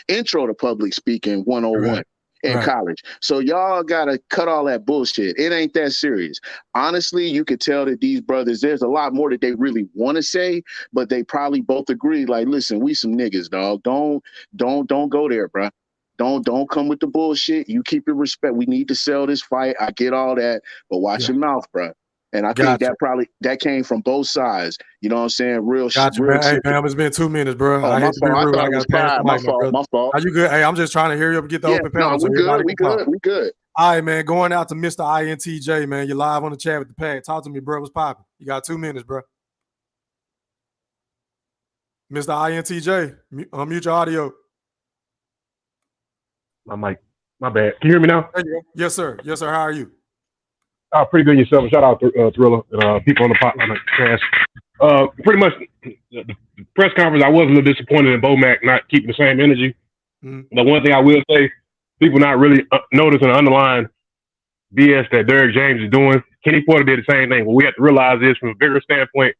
intro to public speaking 101. Right. in college. So y'all gotta cut all that bullshit. It ain't that serious. Honestly, you could tell that these brothers, there's a lot more that they really want to say, but they probably both agree. Like, listen, we some niggas, dog. Don't go there, bro. Don't come with the bullshit. You keep your respect. We need to sell this fight. I get all that, but watch your mouth, bro. And I think that came from both sides. You know what I'm saying? Real man. Hey, man, it's been 2 minutes, bro. Oh, I my hate to be fault. I rude. thought I it got was to pass the 5. mic, my brother. My fault. Are you good? Hey, I'm just trying to hurry up and get the open panel so we everybody good. can talk. We good. All right, man. Going out to Mr. INTJ, man. You're live on the chat with the pack. Talk to me, bro. What's popping? You got 2 minutes, bro. Mr. INTJ, unmute your audio. My mic. My bad. Can you hear me now? Yes, sir. Yes, sir. How are you? Pretty good yourself. Shout out to Thriller and people on the cast. Pretty much the press conference, I was a little disappointed in Bomac not keeping the same energy. Mm-hmm. But one thing I will say, people not really noticing the underlying BS that Derrick James is doing. Kenny Porter did the same thing. What we have to realize is, from a bigger standpoint,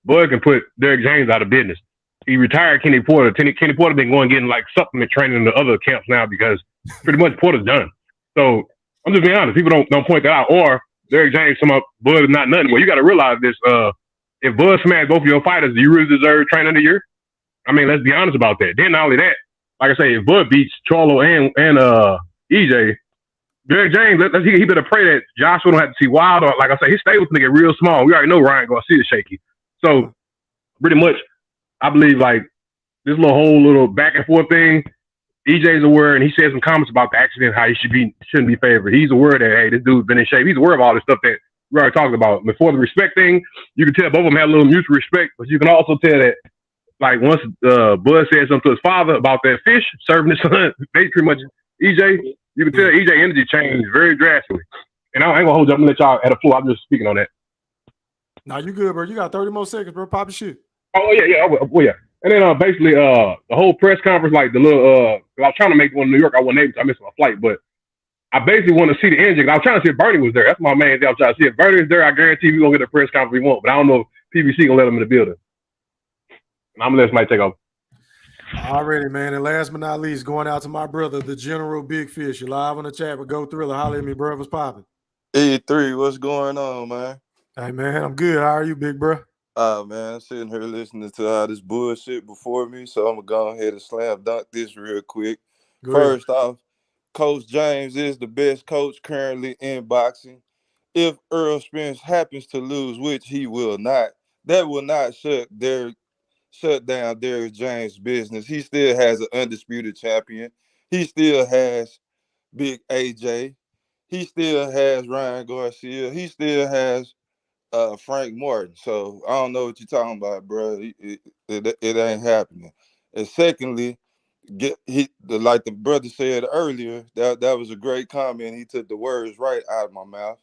Bud can put Derrick James out of business. He retired Kenny Porter. Kenny Porter been going getting like supplement training in the other camps now because pretty much Porter's done. So I'm just being honest. People don't point that out. Or Derrick James, Bud is not nothing. Well, you got to realize this. If Bud smashed both of your fighters, do you really deserve training of the year? I mean, let's be honest about that. Then not only that, like I say, if Bud beats Charlo and EJ, Derrick James, he better pray that Joshua don't have to see Wild. Or, like I say, his stables nigga real small. We already know Ryan Garcia is shaky. So pretty much, I believe like this little back and forth thing. EJ's aware, and he said some comments about the accident, how he shouldn't be favored. He's aware that, hey, this dude's been in shape. He's aware of all this stuff that we already talked about. Before the respect thing, you can tell both of them had a little mutual respect, but you can also tell that, like, once Bud said something to his father about that fish serving his son, they pretty much, EJ, you can tell EJ energy changed very drastically. And I ain't gonna hold you. I'm gonna let y'all at the floor. I'm just speaking on that. Nah, you good, bro. You got 30 more seconds, bro. Pop your shit. Oh, yeah. Well, yeah. And then basically the whole press conference, like the little I was trying to make one in New York. I wasn't able to. I missed my flight, but I basically want to see the engine. I was trying to see if Bernie was there. That's my main thing. I was trying to see if Bernie is there. I guarantee we're gonna get the press conference we want. But I don't know if PBC gonna let him in the building. And I'm gonna let somebody take over. Already, man. And last but not least, going out to my brother, the General Big Fish. You're live on the chat with Go Thriller. Holler at me, bro. What's popping? E3, what's going on, man? Hey, man. I'm good. How are you, big bro? Man, I'm sitting here listening to all this bullshit before me, so I'm gonna go ahead and slam dunk this real quick. First off, Coach James is the best coach currently in boxing. If Errol Spence happens to lose, which he will not, that will not shut down Derrick James' business. He still has an undisputed champion. He still has Big AJ. He still has Ryan Garcia. He still has Frank Morton. So I don't know what you're talking about, bro. It ain't happening. And secondly, like the brother said earlier, that was a great comment. He took the words right out of my mouth.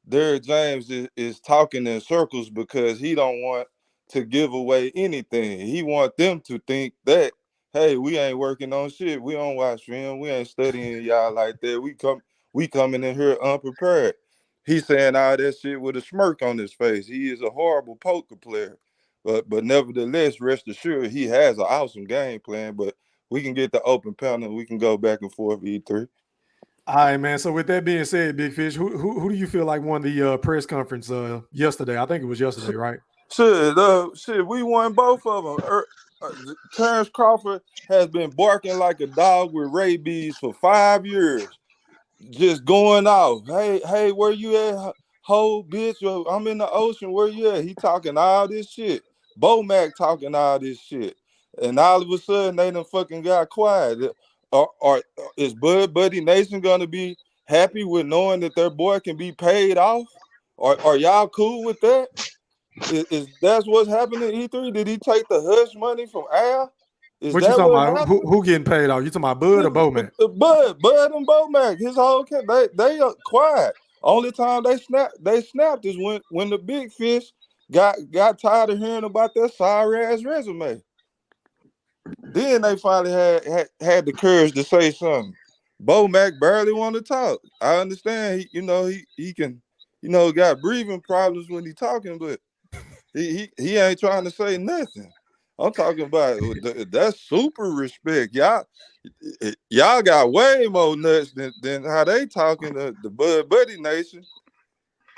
Derrick James is talking in circles because he don't want to give away anything. He want them to think that, hey, we ain't working on shit. We don't watch film. We ain't studying y'all like that. We coming in here unprepared. He's saying all that shit with a smirk on his face. He is a horrible poker player. But nevertheless, rest assured, he has an awesome game plan. But we can get the open panel. We can go back and forth, E3. All right, man. So with that being said, Big Fish, who do you feel like won the press conference yesterday? I think it was yesterday, right? Shit, we won both of them. Terence Crawford has been barking like a dog with rabies for 5 years. Just going off. Hey, where you at? Ho, bitch, I'm in the ocean. Where you at? He talking all this shit. Bomac talking all this shit. And all of a sudden, they done fucking got quiet. Or is Buddy Nation gonna be happy with knowing that their boy can be paid off? Are y'all cool with that? Is that's what's happening, E3? Did he take the hush money from Al? Is What that you talking what about? happened? Who getting paid off? You talking about Bud or Bomac? Bud and Bomac. His whole camp, they are quiet. Only time they snapped is when the big fish got tired of hearing about that sorry ass resume. Then they finally had the courage to say something. Bomac barely want to talk. I understand he can, got breathing problems when he talking, but he ain't trying to say nothing. I'm talking about that's super respect. Y'all got way more nuts than how they talking to the Bud Buddy Nation.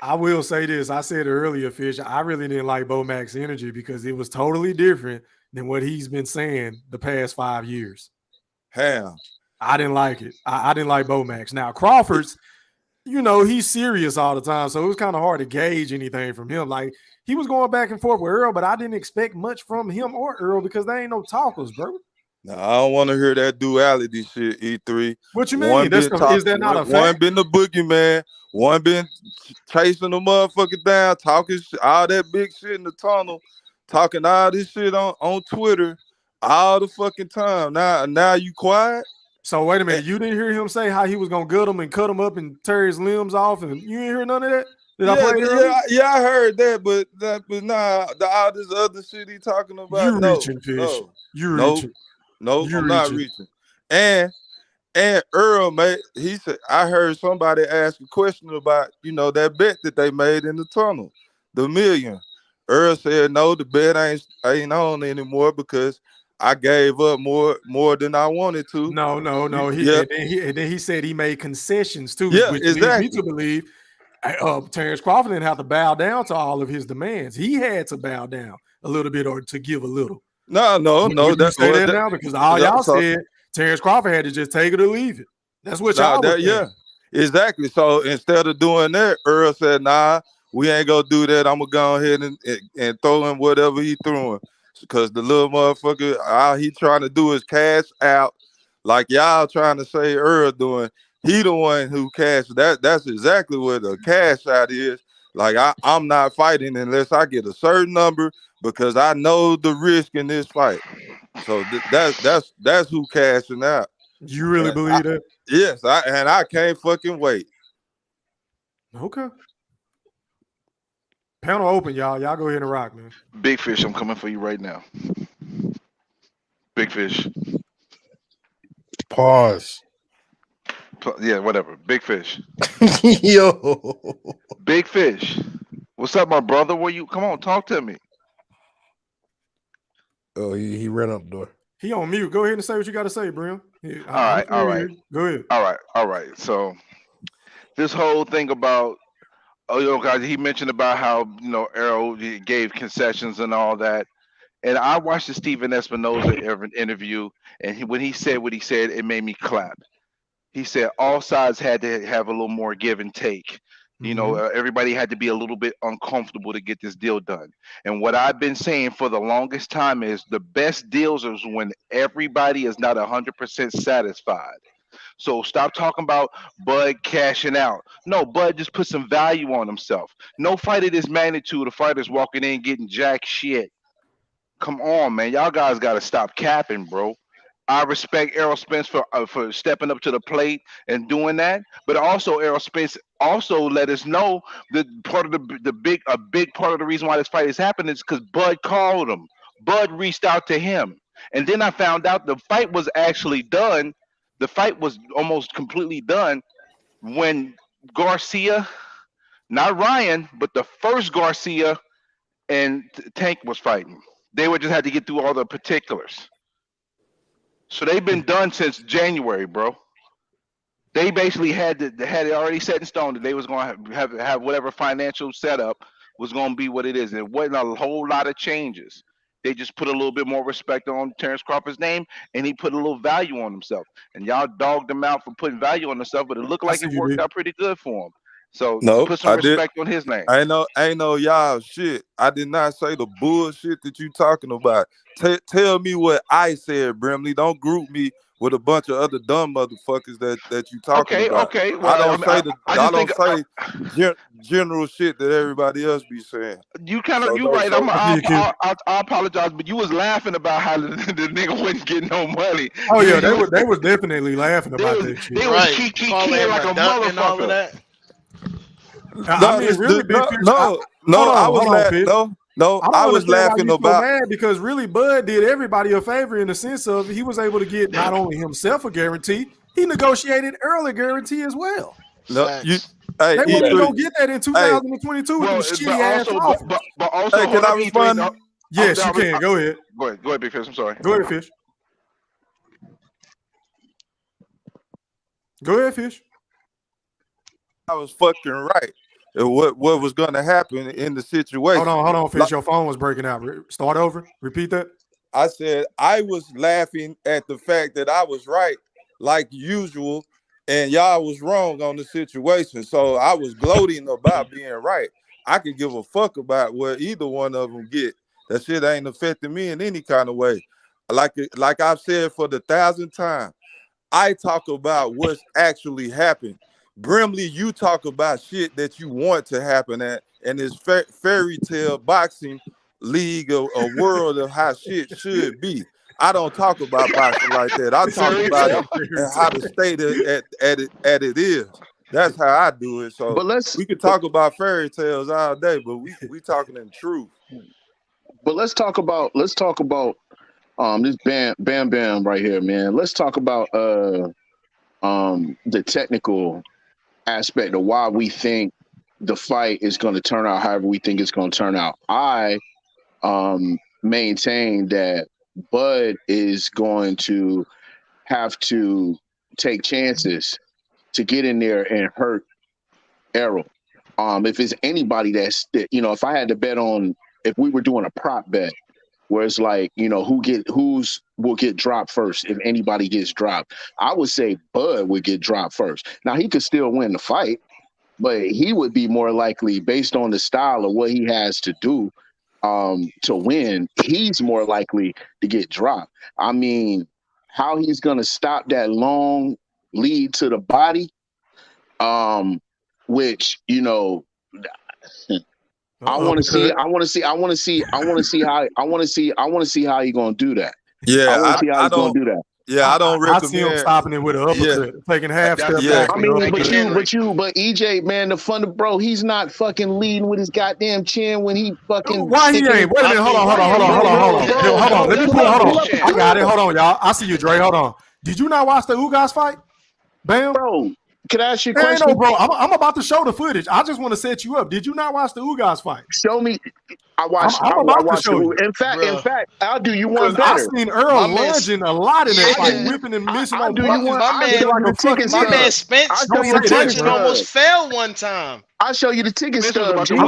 I will say this. I said earlier, Fish, I really didn't like Bo Mac's energy because it was totally different than what he's been saying the past 5 years. How? I didn't like it. I didn't like Bo Mac's. Now, Crawford's, he's serious all the time, so it was kind of hard to gauge anything from him. Like, he was going back and forth with Earl, but I didn't expect much from him or Earl because they ain't no talkers, bro. No, I don't want to hear that duality shit, E3. What you mean? Is that not a fact? One been the boogeyman, one been chasing the motherfucker down, talking all that big shit in the tunnel, talking all this shit on Twitter all the fucking time. Now you quiet? So wait a minute, you didn't hear him say how he was gonna gut him and cut him up and tear his limbs off, and you didn't hear none of that? I heard that, but nah, all this other shit he talking about. You reaching, Fish. You reaching. No, I'm not reaching. And Earl, mate, he said, I heard somebody ask a question about, that bet that they made in the tunnel, the $1 million. Earl said, no, the bet ain't on anymore because I gave up more than I wanted to. No. And then he said he made concessions too, which leads me to believe Terence Crawford didn't have to bow down to all of his demands. He had to bow down a little bit or to give a little. No. That's that now because all y'all said Terence Crawford had to just take it or leave it. That's what y'all was saying. Exactly. So instead of doing that, Earl said, nah, we ain't gonna do that. I'm gonna go ahead and throw him whatever he throwing. Because the little motherfucker, all he trying to do is cash out like y'all trying to say Earl doing. He the one who cashed. That's exactly what a cash out is. Like I'm not fighting unless I get a certain number because I know the risk in this fight. So that's who cashing out. You really believe that? Yes, I can't fucking wait. Okay. Panel open, y'all. Y'all go ahead and rock, man. Big Fish, I'm coming for you right now. Big Fish. Pause. Yeah, whatever. Big Fish. Yo. Big Fish. What's up, my brother? Come on, talk to me. Oh, he ran up the door. He on mute. Go ahead and say what you got to say, Brim. All right. Go ahead. All right. So this whole thing about, guys, he mentioned about how, Errol gave concessions and all that. And I watched the Steven Espinoza interview, and when he said what he said, it made me clap. He said all sides had to have a little more give and take. Everybody had to be a little bit uncomfortable to get this deal done. And what I've been saying for the longest time is the best deals is when everybody is not 100% satisfied. So stop talking about Bud cashing out. No, Bud just put some value on himself. No fight of this magnitude, a fighter's walking in getting jack shit. Come on, man. Y'all guys got to stop capping, bro. I respect Errol Spence for stepping up to the plate and doing that, but also Errol Spence also let us know that part of a big part of the reason why this fight is happening is because Bud called him. Bud reached out to him, and then I found out the fight was actually done. The fight was almost completely done when Garcia, not Ryan, but the first Garcia and Tank was fighting. They would just had to get through all the particulars. So they've been done since January, bro. They basically had it already set in stone that they was going to have whatever financial setup was going to be what it is. It wasn't a whole lot of changes. They just put a little bit more respect on Terence Crawford's name, and he put a little value on himself. And y'all dogged him out for putting value on himself, but it looked like it worked out pretty good for him. So put some respect on his name. I ain't know y'all shit. I did not say the bullshit that you talking about. Tell me what I said, Brimley. Don't group me with a bunch of other dumb motherfuckers that you talking about. Okay. Well, I don't say general shit that everybody else be saying. You right. I apologize, but you was laughing about how the nigga wasn't getting no money. Oh yeah, they was definitely laughing about that shit. They was kicking like a motherfucker. I mean, really, I was laughing about mad because really Bud did everybody a favor in the sense of he was able to get not only himself a guarantee, he negotiated early guarantee as well. No, they wouldn't go get that in 2022 with the shitty ass offer. But also, can I respond? Yes, you can. Go ahead. Go ahead, Big Fish. I'm sorry. Go ahead, Fish. Go ahead, Fish. I was fucking right. What was going to happen in the situation? Hold on, Fish. Your phone was breaking out. Start over. Repeat that. I said I was laughing at the fact that I was right, like usual, and y'all was wrong on the situation. So I was gloating about being right. I could give a fuck about what either one of them get. That shit ain't affecting me in any kind of way. Like I've said for the 1,000th time, I talk about what's actually happened. Brimley, you talk about shit that you want to happen and this fairy tale boxing league, a world of how shit should be. I don't talk about boxing like that. I talk about it and how the state at it is. That's how I do it. So we could talk about fairy tales all day, but we talking in truth. But let's talk about this Bam Bam right here, man. Let's talk about the technical aspect of why we think the fight is going to turn out however we think it's going to turn out. I maintain that Bud is going to have to take chances to get in there and hurt Errol. If it's anybody if I had to bet on, if we were doing a prop bet where it's like, who's will get dropped first if anybody gets dropped, I would say Bud would get dropped first. Now he could still win the fight, but he would be more likely, based on the style of what he has to do to win, he's more likely to get dropped. I mean, how he's going to stop that long lead to the body, which, I want to see how he's going to do that. Yeah, I want to see how he's going to do that. Yeah, I don't recommend. I see him stopping it with an uppercut, taking half step back. I mean, but EJ, man, bro, he's not fucking leading with his goddamn chin when he fucking. Why he ain't? Wait a minute, hold on. Let me pull. Hold on. I got it. Hold on, y'all. I see you, Dre. Hold on. Did you not watch the Ugas fight? Bam, bro. Can I ask you a question? question? No, bro. I'm about to show the footage. I just want to set you up. Did you not watch the Ugas fight? Show me. I watched. I'm about to show you. In fact, I'll do you one better. I seen Earl lunging a lot in that fight, whipping and missing on punches. My man Spence almost fell one time. I'll show you the ticket stub. Okay, and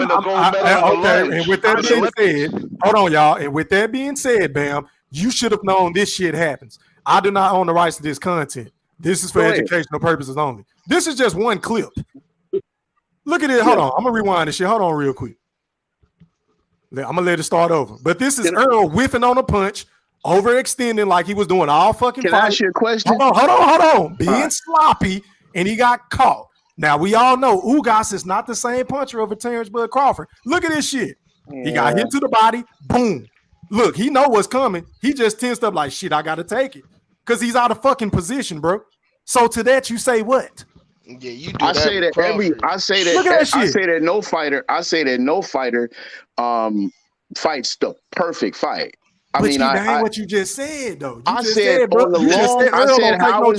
with that being said, hold on, y'all. And with that being said, Bam, you should have known this shit happens. I do not own the rights to this content. This is for educational purposes only. This is just one clip. Look at it. Hold on. I'm going to rewind this shit. Hold on real quick. I'm going to let it start over. But this is Earl whiffing on a punch, overextending like he was doing all fucking fight. Can I ask you a question? Hold on. Being sloppy, and he got caught. Now, we all know Ugas is not the same puncher over Terence Bud Crawford. Look at this shit. He got hit to the body. Boom. Look, he know what's coming. He just tensed up like, shit, I got to take it. Because he's out of fucking position, bro. So to that, you say what? Yeah, you do I say that no fighter fights the perfect fight. That ain't what you just said, though. How is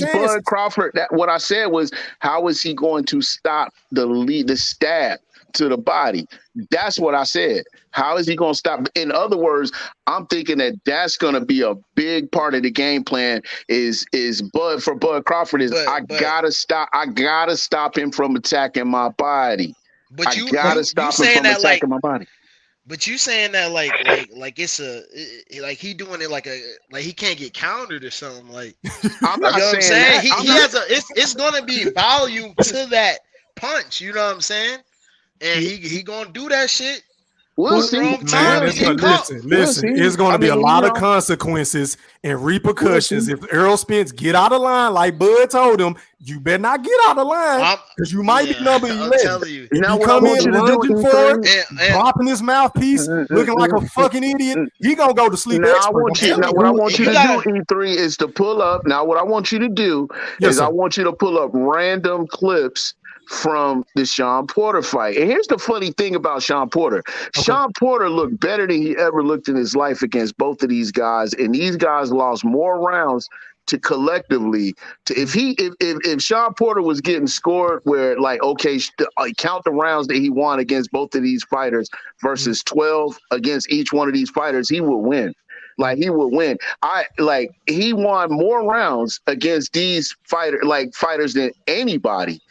Bud Crawford? What I said was, how is he going to stop the stab to the body? That's what I said. How is he going to stop? In other words, I'm thinking that's going to be a big part of the game plan. Is Bud Crawford? I gotta stop him from attacking my body. But I gotta stop him from attacking my body. But you saying that like it's like he doing it like he can't get countered or something, like I'm not saying saying that. It's gonna be volume to that punch, you know what I'm saying? And he gonna do that shit. We'll see. Man, listen. It's going to be a lot of consequences and repercussions if Errol Spence get out of line like Bud told him. You better not get out of line because you might be number 11. You. Now, he come in lunging for it, dropping his mouthpiece, looking like a fucking idiot. He gonna go to sleep. What I want you to do, E3, is to pull up. Now, what I want you to do is I want you to pull up random clips from the Sean Porter fight. And here's the funny thing about Sean Porter. Sean Porter looked better than he ever looked in his life against both of these guys, and these guys lost more rounds to collectively if Sean Porter was getting scored where like okay count the rounds that he won against both of these fighters versus 12 against each one of these fighters, he would win. Like he would win. He won more rounds against these fighters than anybody,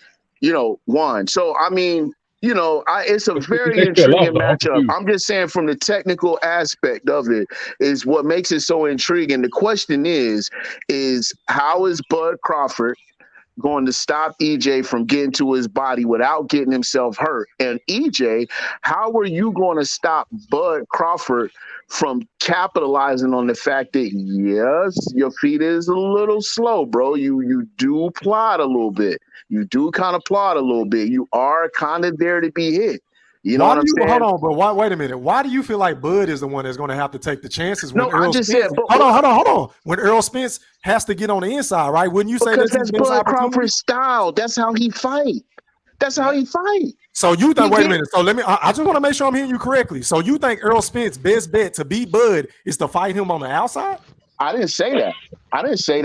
won. So I mean, it's a very intriguing matchup. I'm just saying from the technical aspect of it is what makes it so intriguing. The question is how is Bud Crawford going to stop EJ from getting to his body without getting himself hurt? And EJ, how are you going to stop Bud Crawford from capitalizing on the fact that, yes, your feet is a little slow, bro. You do plod a little bit. You do kind of plod a little bit. You are kind of there to be hit. You know what I'm saying? Hold on, but wait a minute. Why do you feel like Bud is the one that's going to have to take the chances when Errol Spence? Hold on. When Errol Spence has to get on the inside, right? Wouldn't you say because that's Bud Crawford's style? That's how he fight. So you think? Wait a minute. So I just want to make sure I'm hearing you correctly. So you think Errol Spence's best bet to beat Bud is to fight him on the outside? I didn't say that. I said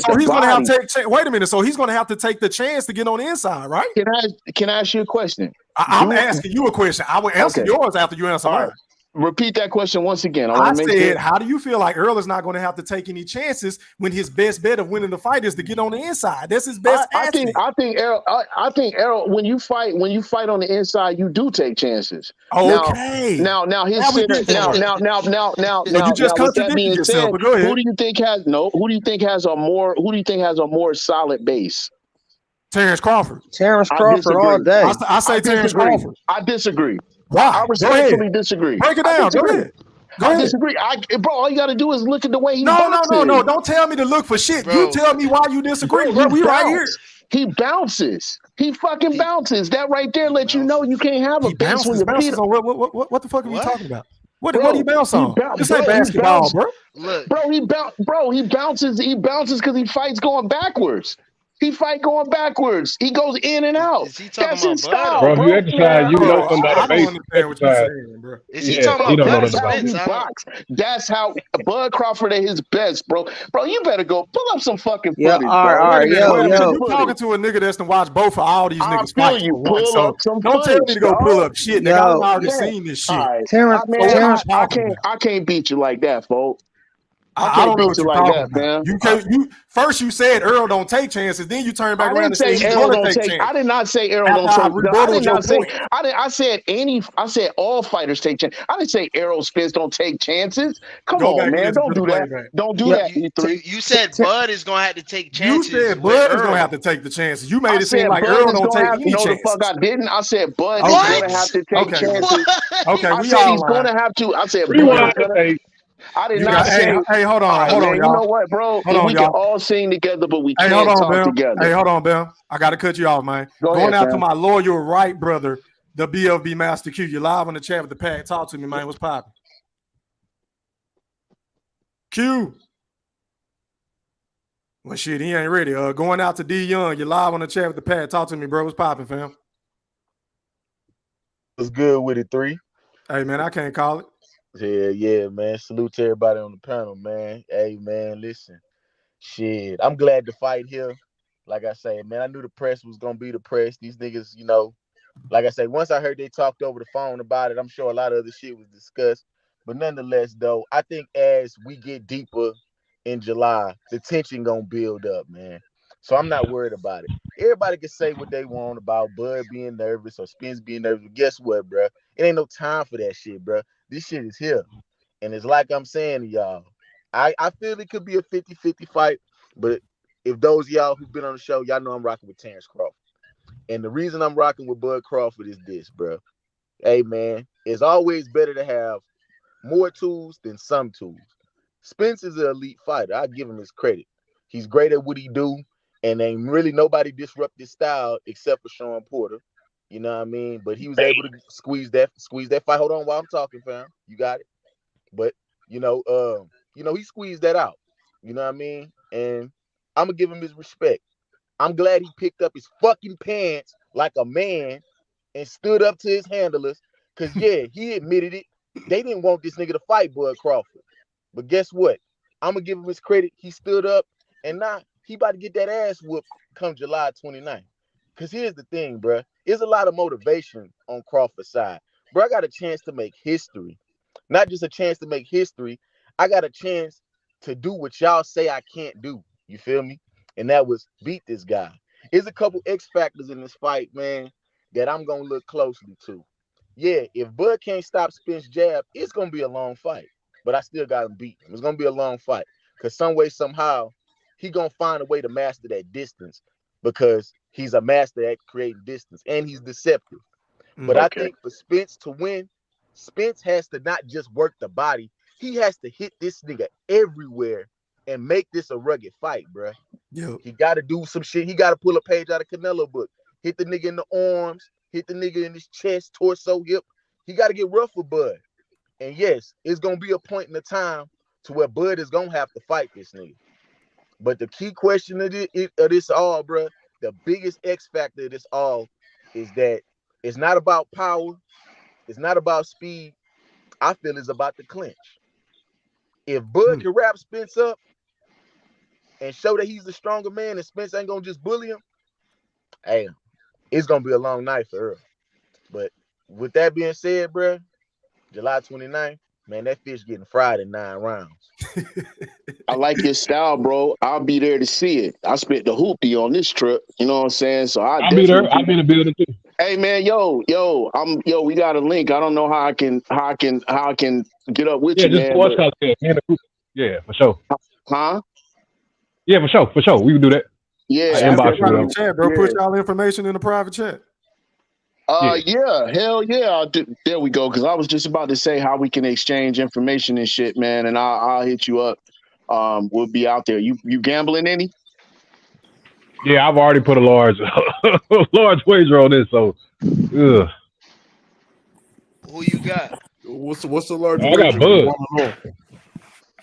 so he's going to have to take. Wait a minute. So he's going to have to take the chance to get on the inside, right? Can I ask you a question? I'm asking you a question. I will answer yours after you answer mine. Repeat that question once again. I said, how do you feel like Errol is not going to have to take any chances when his best bet of winning the fight is to get on the inside? That's his best. I think Errol, when you fight on the inside, you do take chances. Okay. Now his center. Now. You just contradicted yourself. But go ahead. Who do you think has a more solid base? Terence Crawford. Terence Crawford all day. I say Terence Crawford. I disagree. Why? I respectfully disagree. Break it down. Go ahead. I disagree. Bro, all you got to do is look at the way he boxes. No. Don't tell me to look for shit. Bro. You tell me why you disagree. Bro, we right here. He bounces. He fucking bounces. That right there lets you know you can't have a bounce when your feet. What the fuck are you talking about? What do you bounce on? This ain't basketball, bro. Look. Bro, he bounces. He bounces because he fights going backwards. He fight going backwards. He goes in and out. That's his style, bro. If you exercise, you know something about I don't understand what you're saying, bro. Is he talking about Bud Spence? That's how Bud Crawford at his best, bro. Bro, you better go pull up some fucking footage. Yeah, all right, yo. You talking to a nigga that's to watch both of all these niggas fight. Don't tell me to go pull up shit. Nigga, I've already seen this shit. I can't beat you like that, folks. I don't know what you're talking about. You said Errol don't take chances, then you turn back around and say Errol don't take chances. I did not say Errol don't take. I said all fighters take chances. I didn't say Errol Spence don't take chances. Come on, man, don't do that. Don't do that. You said Bud is gonna have to take chances. You said Bud is gonna have to take the chances. You made it seem like Errol don't take any chances. No, the fuck I didn't. I said Bud is gonna have to take chances. Okay, I said he's gonna have to. I said I did not say. Hey, hold on, y'all. You know what, bro? We can all sing together, but we can't talk together. Hey, hold on, Bill. I got to cut you off, man. Going out to my loyal right brother, the BLB Master Q. You're live on the chat with the pack. Talk to me, man. What's popping? Q. Well, shit, he ain't ready. Going out to D Young. You're live on the chat with the pack. Talk to me, bro. What's popping, fam? What's good with it, 3? Hey, man, I can't call it. Yeah, man. Salute to everybody on the panel, man. Hey, man, listen. Shit, I'm glad to fight here. Like I say, man, I knew the press was going to be the press. These niggas, like I say, once I heard they talked over the phone about it, I'm sure a lot of other shit was discussed. But nonetheless, though, I think as we get deeper in July, the tension going to build up, man. So I'm not worried about it. Everybody can say what they want about Bud being nervous or Spence being nervous. But guess what, bro? It ain't no time for that shit, bro. This shit is here. And it's like I'm saying to y'all, I feel it could be a 50-50 fight. But if those of y'all who've been on the show, y'all know I'm rocking with Terence Crawford. And the reason I'm rocking with Bud Crawford is this, bro. Hey, man, it's always better to have more tools than some tools. Spence is an elite fighter. I give him his credit. He's great at what he do. And ain't really nobody disrupt his style except for Sean Porter. You know what I mean? But he was able to squeeze that fight. Hold on while I'm talking, fam. You got it. But he squeezed that out. You know what I mean? And I'm gonna give him his respect. I'm glad he picked up his fucking pants like a man and stood up to his handlers. Cause he admitted it. They didn't want this nigga to fight Bud Crawford. But guess what? I'm gonna give him his credit. He stood up And now he about to get that ass whooped come July 29th. Because here's the thing, bro. There's a lot of motivation on Crawford's side. Bro, I got a chance to make history. Not just a chance to make history. I got a chance to do what y'all say I can't do. You feel me? And that was beat this guy. There's a couple X factors in this fight, man, that I'm going to look closely to. Yeah, if Bud can't stop Spence jab, it's going to be a long fight. But I still got him beat. It's going to be a long fight. Because some way, somehow, he going to find a way to master that distance because he's a master at creating distance and he's deceptive. But I think for Spence to win, Spence has to not just work the body. He has to hit this nigga everywhere and make this a rugged fight, bro. Yep. He got to do some shit. He got to pull a page out of Canelo book. Hit the nigga in the arms. Hit the nigga in his chest, torso, hip. He got to get rough with Bud. And yes, it's going to be a point in the time to where Bud is going to have to fight this nigga. But the key question of this all, bro, the biggest X factor of this all is that it's not about power. It's not about speed. I feel it's about the clinch. If Bud can wrap Spence up and show that he's the stronger man and Spence ain't going to just bully him, hey, it's going to be a long night for Earl. But with that being said, bro, July 29th, man, that fish getting fried in 9 rounds. I like your style, bro. I'll be there to see it. I spent the hoopty on this trip. You know what I'm saying? So I'll be there. I'll be in the building too. Hey man, we got a link. I don't know how I can get up with you, man. Yeah, for sure. Huh? Yeah, for sure. We can do that. Yeah, inbox you, chat, bro. Put y'all information in the private chat. Yeah, hell yeah. There we go. Because I was just about to say how we can exchange information and shit, man. And I'll hit you up. We'll be out there. You gambling any? Yeah, I've already put a large wager on this. So, Who you got? What's the large I wager? got Bud.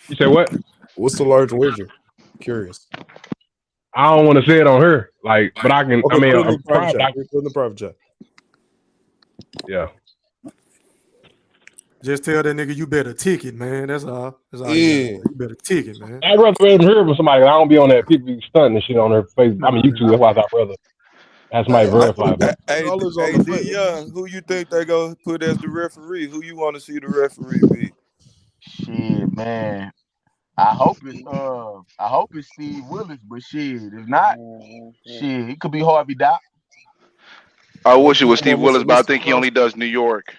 You said what? What's the large wager? Curious. I don't want to say it on her, but I can. Okay, I mean, put it in the private chat. Yeah. Just tell that nigga you better ticket, man. That's all. Yeah. You better ticket, man. I'd rather hear from somebody. I don't be on that people be stunting and shit on their face. I mean, YouTube. That's why I'd rather have somebody verify. Hey, D Young, who you think they gonna put as the referee? Who you want to see the referee be? Shit, man. I hope it's Steve Willis, but shit, if not, shit, it could be Harvey Dock. I wish it was Steve Willis, but I think he only does New York.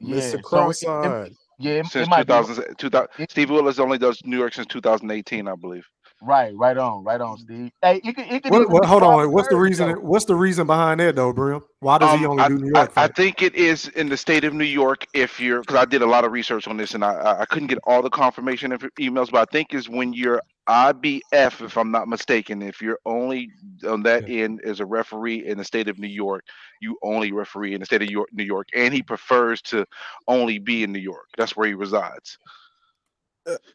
Mr. Cross-eyed. Since 2000, Steve Willis only does New York since 2018, I believe. Right on, Steve. Hey, it could hold on. What's the reason? What's the reason behind that, though, Brim? Why does he only do New York? I think it is in the state of New York. Because I did a lot of research on this, and I couldn't get all the confirmation emails, but I think is when you're IBF, if I'm not mistaken, if you're only on that end as a referee in the state of New York, you only referee in the state of New York, and he prefers to only be in New York. That's where he resides.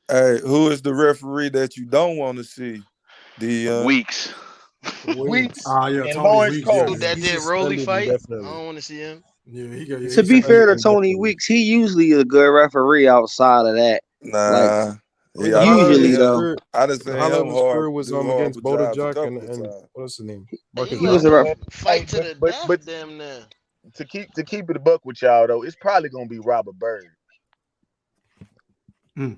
Hey, who is the referee that you don't want to see? The Weeks. Yeah, and Tony Lawrence Weeks. Cole. Yeah. That did Rolly fight? I don't want to see him. Yeah, To be fair to Tony Weeks, he usually a good referee outside of that. Nah. Usually though. I just say him hard. Was do against horrible jobs a Boda Jack couple and of times. what's his name? He was a fight to the death. But Them now. to keep it a buck with y'all though, it's probably gonna be Robert Byrd. He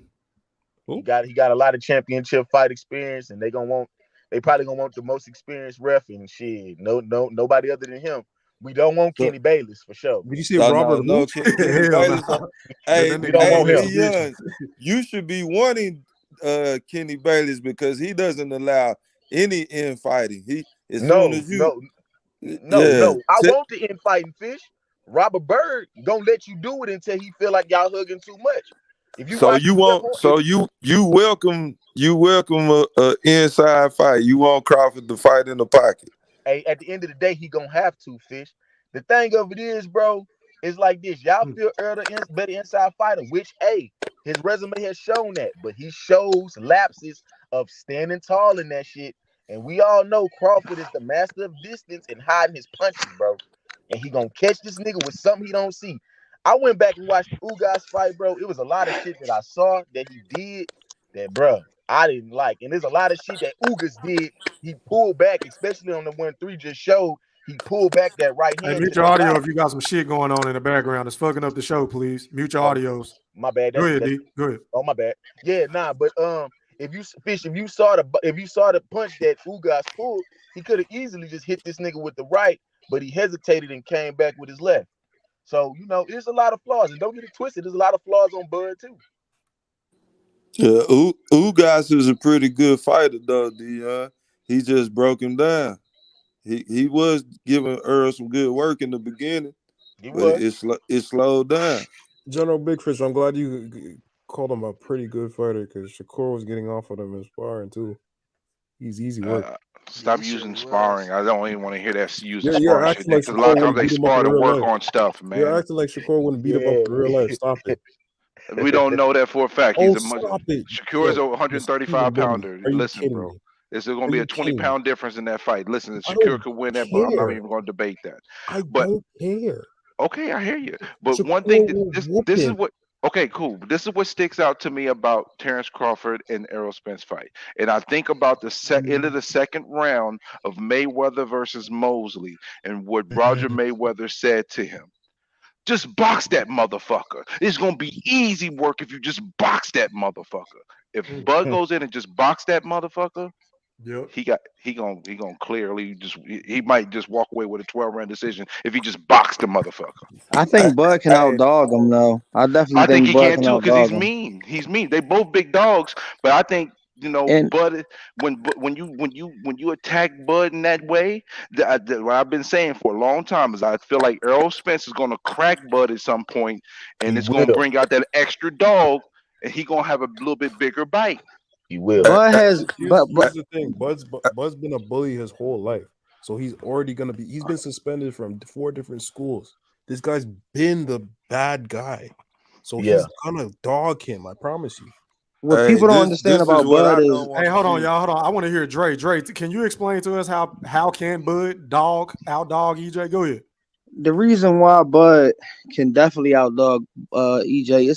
got a lot of championship fight experience, and they probably gonna want the most experienced ref and shit. Nobody other than him. We don't want Kenny Bayless for sure. Did you see Robert? No, Kenny Bayless. Hey, we don't want him. Young, you should be wanting Kenny Bayless because he doesn't allow any infighting. No. I want the infighting fish. Robert Byrd gonna let you do it until he feel like y'all hugging too much. If you you welcome a inside fight. You want Crawford to fight in the pocket. Hey, at the end of the day, he gonna have to fish. The thing of it is, bro, it's like this. Y'all feel Earl better inside fighter, which his resume has shown that, but he shows lapses of standing tall in that shit. And we all know Crawford is the master of distance and hiding his punches, bro. And he gonna catch this nigga with something he don't see. I went back and watched Ugas fight, bro. It was a lot of shit that I saw that he did that, bro. I didn't like. And there's a lot of shit that Ugas did. He pulled back, especially on the 1-3 just showed. He pulled back that right Hey, hand mute to the your audio block. if you got some shit going on in the background. It's fucking up the show, please. Mute your Oh, audios. my bad. Go ahead, That's D. Go ahead. oh my bad. Yeah, nah, but if you saw the punch that Ugas pulled, he could have easily just hit this nigga with the right, but he hesitated and came back with his left. So, there's a lot of flaws. And don't get it twisted, there's a lot of flaws on Bud too. Yeah, Ugas is a pretty good fighter though, Dion. He just broke him down. He was giving Earl some good work in the beginning, but it slowed down. General Big Fish, I'm glad you called him a pretty good fighter because Shakur was getting off of him in sparring too. He's easy work. Stop using sparring. I don't even want to hear that using You're sparring shit. acting like Because a lot Shakur of times wouldn't they beat him up spar in to real work life. on stuff, You're man. acting like Shakur wouldn't beat him up in real life. Stop it. We don't know that for a fact. Oh, He's a much. stop it. Shakur is a Yo, 135 pounder. Are you Listen, kidding bro. me? It's going to Are be a you kidding me? 20-pound difference in that fight. Listen, I Shakur don't could win that, but I'm not care. even going to debate that. I But don't care. okay, I hear you. But Shakur one thing, will whoop this is him. what. Okay, cool. This is what sticks out to me about Terence Crawford and Errol Spence fight, and I think about the end of the second round of Mayweather versus Mosley, and what Roger Mayweather said to him. Just box that motherfucker. It's gonna be easy work if you just box that motherfucker. If Bud goes in and just box that motherfucker, Yep. he gonna clearly he might just walk away with a 12-round decision if he just boxed the motherfucker. I think Bud can outdog him though. I definitely I think think he Bud can can too because he's outdog him. mean. He's mean. They both big dogs, but I think And Bud when you attack Bud in that way, what I've been saying for a long time is I feel like Errol Spence is gonna crack Bud at some point, and He it's gonna will. bring out that extra dog, and he gonna have a little bit bigger bite. He will. Bud has, Here's but the thing. Bud's been a bully his whole life, so he's already gonna be. He's been suspended from 4 different schools. This guy's been the bad guy, so he's gonna dog him. I promise you. what Hey, people don't this understand is about what Bud I is don't want Hey, to hold on, see. y'all. Hold on. I want to hear Dre. Dre, can you explain to us how can Bud outdog EJ? Go ahead. the reason why Bud can definitely outdog EJ.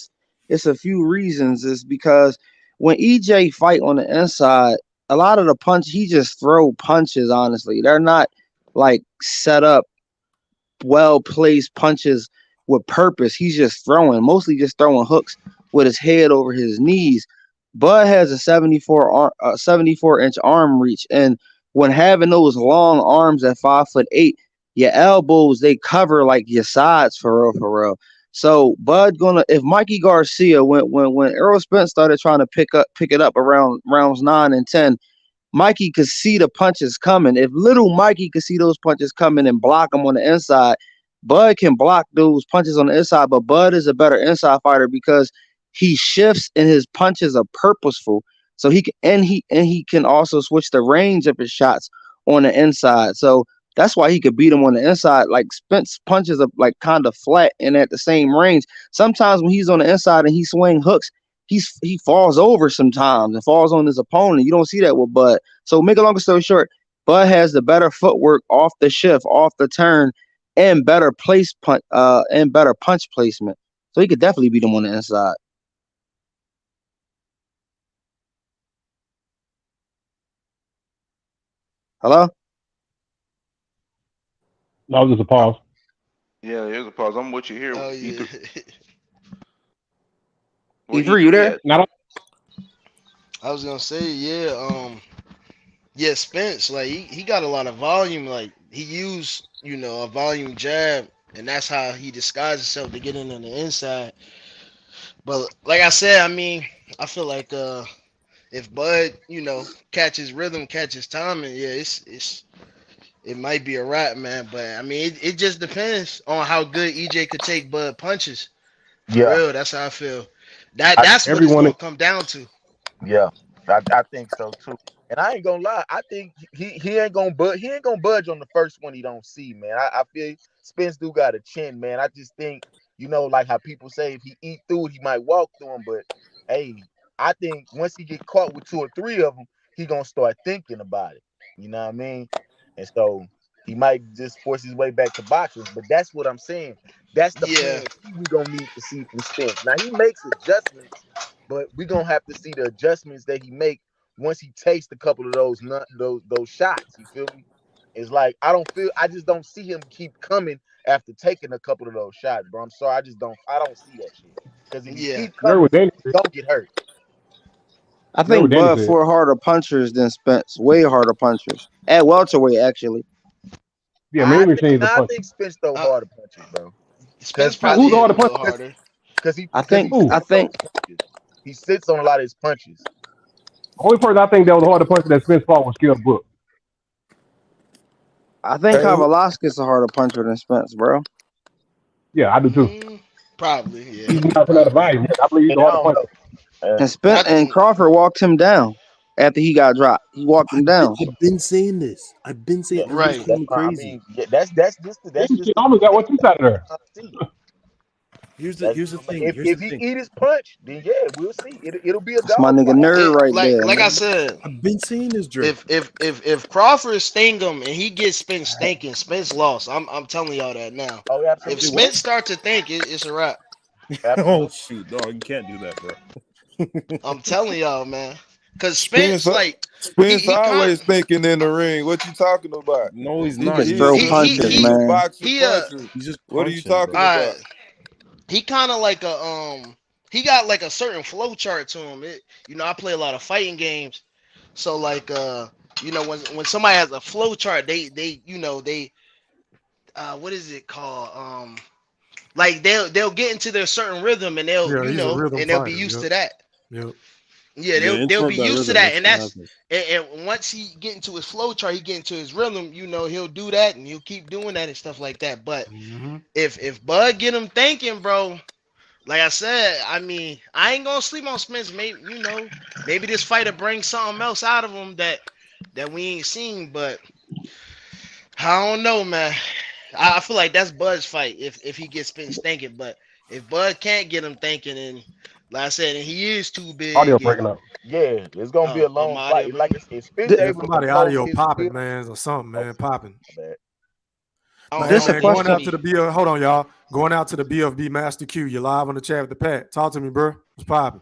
It's a few reasons. Is because when EJ fight on the inside, a lot of the punch he just throw punches. Honestly, they're not like set up, well placed punches with purpose. He's just mostly just throwing hooks with his head over his knees. Bud has a 74-inch arm reach, and when having those long arms at 5'8", your elbows they cover like your sides for real. So Bud if Mikey Garcia when Errol Spence started trying to pick it up around rounds 9 and 10, Mikey could see the punches coming. If little Mikey could see those punches coming and block them on the inside, Bud can block those punches on the inside, but Bud is a better inside fighter because he shifts and his punches are purposeful. So he can also switch the range of his shots on the inside. So that's why he could beat him on the inside. Like Spence punches are like kind of flat and at the same range. Sometimes when he's on the inside and he swing hooks, he falls over sometimes and falls on his opponent. You don't see that with Bud. So make a long story short, Bud has the better footwork off the shift, off the turn, and better punch placement. So he could definitely beat him on the inside. Hello? That was just a pause. Yeah, here's a pause. I'm with you here. Oh yeah. E3, you there? I was gonna say, yeah, Spence, like he got a lot of volume. Like he used, a volume jab, and that's how he disguised himself to get in on the inside. But like I said, I mean, I feel like if Bud, catches rhythm, catches timing, yeah, it might be a wrap, man. But I mean, it just depends on how good EJ could take Bud punches. For real, that's how I feel. That's what it's gonna come down to. Yeah, I think so too. And I ain't gonna lie, I think he ain't gonna budge on the first one he don't see, man. I feel Spence do got a chin, man. I just think, like how people say if he eat through it, he might walk through them. But hey, I think once he get caught with 2 or 3 of them, he gonna start thinking about it. You know what I mean? And so he might just force his way back to boxing. But that's what I'm saying. That's the plan C we gonna need to see from Spence. Now he makes adjustments but we're gonna have to see the adjustments that he make once he takes a couple of those shots. You feel me? It's like I just don't see him keep coming after taking a couple of those shots, bro. I'm sorry, I don't see that shit. Because if you Yeah. keep You heard coming, what Danny you said. don't get hurt. I You heard what think Danny Bud said. for harder punchers than Spence. Way harder punchers. At welterweight, actually. Yeah, Mean Machine's a I puncher. think Spence throw harder punches, bro. Spence Who's probably the hit harder a little puncher? harder. Because he I because think he Who? I sits on think his punches. He sits on a lot of his punches. The only person I think that was a harder puncher that Spence fought was Skip Brook. I think Hey, Kavalauskas a harder puncher than Spence, bro. Yeah, I do too. Probably, He's yeah, knocking out of probably. volume. I believe he's And a I harder don't puncher. know. And I Spence and Crawford walked him down after he got dropped. He walked him down. I've been saying this. I've been saying everybody's Right. calling That's me why I crazy. mean, yeah, that's just Mean Machine almost got what you got there. Here's the that's here's the thing. if Here's the if he thing. eat his punch, then yeah, we'll see. It'll be a That's my dog nigga fight. Nerd right there, Like I man. said, I've been saying this, Drake. if Crawford sting him and he gets Spence thinking, Spence lost. I'm telling y'all that now. Oh, If absolutely. Wait, what? Spence start to think, it's a wrap. Oh Absolutely. shoot, dog, you can't do that, bro. I'm telling y'all, man. Cause Spence, Spence, like Spence he kind always thinking in the ring. What you talking about? No, he's He not. just He's throw just punches, He's a man. boxer he puncher. he's just What are you punching, talking bro. about? he kind of like he got like a certain flow chart to him. I play a lot of fighting games, so like when somebody has a flow chart, they what is it called? Like they'll get into their certain rhythm and Yeah, he's a rhythm they'll be fighter. used Yep. to that. Yep. Yeah, Yeah, they'll interrupt be that used to rhythm. that, That's and what that's happens. and once he get into his flow chart, he get into his rhythm. He'll do that, and he'll keep doing that and stuff like that. But Mm-hmm. if Bud get him thinking, bro, like I said, I mean, I ain't gonna sleep on Spence. Maybe this fight will bring something else out of him that we ain't seen. But I don't know, man. I feel like that's Bud's fight if he gets Spence thinking. But if Bud can't get him thinking, and like I said, and he is too Audio big, and breaking up. Yeah, it's gonna be a long my audio fight. Like breaking. if Spence Th- Yeah, able to somebody control audio his popping, will, man, or something, oh, man, popping. my bad. I This don't a Man, think going it's question. out to the me. BF. Hold on, y'all. Going out to the BFB Master Q. You're live on the chat with the Pat. Talk to me, bro. What's popping?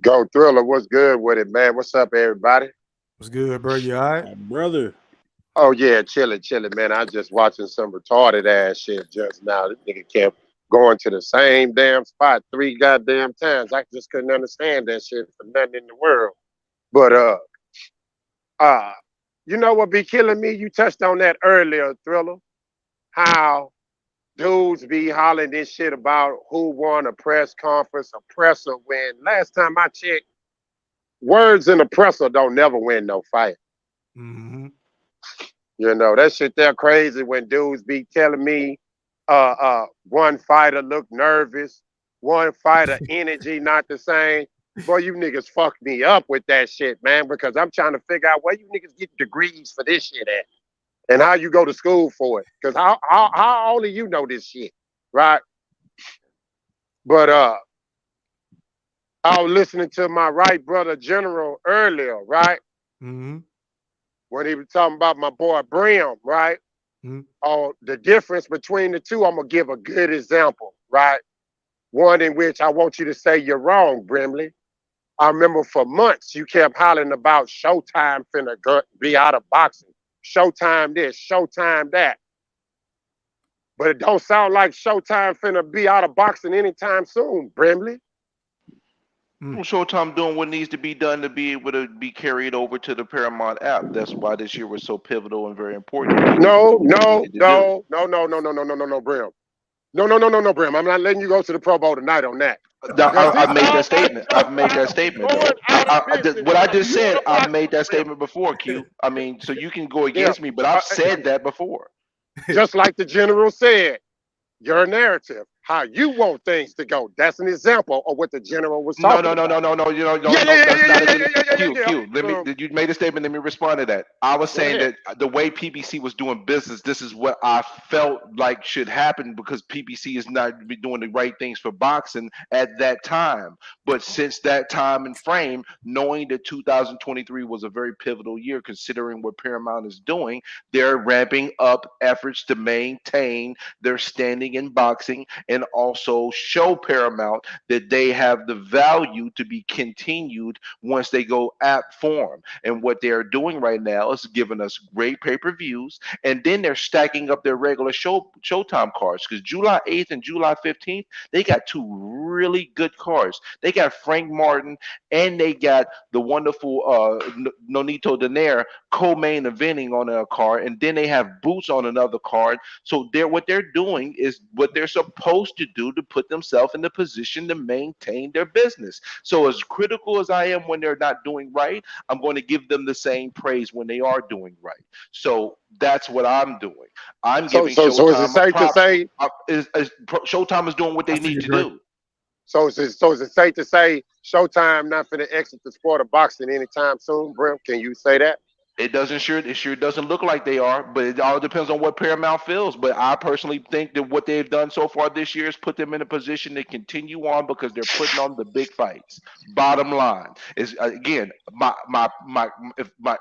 Go Thriller, what's good with it, man? What's up, everybody? What's good, bro? You all right? My brother. Oh yeah, chilling, man. I was just watching some retarded ass shit just now. This nigga kept going to the same damn spot 3 goddamn times. I just couldn't understand that shit for nothing in the world. But you know what be killing me? You touched on that earlier, Thriller. How dudes be hollering this shit about who won a press conference, a presser win. Last time I checked, words in a presser don't never win no fight. Mm-hmm. You know, that shit there crazy when dudes be telling me one fighter look nervous, one fighter energy not the same. Boy, you niggas fucked me up with that shit, man, because I'm trying to figure out where you niggas get degrees for this shit at and how you go to school for it. Because how only you know this shit, right? But I was listening to my right brother General earlier, right? Mm-hmm. When he was talking about my boy Brim, right? Mm-hmm. On the difference between the two, I'm gonna give a good example, right? One in which I want you to say you're wrong, Brimley. I remember for months you kept hollering about Showtime finna be out of boxing. Showtime this, Showtime that. But it don't sound like Showtime finna be out of boxing anytime soon, Brimley. Showtime doing what needs to be done to be able to be carried over to the Paramount app. That's why this year was so pivotal and very important. No, Brim. No, Brim. I'm not letting you go to the Pro Bowl tonight on that. I've made that statement. I've made that statement, though. What I just said, I've made that statement before, Q. I mean, so you can go against me, but I've said that before. Just like the general said, your narrative, how you want things to go. That's an example of what the general was talking about. No. Q. You made a statement. Let me respond to that. I was saying that the way PBC was doing business, this is what I felt like should happen because PBC is not doing the right things for boxing at that time. But since that time and frame, knowing that 2023 was a very pivotal year, considering what Paramount is doing, they're ramping up efforts to maintain their standing in boxing. And and also show Paramount that they have the value to be continued once they go app form. And what they're doing right now is giving us great pay-per-views, and then they're stacking up their regular Showtime cards, because July 8th and July 15th, they got two really good cards. They got Frank Martin, and they got the wonderful Nonito Donaire co-main eventing on a card, and then they have Boots on another card. So what they're doing is what they're supposed to do to put themselves in the position to maintain their business. So as critical as I am when they're not doing right, I'm going to give them the same praise when they are doing right. So that's what I'm doing. I'm giving So is it Showtime safe to props. say? Showtime is doing what they need to do. So is it safe to say Showtime not finna exit the sport of boxing anytime soon, Brim? Can you say that? It sure doesn't look like they are, but it all depends on what Paramount feels. But I personally think that what they've done so far this year is put them in a position to continue on, because they're putting on the big fights. Bottom line is, again,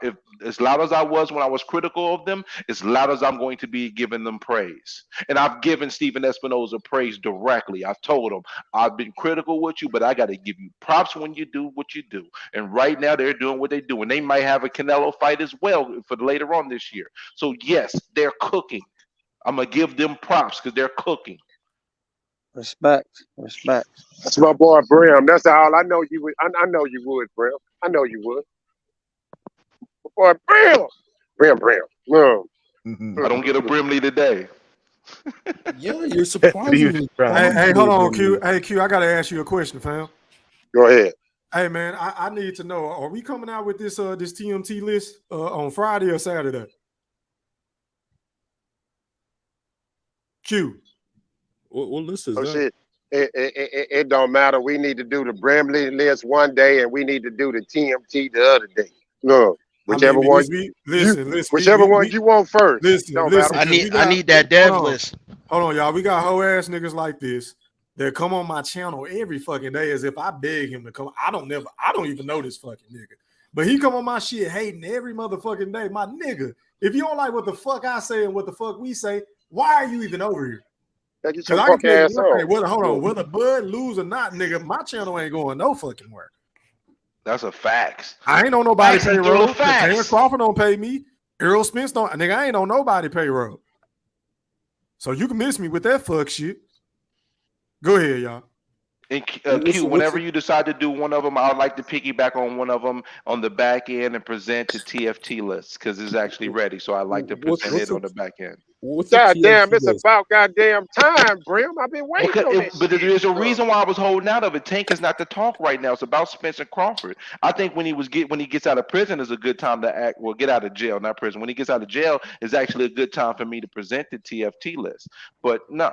if as loud as I was when I was critical of them, as loud as I'm going to be giving them praise. And I've given Stephen Espinoza praise directly. I've told him, I've been critical with you, but I got to give you props when you do what you do. And right now they're doing what they do, and they might have a Canelo fight as well for later on this year. So yes, they're cooking. I'm gonna give them props because they're cooking. Respect. That's my boy Brim. That's all I know you would. I know you would, Brim. I know you would. Boy, Brim. I don't get a Brimley today. Yeah, you're surprisingly Hey, hold on, Q. Hey, Q, I gotta ask you a question, fam. Go ahead. Hey, man, I need to know: are we coming out with this this TMT list on Friday or Saturday? Q. What list is Oh that? shit. It don't matter. We need to do the Brimley list one day, and we need to do the TMT the other day. No, whichever one. Whichever one you want first. Don't matter. I need that dev list. Hold on, y'all. We got hoe ass niggas like this that come on my channel every fucking day as if I beg him to come. I don't even know this fucking nigga. But he come on my shit hating every motherfucking day. My nigga, if you don't like what the fuck I say and what the fuck we say, why are you even over here? Because I can tell you one thing, whether Bud lose or not, nigga, my channel ain't going no fucking where. That's a fact. I ain't on nobody payroll. Terence Crawford don't pay me. Errol Spence don't. Nigga, I ain't on nobody payroll. So you can miss me with that fuck shit. Go ahead, y'all. And Q, whenever you decide to do one of them, I would like to piggyback on one of them on the back end and present to TFT list, because it's actually ready. So I like to present it on the back end. God damn, it's about goddamn time, Brim. I've been waiting on this. But there's a reason why I was holding out of it. Tank is not to talk right now. It's about Spence and Crawford. I think when he gets out of prison is a good time to act. Well, get out of jail, not prison. When he gets out of jail is actually a good time for me to present the TFT list. But no.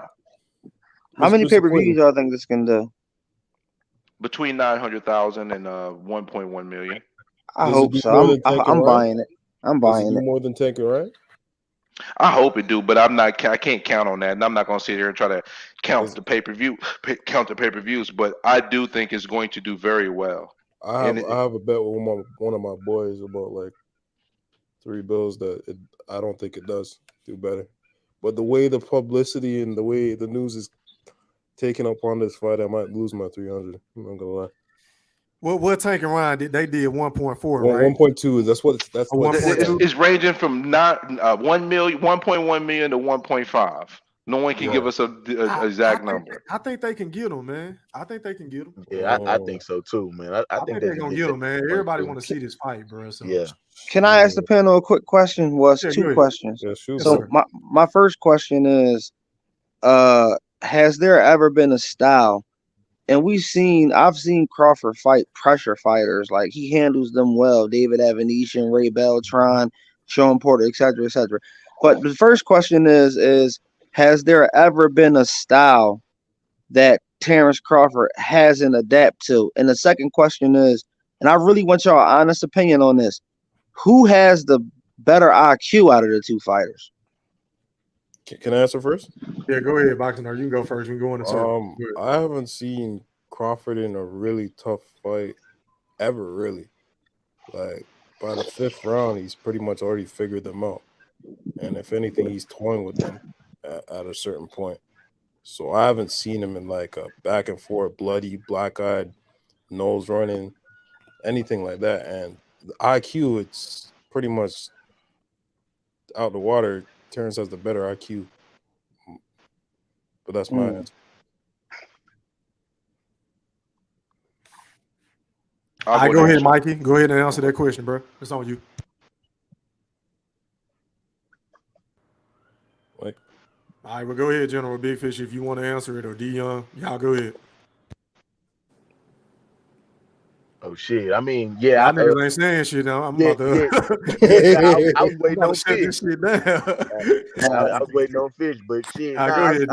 How many pay-per-views y'all think this can do? Between 900,000 and 1.1 million. I hope so. I'm buying it. I'm buying it. More than Tanker, right? I hope it do, but I can't count on that, and I'm not going to sit here and try to count the pay-per-views. But I do think it's going to do very well. I have a bet with one of my boys about like $3 bills that I don't think it does do better. But the way the publicity and the way the news is taking up on this fight, I might lose my 300. I'm not gonna lie. What Tank and Ryan did? They did 1.4, right? 1.2. That's what. It's ranging from 1.1 million to 1.5. No one can give us a exact number. I think they can get them, man. I think they can get them. Yeah, I think so too, man. I think they're gonna get them, man. Everybody want to see this fight, bro. So. Yeah. Can I ask the panel a quick question? Two questions. Yeah, sure. So my first question is, has there ever been a style? And I've seen Crawford fight pressure fighters. Like, he handles them well. David Avenetian, Ray Beltran, Sean Porter, etc., etc. But the first question is has there ever been a style that Terence Crawford hasn't adapted to? And the second question is, and I really want y'all honest opinion on this, who has the better IQ out of the two fighters? Can I answer first? Yeah, go ahead, Boxing. You can go first. We can go in the circle. I haven't seen Crawford in a really tough fight ever, really. Like, by the 5th round, he's pretty much already figured them out. And if anything, he's toying with them at a certain point. So I haven't seen him in like a back and forth, bloody, black-eyed, nose running, anything like that. And the IQ, it's pretty much out the water. Terrence has the better IQ. But that's my answer. All right, go ahead, Mikey. Go ahead and answer that question, bro. It's on you. Like, all right, well, go ahead, General Big Fish, if you want to answer it, or D Young. Y'all go ahead. Oh shit! I mean, yeah, y'all niggas ain't saying shit now. I'm about to. I was waiting on shut this Fish. shit down. I was waiting on Fish, but shit. All right, go ahead,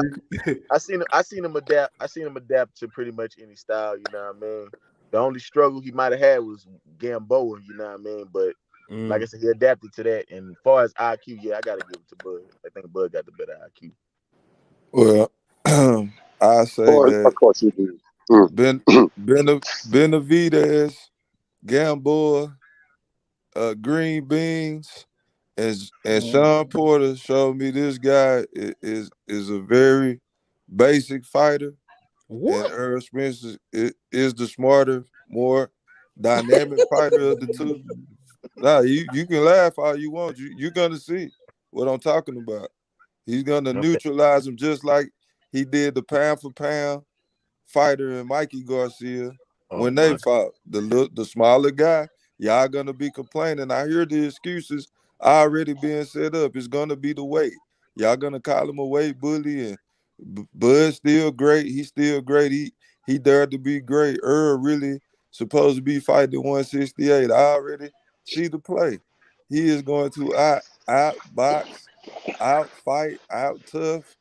dude. I seen him adapt. I seen him adapt to pretty much any style. You know what I mean? The only struggle he might have had was Gamboa. You know what I mean? But like I said, he adapted to that. And as far as IQ, yeah, I gotta give it to Bud. I think Bud got the better IQ. Well, I say that. Of course you do. Benavidez, Gamboa, Green Beans, and Sean Porter showed me this guy is a very basic fighter. What? And Errol Spence is the smarter, more dynamic fighter of the two. Nah, you can laugh all you want. You're gonna see what I'm talking about. He's gonna neutralize him just like he did the pound for pound fighter and Mikey Garcia when they fought. The smaller guy, y'all gonna be complaining. I hear the excuses already being set up. It's gonna be the weight. Y'all gonna call him a weight bully, and Bud's still great. He's still great. He dared to be great. Earl really supposed to be fighting 168. I already see the play. He is going to outbox, outfight, out tough,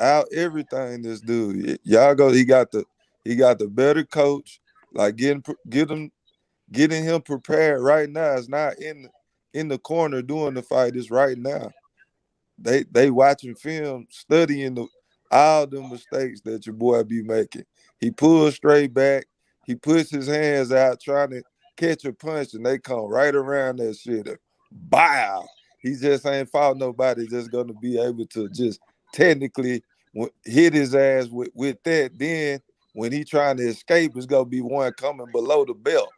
out everything. This dude, y'all go. He got the better coach. Like getting him prepared right now. It's not in the corner doing the fight. It's right now. They watching film, studying all the mistakes that your boy be making. He pulls straight back. He puts his hands out trying to catch a punch, and they come right around that shit. Bow. He just ain't fought nobody just gonna be able to just technically hit his ass with that. Then when he trying to escape, it's gonna be one coming below the belt.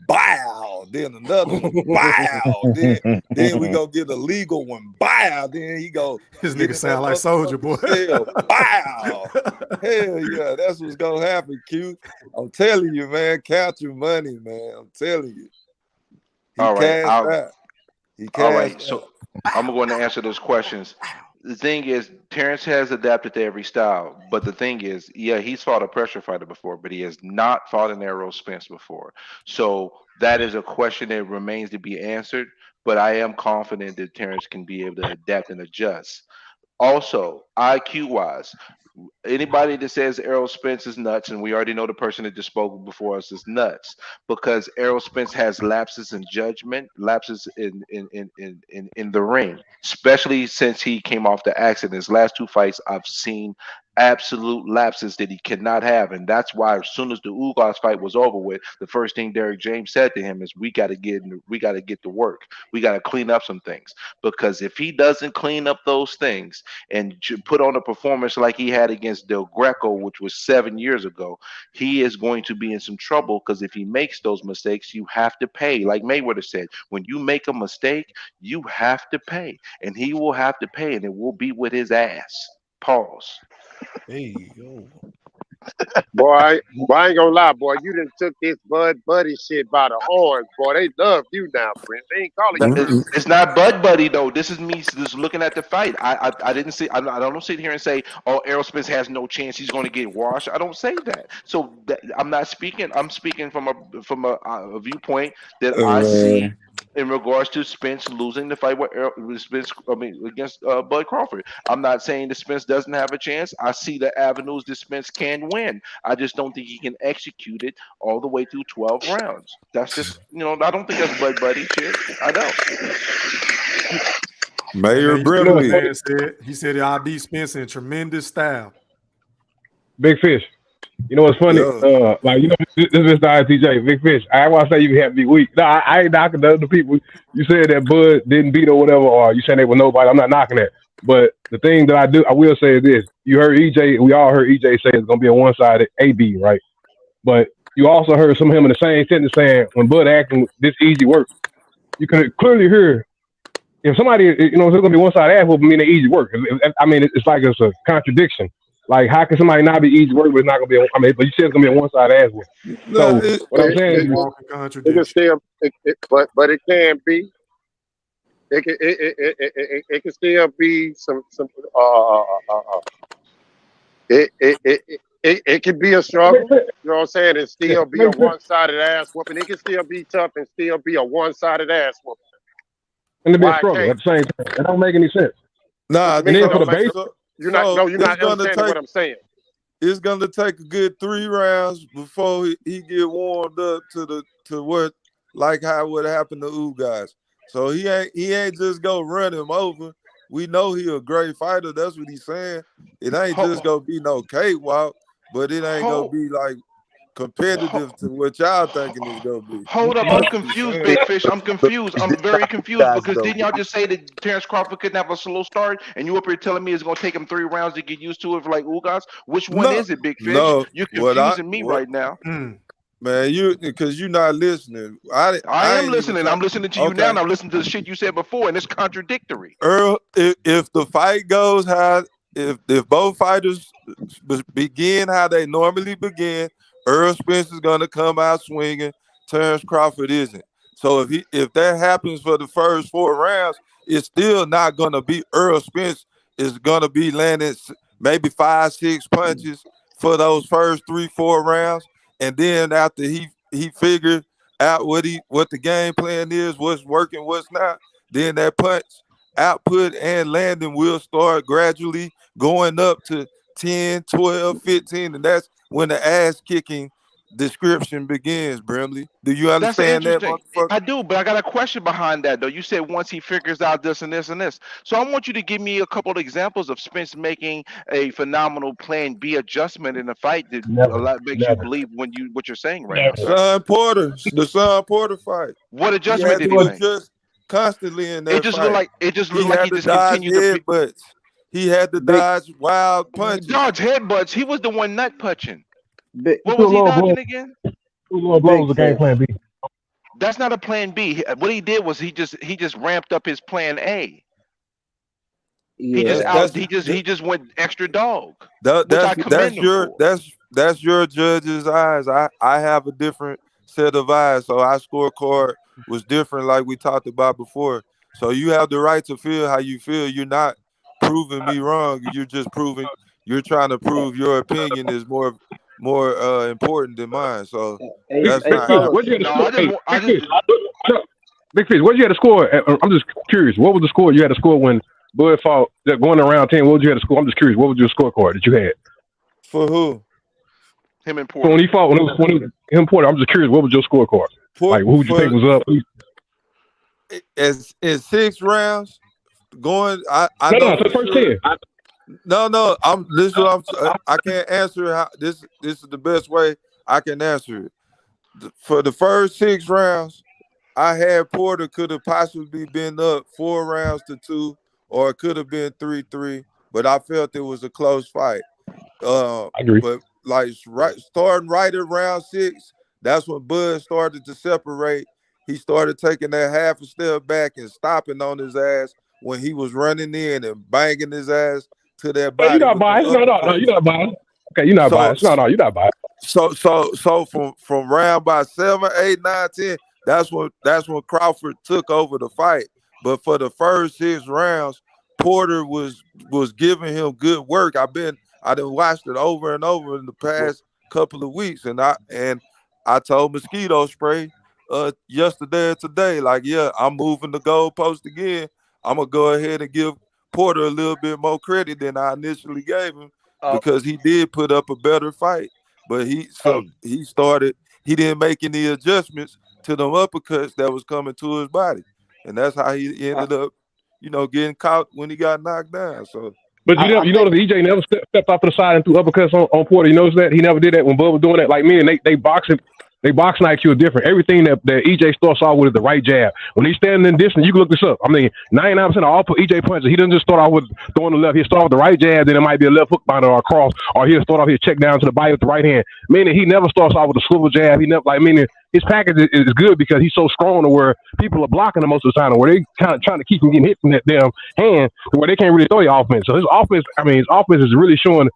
Bow. Then another one. Bow. Then we gonna get a legal one. Bow. Then he go. This nigga sound like Soldier Boy. Bow. Hell yeah, that's what's gonna happen, Q. I'm telling you, man. Count your money, man. I'm telling you. All right. All right. So I'm going to answer those questions. The thing is, Terrence has adapted to every style, but the thing is, yeah, he's fought a pressure fighter before, but he has not fought an Errol Spence before. So that is a question that remains to be answered, but I am confident that Terrence can be able to adapt and adjust. Also, IQ-wise, anybody that says Errol Spence is nuts, and we already know the person that just spoke before us is nuts, because Errol Spence has lapses in judgment, lapses in the ring, especially since he came off the accident. His last two fights, I've seen absolute lapses that he cannot have, and that's why as soon as the Ugas fight was over with, the first thing Derek James said to him is, "We got to get to work. We got to clean up some things, because if he doesn't clean up those things and put on a performance like he had against Del Greco, which was 7 years ago, he is going to be in some trouble, because if he makes those mistakes, you have to pay. Like Mayweather said, when you make a mistake, you have to pay, and he will have to pay, and it will be with his ass." Pause. Hey, yo. Boy, I ain't gonna lie, boy. You done took this Bud Buddy shit by the horns, boy. They love you now, friend. They ain't calling you. It's not Bud Buddy though. This is me just looking at the fight. I didn't see. I don't sit here and say, "Oh, Errol Spence has no chance. He's going to get washed." I don't say that. So I'm not speaking. I'm speaking from a viewpoint that I see in regards to Spence losing the fight with against Bud Crawford. I'm not saying that Spence doesn't have a chance. I see the avenues that Spence can win. I just don't think he can execute it all the way through 12 rounds. That's just, I don't think that's Bud Buddy shit. I don't. Mayor Brimley. He said, "I beat Spence in tremendous style." Big Fish. You know what's funny? Yeah. Like this is the ITJ, Big Fish. I want to say you have to be weak. No, I ain't knocking the other people. You said that Bud didn't beat or whatever, or you saying they were nobody. I'm not knocking that. But the thing that I will say is this: you heard EJ. We all heard EJ say it's gonna be a one-sided AB, right? But you also heard some of him in the same sentence saying when Bud acting this easy work, you can clearly hear if somebody, it's going to be one side ass whooping mean they easy work. I mean, it's like it's a contradiction. Like, how can somebody not be easy work, but it's not going to be? But you said it's going to be a one side ass whooping. No, So what I'm saying is, it can still, but it can be. It can still be some it can be a struggle. You know what I'm saying? And still be a one-sided ass whooping. It can still be tough and still be a one-sided ass whooping. and to be a struggle at the same time. It don't make any sense. Nah, And then for the base, you're not understanding what I'm saying. It's gonna take a good 3 rounds before he get warmed up to what like how would happen to U guys. So he ain't just go run him over. We know he a great fighter. That's what he's saying. It ain't just gonna be no cakewalk, but it ain't gonna be like competitive to what y'all thinking it's gonna be. Hold up, I'm confused, Big Fish. I'm confused. I'm very confused because didn't y'all just say that Terence Crawford couldn't have a slow start, and you up here telling me it's gonna take him 3 rounds to get used to it for like Ugas? Which one is it, Big Fish? No, You're confusing me right now. Man, because you're not listening. I am listening. I'm listening to you now, and I'm listening to the shit you said before, and it's contradictory. Earl, if the fight goes how if both fighters begin how they normally begin, Errol Spence is gonna come out swinging. Terence Crawford isn't. So if that happens for the first 4 rounds, it's still not gonna be Errol Spence. Is gonna be landing maybe 5-6 punches for those first 3-4 rounds, and then after he figured out what the game plan is, what's working, what's not, then that punch output and landing will start gradually going up to 10, 12, 15, and that's when the ass kicking description begins, Brimley. Do you understand that, motherfucker? I do, but I got a question behind that, though. You said once he figures out this and this and this. So I want you to give me a couple of examples of Spence making a phenomenal plan B adjustment in the fight that makes you believe what you're saying right now, sir. The Son Porter fight. What adjustment did he make? Just constantly in that It just fight. looked like he just continued to headbutts. He had to dodge wild punches. Dodge headbutts. He was the one nut punching. what was he dodging again? Blows the game plan B. That's not a plan B. What he did was he just ramped up his plan A. Yeah. He just went extra dog. That's your judge's eyes. I have a different set of eyes, so our scorecard was different, like we talked about before. So you have the right to feel how you feel. You're not proving me wrong. You're trying to prove your opinion is more important than mine. So that's not Big Fish, what you had to score? I'm just curious. What was the score you had to score when Bud fought going around 10? What would you have to score? I'm just curious. What was your scorecard that you had? For who? Him and Porter. So when he fought, when it was him and Porter, I'm just curious. What was your scorecard? Like, who would you think was up? As 6 rounds going, I no, the first 10. No. I can't answer how this is the best way I can answer it. For the first 6 rounds, I had Porter could have possibly been up 4 rounds to 2, or it could have been 3-3, but I felt it was a close fight. I agree. But starting right at round 6, that's when Bud started to separate. He started taking that half a step back and stopping on his ass when he was running in and banging his ass to that body. You're not biased. No, you're not biased. Okay, you're not biased. No, you're not biased. So from round by 7, 8, 9, 10, that's when Crawford took over the fight. But for the first 6 rounds, Porter was giving him good work. I done watched it over and over in the past couple of weeks, and I told Mosquito Spray yesterday and today, like, yeah, I'm moving the goalpost again. I'm gonna go ahead and give Porter a little bit more credit than I initially gave him because he did put up a better fight. But he didn't make any adjustments to them uppercuts that was coming to his body, and that's how he ended up, getting caught when he got knocked down. So But you know, you notice EJ never stepped off to the side and threw uppercuts on Porter. You notice that he never did that when Bud was doing that. Like me, and they boxing IQ is different. Everything that EJ starts off with is the right jab. When he's standing in distance, you can look this up. I mean, 99% of all EJ punches, he doesn't just start off with throwing the left. He'll start with the right jab, then it might be a left hook binder or a cross, or he'll start off here check down to the body with the right hand. Meaning he never starts off with a swivel jab. He never meaning his package is good because he's so strong to where people are blocking him most of the time, where they kind of trying to keep him getting hit from that damn hand, to where they can't really throw your offense. So his offense is really showing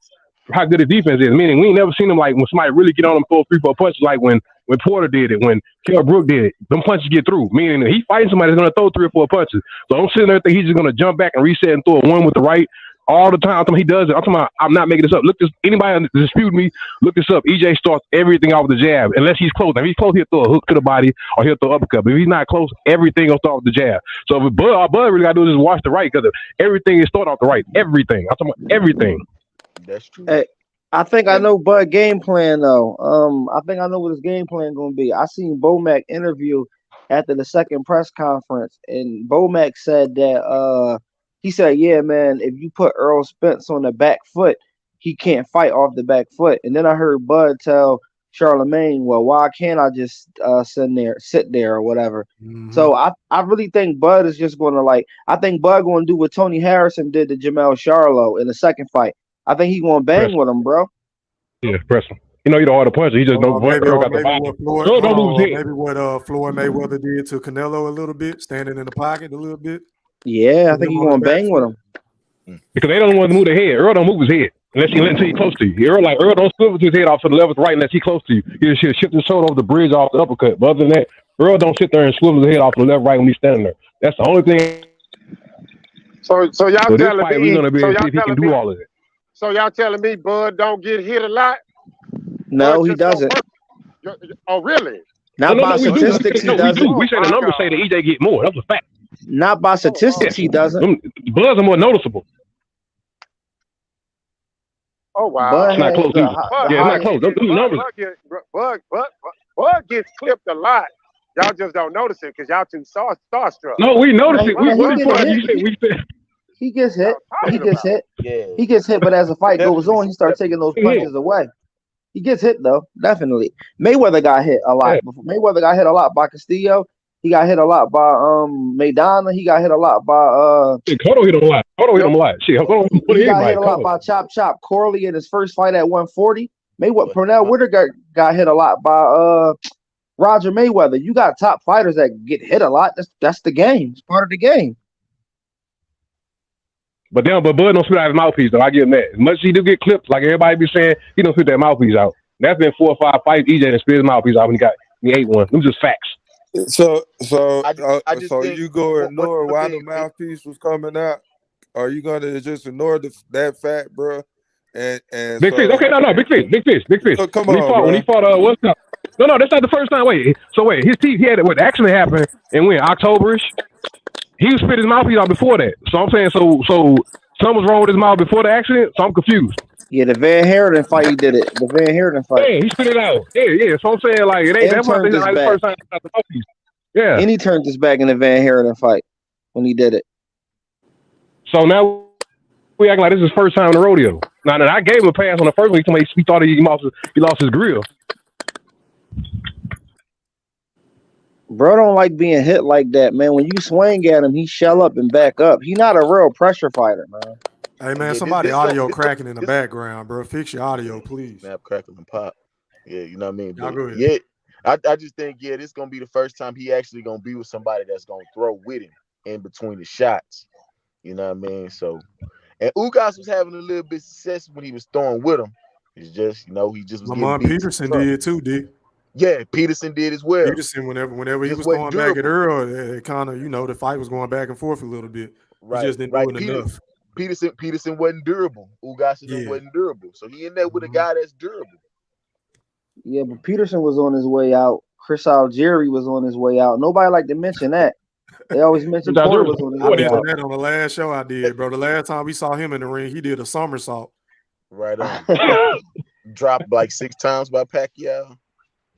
how good his defense is. Meaning we ain't never seen him like when somebody really get on him for 3-4 punches, like when Porter did it, when Kell Brook did it. Them punches get through. Meaning he fighting somebody that's gonna throw 3 or 4 punches. So don't sit there and think he's just gonna jump back and reset and throw a one with the right all the time. He does it. I'm talking about, I'm not making this up. Look this. Anybody dispute me? Look this up. EJ starts everything off with the jab, unless he's close. If he's close, he'll throw a hook to the body or he'll throw uppercut. But if he's not close, everything will start with the jab. So if Bud really gotta do is just watch the right, because everything is start off the right. Everything. I'm talking about everything. That's true. Hey, I think I know Bud game plan though. I think I know what his game plan gonna be. I seen Bomac interview after the second press conference, and Bomac said that he said, "Yeah, man, if you put Errol Spence on the back foot, he can't fight off the back foot." And then I heard Bud tell Charlemagne, "Well, why can't I just sit there or whatever?" Mm-hmm. So I really think Bud is just gonna I think Bud gonna do what Tony Harrison did to Jamel Charlo in the second fight. I think he's gonna bang with him, bro. Yeah, press him. You know, he don't hard to punch. He just don't got the body. Don't move his head. Maybe what Floyd Mayweather did to Canelo a little bit, standing in the pocket a little bit. Yeah, I think he's gonna bang with him. Because they don't want to move their head. Earl don't move his head unless he until he close to you. Earl don't swivel his head off to the left or right unless he close to you. He'll shift his shoulder over the bridge off the uppercut. But other than that, Earl don't sit there and swivel his head off to the left right when he's standing there. That's the only thing. So y'all So this telling fight, me? we're gonna be So able to y'all see if he can telling do me? all of it. So y'all telling me Bud don't get hit a lot? No, Bud he just don't doesn't. work. Oh, really? Not by statistics, he doesn't. We say the numbers say that EJ get more. That's a fact. Not by statistics, he doesn't. Buzz are more noticeable. Oh wow. Bud It's not has close the either. hi- the Yeah, it's not highest- close. Them numbers. Bud gets clipped a lot. Y'all just don't notice it because y'all too starstruck. No, we noticed it. Man, he What is get part? hit. We said. He gets hit. He gets hit. Yeah. He gets hit, but as the fight goes on, he starts taking those Yeah. punches away. He gets hit though, definitely. Mayweather got hit a lot. Yeah. Mayweather got hit a lot by Castillo. He got hit a lot by Maidana. He got hit a lot by Shit, Cotto hit him a lot. Cotto hit him a lot. Shit, Cotto he got hit a lot Cotto. by Chop Corley in his first fight at 140. Pernell Whitaker got hit a lot by Roger Mayweather. You got top fighters that get hit a lot. That's the game. It's part of the game. But Bud don't spit out his mouthpiece though. I give him that. As much as he do get clipped, like everybody be saying, he don't spit that mouthpiece out. That's been 4 or 5 fights. EJ done spit his mouthpiece out when he ate one. Them just facts. So I just think you go ignore why the mouthpiece was coming out? Are you gonna just ignore that fact, bro? And Big Fish. Okay, no, Big Fish. So come when on, he fought what's up? No, that's not the first time. Wait, his teeth, he had it. What actually happened? And when Octoberish, he was spit his mouthpiece out before that. So I'm saying, so something was wrong with his mouth before the accident. So I'm confused. Yeah, the Van Herden fight, he did it. The Van Herden fight. Yeah, he spit it out. Yeah. So I'm saying, like, it ain't that's why turned his the back. first time he got the mouthpiece. Yeah. And he turned his back in the Van Herden fight when he did it. So now we acting like this is his first time in the rodeo. Now that I gave him a pass on the first one, he thought he lost his grill. Bro don't like being hit like that, man. When you swing at him, he shell up and back up. He not a real pressure fighter, man. Hey man, somebody audio cracking in the background, bro. Fix your audio, please. Snap, crackle, and pop. Yeah, you know what I mean? Y'all But go ahead. yeah, I just think, this gonna be the first time he actually gonna be with somebody that's gonna throw with him in between the shots. You know what I mean? So, and Ugas was having a little bit of success when he was throwing with him. It's just, he just was Lamont getting beat. Peterson did too, D. Yeah, Peterson did as well. Peterson, whenever he Just was going wasn't back at durable. Earl, it kind of, the fight was going back and forth a little bit. Right, He just didn't right. do it enough. Peterson wasn't durable. Ugas wasn't durable. So he in there with a guy that's durable. Yeah, but Peterson was on his way out. Chris Algieri was on his way out. Nobody like to mention that. They always mention Porter was on his I way mentioned out. that on the last show I did, bro. The last time we saw him in the ring, he did a somersault. Right on. Dropped like 6 times by Pacquiao.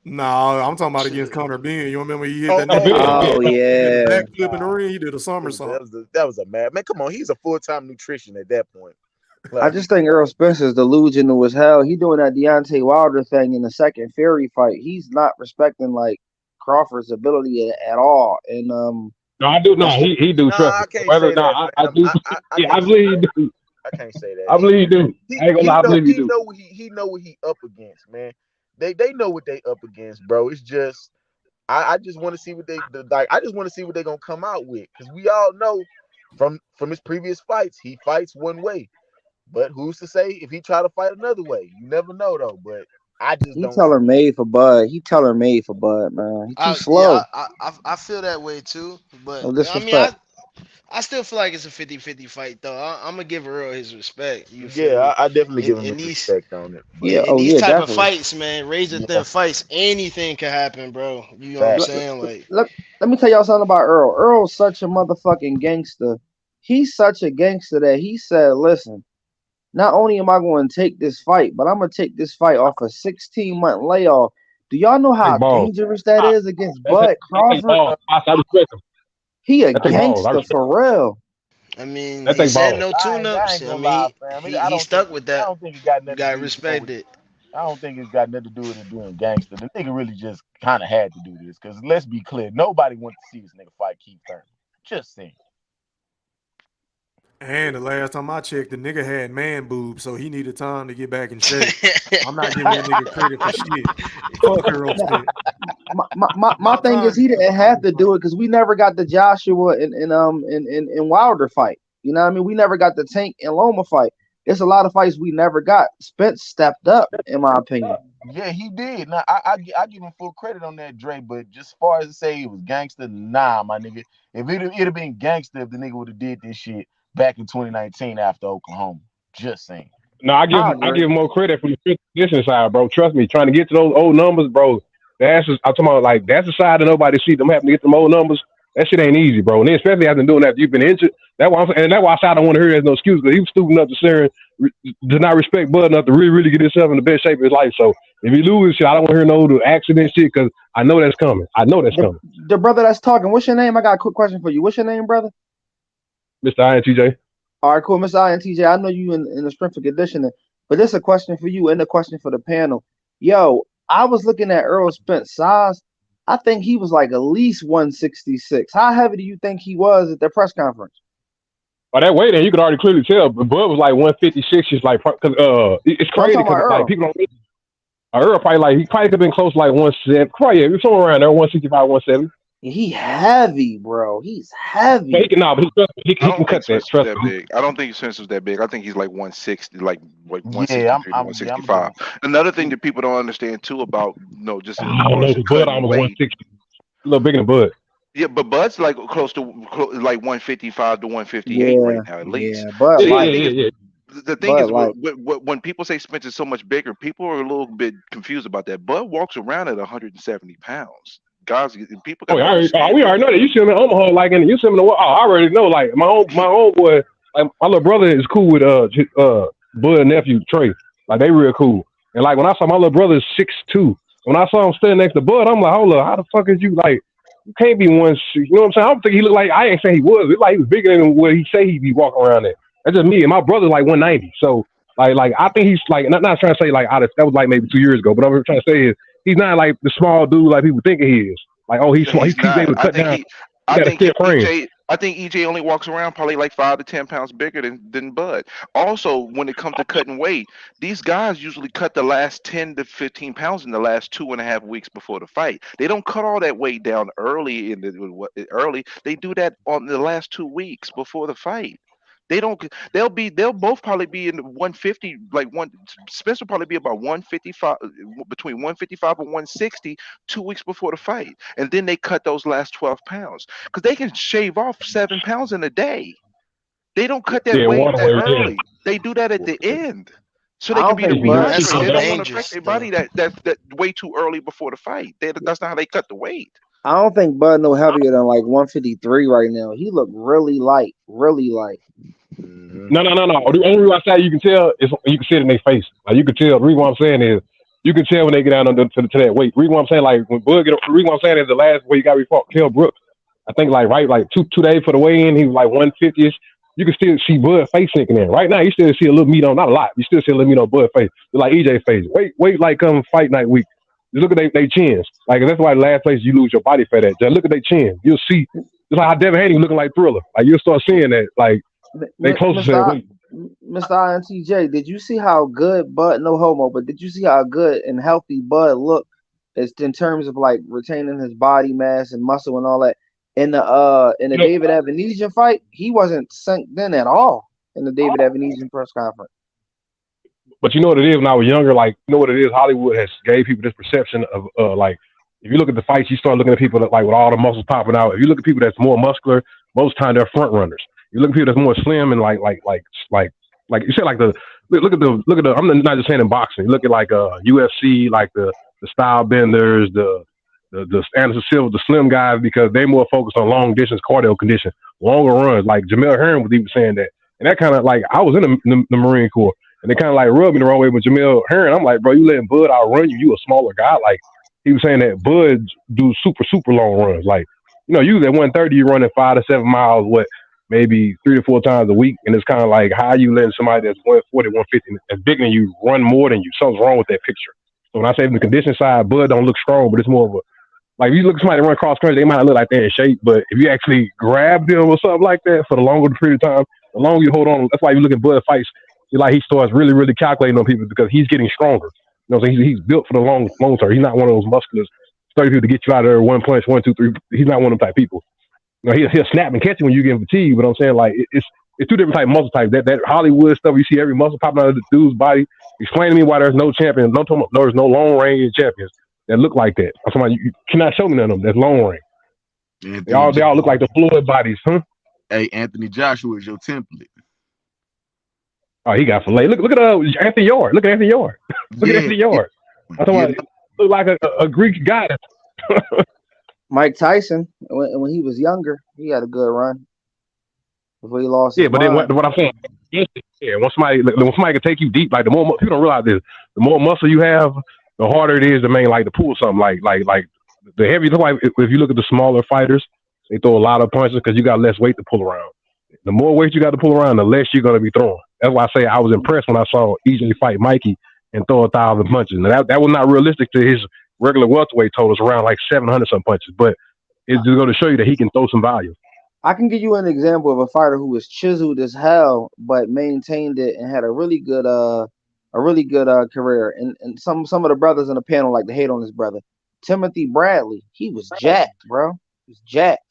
No, I'm talking about against Conor Ben. You remember he hit Oh, that nigga? Oh, yeah. Backflip in the ring, he did a somersault. That was a mad man. Come on, he's a full-time nutrition at that point. I just think Errol Spence is delusional as hell. He doing that Deontay Wilder thing in the second Fury fight. He's not respecting like Crawford's ability at all. And No, I do. No, he do. Trust I me. can't Whether say that, I fam. do. I Yeah, I can't say believe he do. I can't say that. I believe he do. I ain't gonna lie. I believe he He do. know what he know what he up against, man. They know what they up against, bro. It's just I just want to see what like. I just want to see what they're gonna come out with, because we all know from his previous fights, he fights one way. But who's to say if he try to fight another way? You never know though. But I just he don't see tailor it. made for Bud. He tailor made for Bud, man. He too Yeah, slow. I feel that way too. But No I mean, disrespect. I still feel like it's a 50-50 fight though. I'm gonna give Earl his respect. You feel Yeah, me? I definitely give him In his these respect on it. But Yeah. in Oh these yeah, type of definitely. fights, man, razor thin yeah, fights, anything can happen, bro. You know what I'm fact. Let, saying? Like, let me tell y'all something about Earl. Earl's such a motherfucking gangster. He's such a gangster that he said, "Listen, not only am I going to take this fight, but I'm going to take this fight off a 16-month layoff." Do y'all know Take how balls. dangerous that is against That Bud take Crawford? balls. I respect him. He a That take balls. I gangster respect. for real. I mean, That he take said balls. no I tune-ups. ain't I gonna lie, mean, fam. he stuck with I that. don't think it got You nothing to gotta do, respect it. I don't think it's got nothing to do with it being gangster. The nigga really just kind of had to do this, because let's be clear, nobody wants to see this nigga fight Keith Thurman. Just saying. And the last time I checked, the nigga had man boobs, so he needed time to get back in shape. I'm not giving that nigga credit for shit. Fuck Errol Now, Spence. my About thing is time. he didn't have to do it because we never got the Joshua and Wilder fight. You know what I mean? We never got the Tank and Loma fight. There's a lot of fights we never got. Spence stepped up, in my opinion. Yeah, he did. Now I give him full credit on that, Dre. But just as far as to say it was gangster, nah, my nigga. If it'd have been gangster if the nigga would have did this shit back in 2019 after Oklahoma. Just saying. No, I I give agree. him more credit for the strength conditioning side, bro. Trust me, trying to get to those old numbers, bro. That's just, I'm talking about like that's the side that nobody sees. Them having to get them old numbers. That shit ain't easy, bro. And then especially after doing that, you've been injured. That's why I said I don't want to hear it as no excuse, because he was stupid enough to did not respect Bud enough to really get himself in the best shape of his life. So if he loses shit, I don't want to hear no accident shit, because I know that's coming. I know that's coming. The brother that's talking, what's your name? I got a quick question for you. What's your name, brother? Mr. INTJ. All right, cool. Mr. INTJ, I know you in the strength and conditioning, but this is a question for you and a question for the panel. Yo, I was looking at Errol Spence size. I think he was like at least 166. How heavy do you think he was at the press conference? By that way, then you could already clearly tell. But Bud was like 156. Just like, cause it's No, I'm crazy talking about because like Earl. people don't. Earl probably like he probably could have been close to like 170. Probably yeah, somewhere around there, 165, 170. He heavy, bro. He's But he heavy. can but he I can don't think cut that. Spence was Trust that me. big. I don't think Spence was that big. I think he's like 160, like what Yeah, 163 to I'm gonna give 165. him. Another thing that people don't understand too about just as I don't far know. as The Bud cutting almost weight. 160. A little bigger than Bud. Yeah, but Bud's like like 155 to 158 right Yeah, now at least. yeah. Bud See, Light. the thing Bud is, Light. when people say Spence is so much bigger, people are a little bit confused about that. Bud walks around at 170 pounds. Guys, people got Oh, to we understand already that. know that. You see him in Omaha, like, and you see him in the. I already know. Like my homeboy, like my little brother is cool with Bud nephew Trey. Like they real cool. And like when I saw my little brother is 6'2", when I saw him standing next to Bud, I'm like, hold up, how the fuck is you like? You can't be 160. You know what I'm saying? I don't think he looked like. I ain't saying he was. It like he was bigger than what he say he be walking around at. That's just me. And my brother's like 190. So like I think he's like not trying to say like that was like maybe 2 years ago. But I'm trying to say is he's not like the small dude like people think he is. Like he's small. He's He's able not. to cut down. He I got a think stiff frame. EJ only walks around probably like 5 to 10 pounds bigger than Bud. Also, when it comes to cutting weight, these guys usually cut the last 10 to 15 pounds in the last 2.5 weeks before the fight. They don't cut all that weight down early. They do that on the last 2 weeks before the fight. They don't. They'll both probably be in the 150. Like one, Spence will probably be about 155, between 155 and 160 2 weeks before the fight, and then they cut those last 12 pounds because they can shave off 7 pounds in a day. They don't cut that Yeah, weight water that weight. Yeah. early. They do that at the end, so I they can don't be the think Bud. That's rehydrate. so They don't want to affect dangerous, their though. body that way too early before the fight. That's not how they cut the weight. I don't think Bud no heavier than like 153 right now. He look really light, really light. No. The only reason I say you can tell is you can see it in their face. Like you can tell. The reason why I'm saying is you can tell when they get down to that weight. The reason why I'm saying like when Bud get. The reason why I'm saying is the last way you got to fought Kell Brooks. I think like two days for the weigh in, he was like 150ish. you can still see Bud face sinking in. Right now, you still see a little meat on, not a lot. You still see a little meat on Bud face, like EJ face. Wait, like come fight night week. Just look at they chins. Like that's why the last place you lose your body fat at. Just look at their chin. You'll see. It's like how Devin Haney looking like Thriller. Like you'll start seeing that. Like they closer to that weight. Mr. INTJ, did you see how good Bud, no homo, but did you see how good and healthy Bud looked as in terms of like retaining his body mass and muscle and all that? In the David Evanesian fight, he wasn't sunk in at all in the David Evanesian press conference. But you know what it is when I was younger, like, you know what it is? Hollywood has gave people this perception of like, if you look at the fights, you start looking at people that, like with all the muscles popping out. If you look at people that's more muscular, most time they're front runners. You look at people that's more slim and like you said, like look at the I'm not just saying in boxing. You look at like UFC, like the style benders, the Anderson Silva, the slim guys, because they more focused on long distance cardio condition, longer runs. Like Jamel Herring was even saying that, and that kind of like I was in the Marine Corps. And they kind of like rubbed me the wrong way with Jamel Herring. I'm like, bro, you letting Bud outrun you. You a smaller guy. Like, he was saying that Bud do super long runs. Like, you know, you at 130, you're running 5 to 7 miles, maybe 3 to 4 times a week. And it's kind of like, how you letting somebody that's 140, 150, that's bigger than you, run more than you? Something's wrong with that picture. So when I say from the condition side, Bud don't look strong, but it's more of a, like, if you look at somebody run cross country, they might not look like they're in shape. But if you actually grab them or something like that for the longer period of time, the longer you hold on, that's why you look at Bud fights. Like he starts really calculating on people because he's getting stronger. You know what I'm saying? He's built for the long term. He's not one of those musculars, 30 people to get you out of there, one punch, 1, 2, 3. He's not one of them type people. You know, he'll snap and catch you when you get fatigued. But I'm saying, like, it's two different type of muscle types. That Hollywood stuff, you see every muscle popping out of the dude's body. Explain to me why there's no champions, there's no long range champions that look like that. I'm talking about, you cannot show me none of them that's long range. They all look like the Floyd bodies, huh? Hey, Anthony Joshua is your template. Oh, he got filet. Look at Anthony Yard. Look at Anthony Yard. Look at Anthony Yard. I'm talking about, look like a Greek goddess. Mike Tyson, when he was younger, he had a good run before he lost. Yeah, but then what I'm saying, yeah, when somebody can take you deep, like the more people don't realize this, the more muscle you have, the harder it is to pull something. Like the heavier, like if you look at the smaller fighters, they throw a lot of punches because you got less weight to pull around. The more weight you got to pull around, the less you're going to be throwing. That's why I say I was impressed when I saw EJ fight Mikey and throw 1,000 punches. Now that was not realistic to his regular welterweight totals, around like 700 some punches. But it's just going to show you that he can throw some value. I can give you an example of a fighter who was chiseled as hell, but maintained it and had a really good career. And some of the brothers in the panel like to hate on his brother, Timothy Bradley. He was jacked, bro. He was jacked.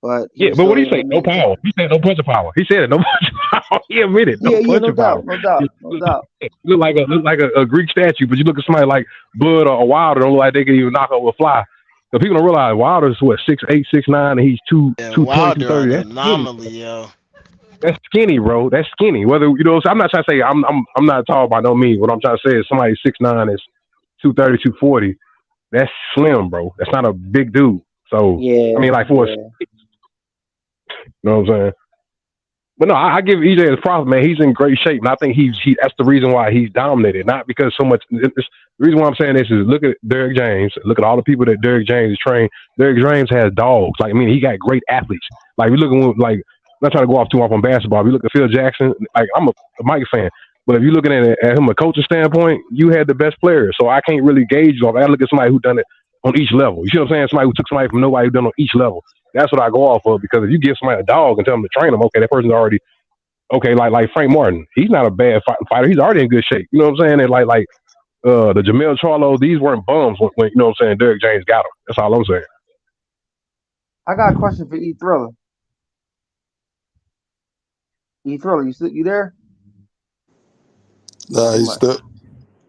But but what do you say? No power. He said no punch of power. He said it. No punch of power. He admitted no punch of power. No doubt. Look like a Greek statue, but you look at somebody like Bud or Wilder, don't look like they can even knock over a fly. So people don't realize Wilder's 6'8", 6'9", and he's 220, 230. That's anomaly, yo. That's skinny, bro. That's skinny. Whether I'm not trying to say I'm not tall by no means. What I'm trying to say is somebody 6'9" is 230, 240. That's slim, bro. That's not a big dude. So I mean, like for you know what I'm saying? But no, I give EJ his props, man. He's in great shape, and I think that's the reason why he's dominated. Not because so much. The reason why I'm saying this is look at Derrick James. Look at all the people that Derrick James is trained. Derrick James has dogs. Like, I mean, he got great athletes. Like, we looking like, I'm not trying to go off too off on basketball. We look at Phil Jackson. Like, I'm a Mike fan, but if you're looking at him a coaching standpoint, you had the best players. So I can't really gauge you off. I look at somebody who done it on each level. You see what I'm saying? Somebody who took somebody from nobody who done it on each level. That's what I go off of, because if you give somebody a dog and tell them to train them, okay, that person's already okay. Like Frank Martin, he's not a bad fighter. He's already in good shape. You know what I'm saying? And like the Jamel Charlo, these weren't bums when you know what I'm saying. Derrick James got them. That's all I'm saying. I got a question for E Thriller. E Thriller, you there? Nah, he stepped.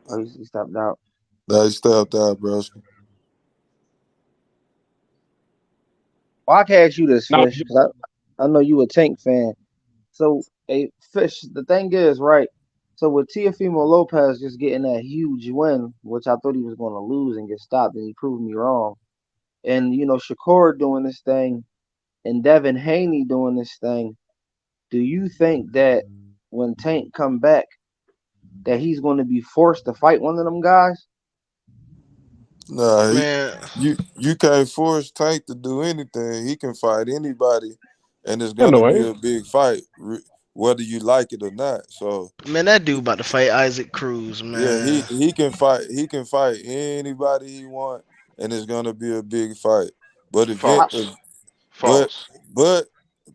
Oh, he stepped out. Nah, he stepped out, bro. Well, I can ask you this, Fish, because I know you a Tank fan. So, hey, Fish, the thing is, right? So with Teofimo Lopez just getting that huge win, which I thought he was going to lose and get stopped, and he proved me wrong. And, you know, Shakur doing this thing and Devin Haney doing this thing. Do you think that when Tank come back, that he's going to be forced to fight one of them guys? Nah, you can't force Tank to do anything. He can fight anybody and it's I gonna know, be ain't a big fight, whether you like it or not. So Man, that dude about to fight Isaac Cruz, yeah, man. he can fight. He can fight anybody he want, and it's gonna be a big fight. But False. but False. but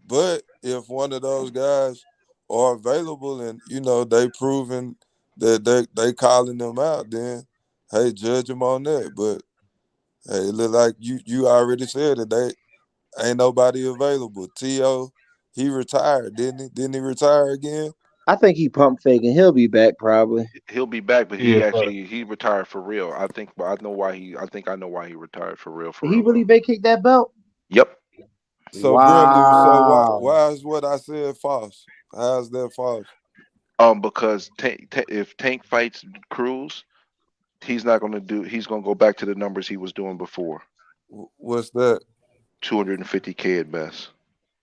but if one of those guys are available and they proving that they calling them out, then hey, judge them on that. But hey, it look like you already said that they ain't nobody available. T.O., he retired, didn't he? Didn't he retire again? I think he pump faking. He'll be back probably. He'll be back, but yeah, he retired for real. I think, but I know why I know why he retired for real. For Did he real really though. vacate that belt? Yep. So Brimley, so Wow. why is what I said false? How's that false? Because if Tank fights Cruz, he's not going to do. He's going to go back to the numbers he was doing before. What's that? 250K at best.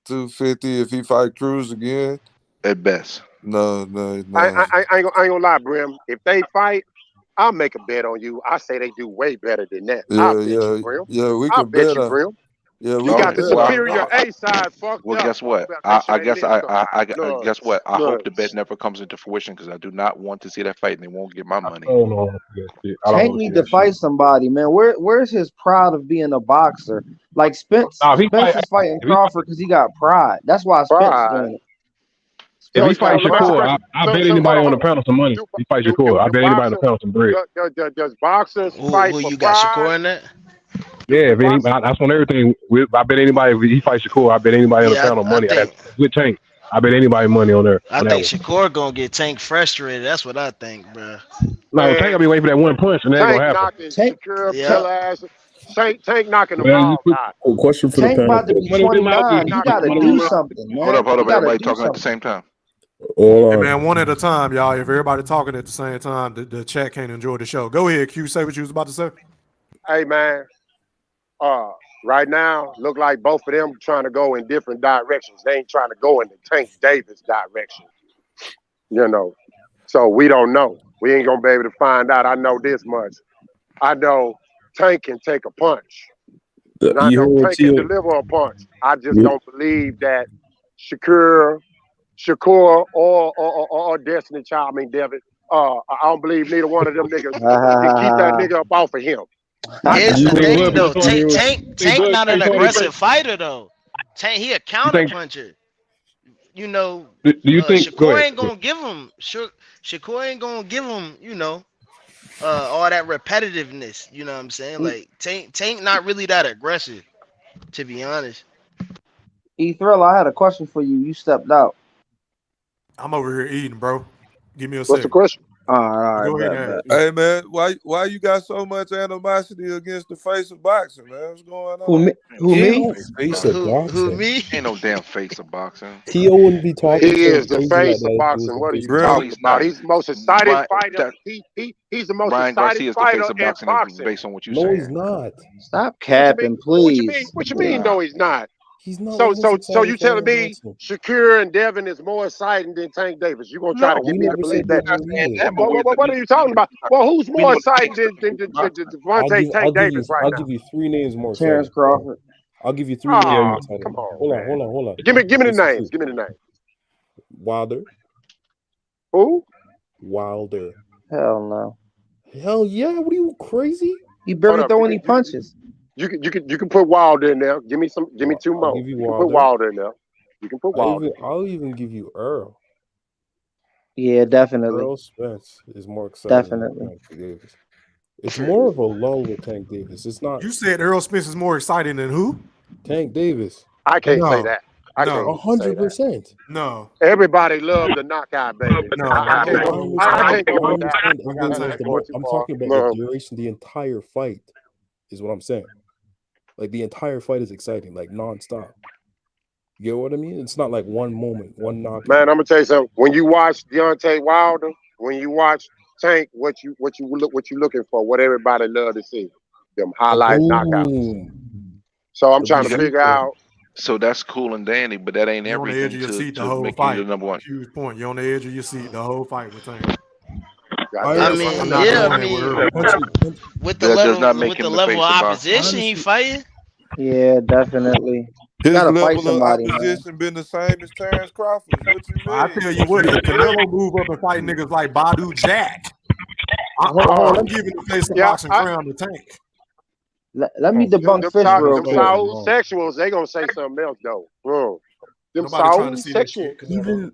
250 if he fight Cruz again? At best. No. I ain't gonna lie, Brim. If they fight, I'll make a bet on you. I say they do way better than that. I'll bet you, Brim. We I'll can bet bet you, on. Brim. Yeah, we You can got the bet on. superior A side fucked Well, up. guess what? Make sure I they guess listen. guess what? I hope the Look. bet never comes into fruition because I do not want to see that fight and they won't get my money. I don't know. I don't Tank want to see need to that fight shit. somebody, man. Where's his pride of being a boxer? Like Spence Nah, is fighting if he Crawford because he got pride. That's why Spence Pride. doing it. if he So fights let me ask you a Shakur, question. I So bet hold anybody on, on hold the on. panel some money. He fights Shakur. I Do bet anybody on the boxers panel some bread. does boxers Who fight for you got pride? Shakur in that? Yeah, if anybody, that's on everything. I bet anybody if he fights Shakur, I bet anybody on the Yeah, panel I money. think That's with Tank. I bet anybody money on there I on that think one. Shakur gonna get Tank frustrated. That's what I think, bro. No, Tank Man, gonna be waiting for that one punch, and that ain't Tank gonna happen. knocking Tank, Shakira, Yeah. killer ass. Tank knocking them Well, you all put out. Oh, question for the Tank panel. about to be money with them out. He 29. He knocking got them to Money do with all them out. something, Hold up, man. He got to everybody do talking at the something. same time. Hold Hey on. man, one at a time, y'all. If everybody talking at the same time, the chat can't enjoy the show. Go ahead, Q. Say what you was about to say. Hey man, right now look like both of them trying to go in different directions. They ain't trying to go in the Tank Davis direction. So we don't know. We ain't gonna be able to find out. I know this much. I know Tank can take a punch. And I You know heard what Tank can Tio? deliver a punch. I just don't believe that Shakur or Destiny Child, I mean Devin, I don't believe neither one of them niggas can keep that nigga up off of him. Here's You the think thing Bud though. Tony? Tank Bud not an Tony? aggressive fighter though. Tank he a You counter think? puncher. You know, Do you think? Go Shakur ahead. ain't gonna give him Shakur ain't gonna give him, all that repetitiveness. You know what I'm saying? Like Tank not really that aggressive, to be honest. Thrill, I had a question for you. You stepped out. I'm over here eating, bro. Give me a What's the second. question? All right, Go ahead bet, and bet. ask. Yeah. Hey man, why you got so much animosity against the face of boxing, man? What's going Who on? me? Who Ain't me? no face of Who boxing. me? Ain't no damn face of boxing. Tio wouldn't be talking He so is the crazy like face of that if he was boxing. the What are face you of No, talking Brim, he's about? not. He's the most excited Ryan, fighter. that, He's the most Ryan excited Garcia is the fighter face of in boxing boxing. based on what you're No, he's saying. not. Stop What you mean? capping, please. What you mean? No, he's not. He's not So one of the most so exciting you fighters telling in me boxing. Shakur and Devin is more exciting than Tank Davis? You gonna try No, to We get me to never believe said they that? were either. What are you talking about? Well, who's we more know the exciting face of than boxing. Devontae I'll Tank give you Davis right I'll now? give you 3 names more Terence exciting. Crawford. I'll give you 3 names more Oh, exciting. come on, Hold man. on. Give me the Listen to names. me. Give me the names. Wilder. Who? Wilder. Hell no. Hell yeah, what are you crazy? He Hold barely up. throw any punches. You can put Wilder in there. Give me 2 I'll more. give you You can put Wilder. Wilder in there. You can put Wilder in there. I'll even give you Earl. Yeah, definitely. Errol Spence is more exciting than Definitely. Tank Davis. It's more of a lull with Tank Davis. It's not You said Errol Spence is more exciting than who? Tank Davis. I can't say No, that. I can't no, even say that. 100%. no, Everybody loved the knockout, baby. I no. can't No, go. I I understand. can't go I with that. understand everyone says That's the going more. too I'm far. talking about the No. duration, the entire fight is what I'm saying. Like the entire fight is exciting, like nonstop. You get what I mean? It's not like one moment, one knockout. Man, I'm gonna tell you something. When you watch Deontay Wilder, when you watch Tank, what you looking for? What everybody love to see? Them highlight knockouts. Boom. So I'm The trying to figure out. So that's cool and dandy, but that ain't You on the edge everything of your seat the to whole make you the fight. number one. Huge point. You on the edge of your seat the whole fight with Tank. I Goddamn. I understand. I'm mean, not yeah, I doing it with mean, Errol. with But the that does level not make with the him the level of face of boxing. opposition he Honestly, fighting. Yeah, definitely. His Gotta fight level of somebody, man. opposition been the same as Terence Crawford. What you I mean? tell you what, if Canelo move up and fight niggas like Badu Jack, Hold on, I'm giving the face of Yeah, boxing crown to Tank. let me them, debunk Fish real them quick. Saul sexuals, they gonna say something else though. Them Nobody trying to Saul see that sexuals. shit, Canelo.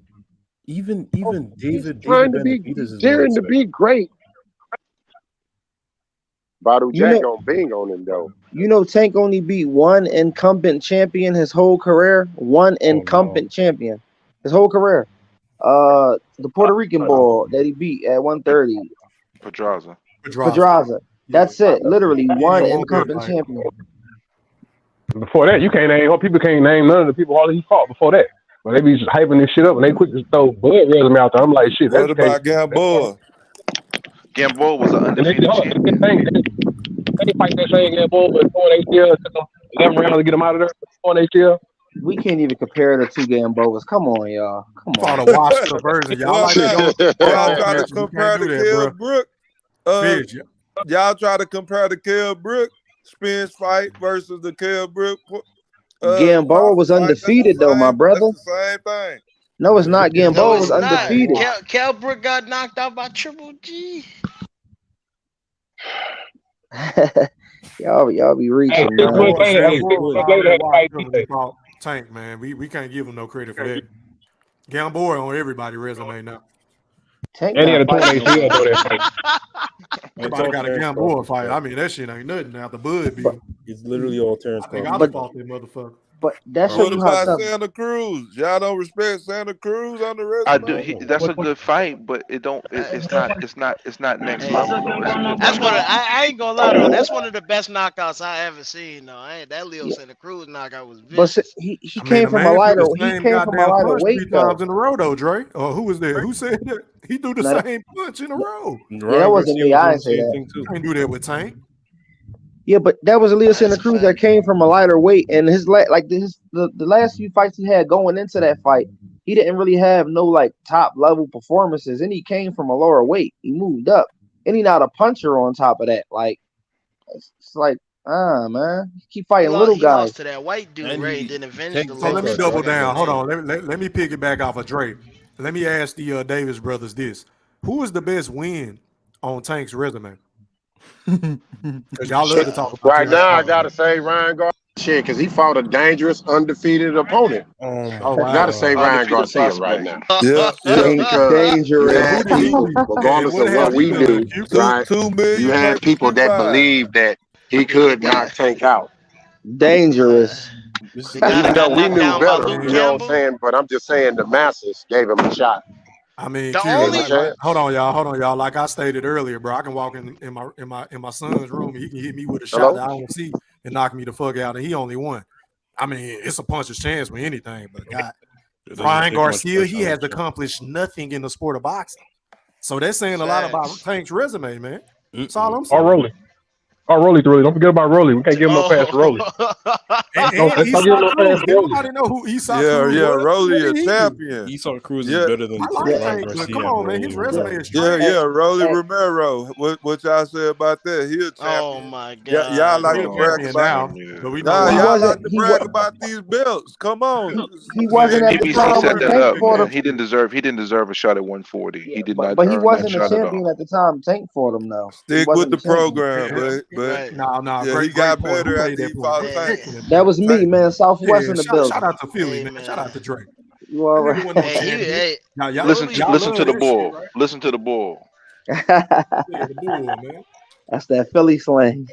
Even He's David trying to be, Benavidez he's is more daring to be respected. great. Badu You Jack know, gonna bing on him though. Tank only beat one incumbent champion his whole career. One Oh no. incumbent champion his whole career. The Puerto Rican boy that he beat at 130, Pedraza. Pedraza. That's it. Literally He one didn't want that incumbent fight. champion. Before that, you can't name people can't name none of the people he fought before that. But they be just hyping this shit up and they quick to throw Bud resume out there. I'm like, shit, What that's the case. about Gamboa? Gamboa was an And they undefeated champion. They fight that same Gamboa with torn ACL. Took them 11 rounds to get him out of there. Torn ACL. We can't even compare the two Gamboas. Come on, y'all. Come Fought on. a washed up version. Y'all Well, like to go. y'all try to Fish, we compare can't the do that, Kell bro. Brook. Fish, Y'all try to compare the Kell Brook Spence fight versus the Kell Brook Gamboa Crawford was fight. That's the undefeated though, my same. brother. That's the same thing. No, it's not. No, Gamboa it's was not. undefeated. Cal Brook got knocked out by Triple G. y'all be reaching, man. Gamboa was already washed up when he fought Tank, man. We can't give him no credit for that. Gamboa on everybody's resume now. Tank And he had a got torn fight. ACL though that fight. Everybody got a Gamboa fight. I mean, that shit ain't nothing now. The Bud beat him. It's literally all Terence I think Crawford. I fought that motherfucker. But that show What you how about tough. Santa Cruz? Y'all don't respect Santa Cruz on the I resume? do. That's a good fight, but it don't. It's not next level though. It's a good That's fight. one of, I ain't gonna lie though. That's one of the best knockouts I ever seen though. That Leo Santa Cruz knockout was But vicious. he I mean, came the from a man lighter. threw the He same came from a goddamn lighter punch weight 3 though. times in a row, though, Dre. Or who was that? Who said that? He threw the No, same punch in a row. Yeah, that wasn't me. I didn't say that. You can't do that with Tank. Yeah, but that was Leo Santa Cruz that came from a lighter weight, and his the last few fights he had going into that fight, he didn't really have no like top level performances, and he came from a lower weight. He moved up, and he not a puncher on top of that. Like it's like man, he keep fighting little He guys. lost to that white dude, And Ray, he- then avenged Tank- the So let me loss. double I forgot down. his Hold name. on. Let me pick it back off of Dre. Let me ask the Davis brothers this: who is the best win on Tank's resume? Because y'all love to talk about Right Terrence now, I Crawford. gotta say Ryan Garcia because he fought a dangerous, undefeated opponent. Oh, I gotta say Ryan Undefeated Garcia right prospect. now. Yeah, Because Dangerous. you And who had did he people, beat? And regardless what of has what he we done? do, Q? right? 2 million You had versus people that 25. believed that he could knock Tank out. Dangerous. The guy Even that though got we knocked knew down by better, Luke you know what I'm Campbell. saying? But I'm just saying the masses gave him a shot. I mean, The Q. only Hold on, y'all. Like I stated earlier, bro, I can walk in my son's room and he can hit me with a shot Hello? that I don't see and knock me the fuck out, and he only won. I mean, it's a puncher's chance with anything, but God, It doesn't Ryan take much Garcia, he pressure has on him. accomplished nothing in the sport of boxing. So that's saying a lot about Facts. Tank's resume, man. That's all I'm Or saying. Rolly. Or Rolly through. Don't forget about Rolly. We can't give him no pass for Rolly. And No, let's not give him no pass Cruz. for Did Rolly. nobody know who Esau Yeah, Cruz yeah, was? Rolly What a did he do? champion. Esau Cruz Yeah. is better than I like Ryan Tank, but Garcia come and on, man. Rolly His right now. resume is Yeah, trash. yeah, Rolly Romero. What y'all say about that? He a Oh champion. my Yeah, god. y'all like He a to brag champion about. now, but we know Nah, But he why. y'all like wasn't. to brag about these belts. Come on. He wasn't at the PBC time set when that Tank up, fought man. him. He didn't deserve a shot at 140. He did not But he earn that wasn't a shot at all. champion at the time Tank fought him though. He Stick with wasn't the a champion. program, but Right. No, yeah, he great got point. Who better made after he that point? fought Great, Tank. excellent That point. was me, man. Southwest Yeah, in the shout building. out to Philly, Hey, man. man. Shout out to Drake. You all That right? nigga wasn't no Hey, champion. hey, Y'all Listen love to the that bull. shit, right? Listen to the bull. Yeah, the bull, man. That's that Philly slang.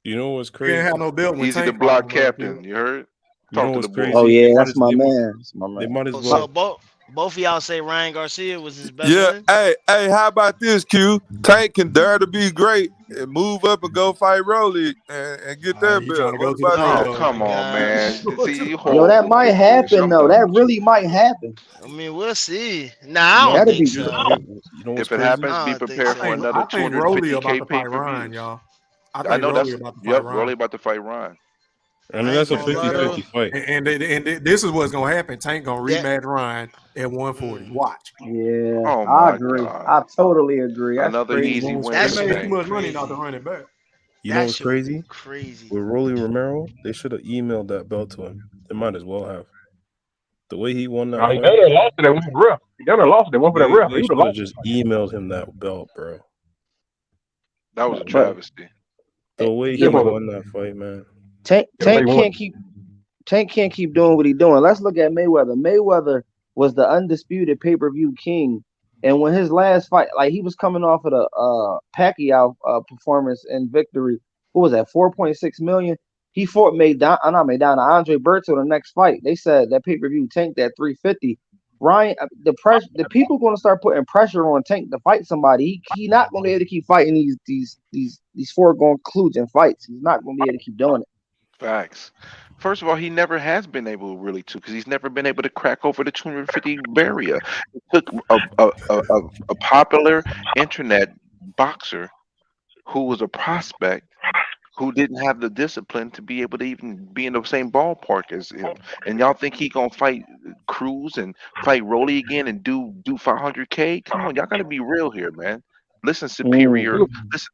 You know what's He didn't crazy? have no belt when Easy to Tank fought block him, captain. You heard? You know Talk to what's the bull. Oh crazy? yeah, that's my man. That's my They man. might as so well. both of y'all say Ryan Garcia was his best Yeah, win? hey, how about this, Q? Tank can dare to be great and move up and go fight Rolly and get that He trying belt. to What go to the about big Oh, that? dog. come on, man. See, you Yo, that might happen though. jumped That up. really might happen. I mean, we'll see. Nah, I No, don't That'd think be. so. you know what's If it crazy? happens, I be don't think prepared for so. another I think Rolly about 250K to fight Ryan, pay-per-views. y'all. I I think know Rolly that's about to fight yep. Ryan. Rolly about to fight Ryan. And I that's ain't a gonna lie though. 50-50 fight. And this is what's gonna happen. Tank gonna That rematch Ryan at 140. Watch. Yeah, Oh I my agree. God. I totally agree. That's Another crazy. You know easy what's win They for that's made crazy? too Tank. much money not to crazy. run it back. You know That what's shit would be crazy? crazy. With Rolly Romero, they should have emailed that belt to him. They might as well have. The way he won that He fight, done lost it and went for the ref. He done lost it and went for that ref. they He would have should have lost. just emailed him that belt, bro. That was a But travesty. The way yeah, he but won that fight, man. Tank Yeah, but he Tank won. can't keep doing what he's doing. Let's look at Mayweather. Mayweather was the undisputed pay-per-view king, and when his last fight, like he was coming off of the Pacquiao performance and victory, what was that, 4.6 million? He fought Andre Berto the next fight. They said that pay-per-view tanked at 350. Ryan, the people going to start putting pressure on Tank to fight somebody. He not going to be able to keep fighting these foregone conclusion fights. He's not going to be able to keep doing it. Facts. First of all, he never has been able really to, because he's never been able to crack over the 250 barrier. It took a popular internet boxer who was a prospect who didn't have the discipline to be able to even be in the same ballpark as him. And y'all think he gonna fight Cruz and fight Rolly again and do 500K? Come on, y'all gotta be real here, man. Listen, superior. Listen,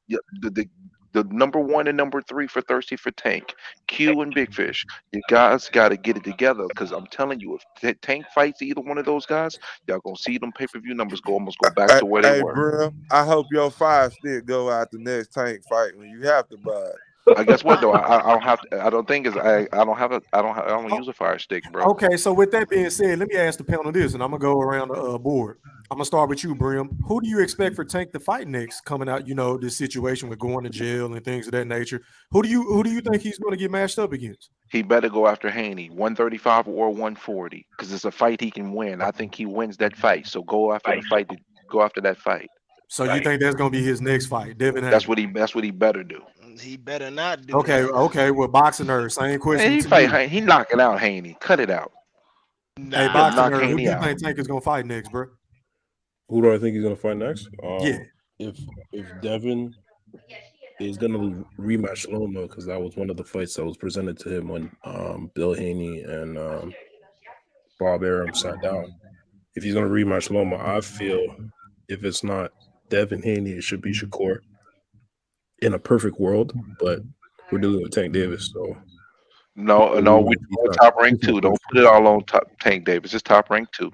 the number one and number three for Thirsty for Tank, Q and Big Fish. You guys got to get it together, because I'm telling you, if Tank fights either one of those guys, y'all gonna see them pay-per-view numbers almost go back to where they Hey, were. bro, I hope your 5 stick go out the next Tank fight when you have to buy it. I guess what though? I don't have to, I don't think is I don't have a I don't use a fire stick, bro. Okay, so with that being said, let me ask the panel this, and I'm gonna go around the board. I'm gonna start with you, Brim. Who do you expect for Tank to fight next? Coming out, this situation with going to jail and things of that nature. Who do you think he's going to get matched up against? He better go after Haney, 135 or 140, because it's a fight he can win. I think he wins that fight. So go after the fight. Go after that fight. So you think that's going to be his next fight, Devin Haney? That's what he better do. He better not do Okay, that. okay. Well, boxing nerd, same question. Man, he to fight. you. He knocking out Haney. Cut it out. Hey, Nah. boxing knock nerd, who Haney do you out. think Tank is going to fight next, bro? Who do I think he's gonna fight next? Yeah. If Devin is gonna rematch Loma, because that was one of the fights that was presented to him when Bill Haney and Bob Arum sat down. If he's gonna rematch Loma, I feel if it's not Devin Haney, it should be Shakur. In a perfect world, but we're dealing with Tank Davis, so No, we're top rank 2. Don't put it all on Tank Davis. It's top rank 2.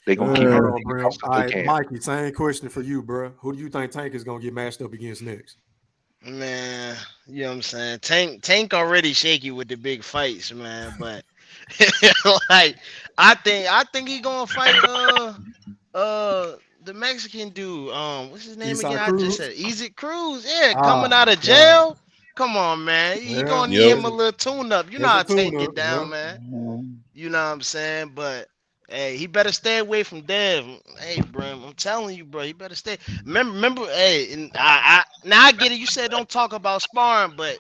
They gonna keep Hold him on, bro. else that All they right, can. Mikey, same question for you, bro. Who do you think Tank is going to get matched up against next? Man, you know what I'm saying? Tank already shaky with the big fights, man. But like, I think he gonna fight the Mexican dude. What's his name Eastside again? I Cruz? just said Easy Cruz. Yeah, Ah, coming out of God. jail. Come on, man. You Yeah, gonna need Yep. him a little tune up. You know It's a how Tank tune-up, get down, yeah. man. You know what I'm saying? But hey, he better stay away from Dev. Hey, Brim, I'm telling you, bro, he better stay. Remember, hey, and now I get it. You said don't talk about sparring, but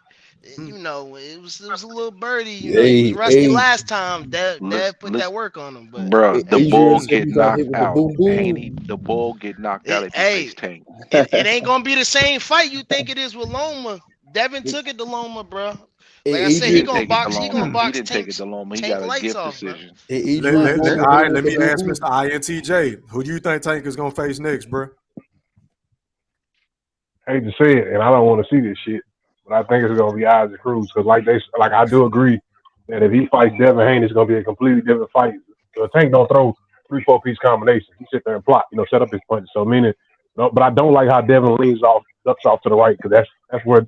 you know, it was a little birdie. You know, he was rusty last time. Dev put that work on him, but Bro, the hey, bull said get he got hit knocked with the out. boom boom. Haney, the bull get knocked out if he hey, face Tank. it ain't gonna be the same fight you think it is with Loma. Devin took it to Loma, bro. Like I said, He he didn't gonna take it to box. He gonna Loma. He box didn't take it to Loma. He Tank got a lights gift off, bro. decision. All right, let me ask Mr. INTJ. Who do you think Tank is going to face next, bro? I hate to say it, and I don't want to see this shit, but I think it's gonna be Isaac Cruz, because I do agree that if he fights Devin Haney, it's gonna be a completely different fight. Tank don't throw 3-4 piece combinations. He sit there and plot, set up his punches. So meaning, but I don't like how Devin leans ducks off to the right, because that's where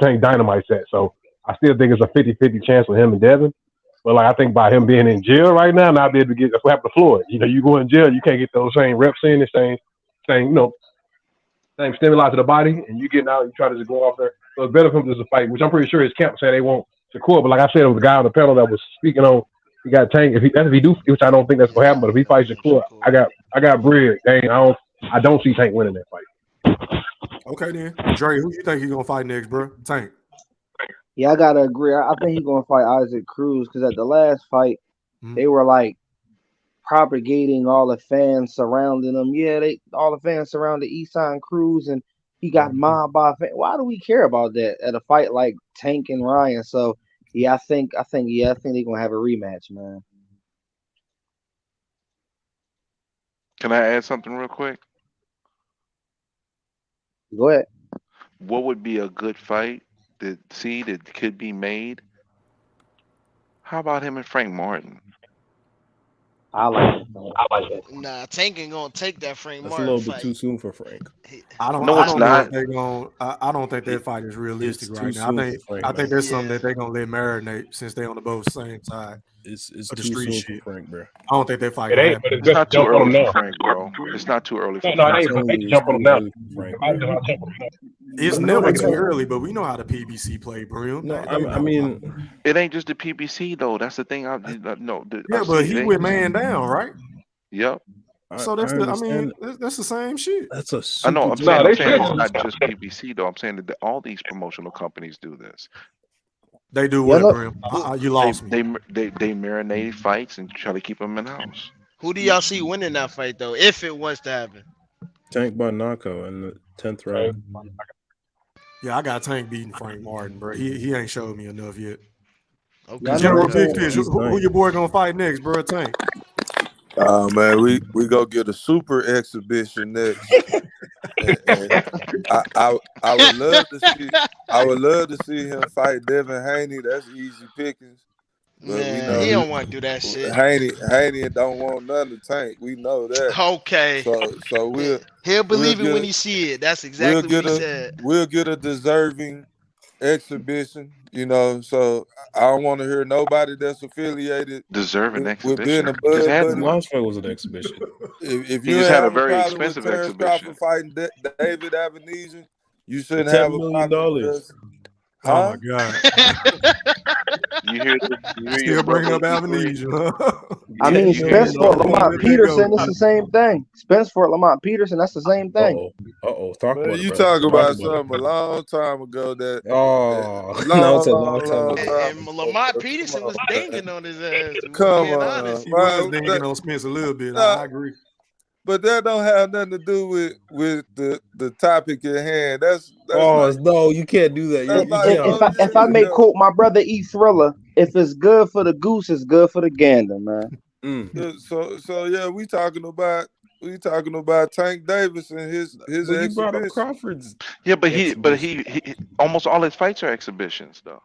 Tank dynamite's at. So I still think it's a 50-50 chance with him and Devin. But I think by him being in jail right now, not be able to get, that's what happened to Floyd. You go in jail, you can't get those same reps in, the same stimuli to the body, and you get out, you try to just go off there. So it's better for him to just fight, which I'm pretty sure his camp said they won't Shakur. But like I said, it was a guy on the panel that was speaking on. He got Tank. If he do, which I don't think that's gonna happen, but if he fights Shakur, I got bread. Dang, I don't see Tank winning that fight. Okay then, Dre, who you think he's gonna fight next, bro? Tank. Yeah, I gotta agree. I think he's gonna fight Isaac Cruz, because at the last fight, they were like propagating all the fans surrounding him. Yeah, all the fans surrounded Eastside Cruz, and he got mobbed by fans. Why do we care about that at a fight like Tank and Ryan? So yeah, I think they're gonna have a rematch, man. Can I add something real quick? Go ahead. What would be a good fight that could be made. How about him and Frank Martin? I like it. Nah, Tank ain't gonna take that Frank That's a Martin little bit too fight. soon for Frank. No, I it's don't know if not. they're going. I don't think that fight is It's realistic too right now. soon for Frank, I think man. that's something that they're gonna let marinate since they on the both same side It's of the too street soon for shit. Frank, bro. I don't think that fight It gonna ain't, happen. but it's It's best not to too jump on early him for now. Frank, bro. It's not too early for No, it Frank. ain't, but they can It's jump on too him now. early for Frank. Might just not jump on him now. It's No, never too no. early, but we know how the PBC play, Brim. No, They I know. mean, It ain't just the PBC though. That's the thing. I Yeah, see but it. he Ain't went just, man down, right? yep. So I that's the. I mean, understand. that's the same shit. That's a I know. super. No, I'm they saying should. it's not just PBC though. I'm saying that all these promotional companies do this. They do Y'all what, know Brim? Who You They lost me. they marinate fights and try to keep them in house. who do y'all see winning that fight though? If it was to happen. Tank by knockout in the 10th round. Yeah, I got Tank beating Frank Martin, bro. He ain't showed me enough yet. Okay. General nice. Big Fish, He's who nice. your boy gonna fight next, bro? Tank. Man, we go get a super exhibition next. And I would love to see him fight Devin Haney. That's easy pickings. But we Man, know he don't want to do that shit. Haney don't want none to Tank. We know that. Okay. So He'll we'll believe it when get he see it. That's we'll exactly what get he a said. we'll get a deserving exhibition. So I don't want to hear nobody that's affiliated Deserving with being exhibition. a He just Bud had His buddy. one. last fight was an exhibition. If He you just ain't had a have a very problem with expensive Terence exhibition. Crawford fighting David Avenesian, you For shouldn't have $10 a million. problem with us. Oh my Huh? God. You hear your Still bringing brother up agree. Amnesia. I Yeah, mean, you hear Spence fought Don't want to Lamont let that go. Peterson. It's the same thing. Spence fought Lamont Peterson. That's the same thing. Talk Man, about it, you brother. talk Talk about about it. something a long time ago that Oh, now it's a long time long ago. time And ago. Lamont Bro. Come Peterson was on, man. dinging on his ass. If we Come being on, honest. He was man. dinging on Spence a little bit. Nah, I agree. but that don't have nothing to do with the topic at hand. That's Oh like no, you can't do that. that's You like can't. If I may quote my brother E Thriller, if it's good for the goose, it's good for the gander, man. So yeah, we talking about Tank Davis and his But you brought up exhibition. Crawford's. Yeah, but he almost all his fights are exhibitions though.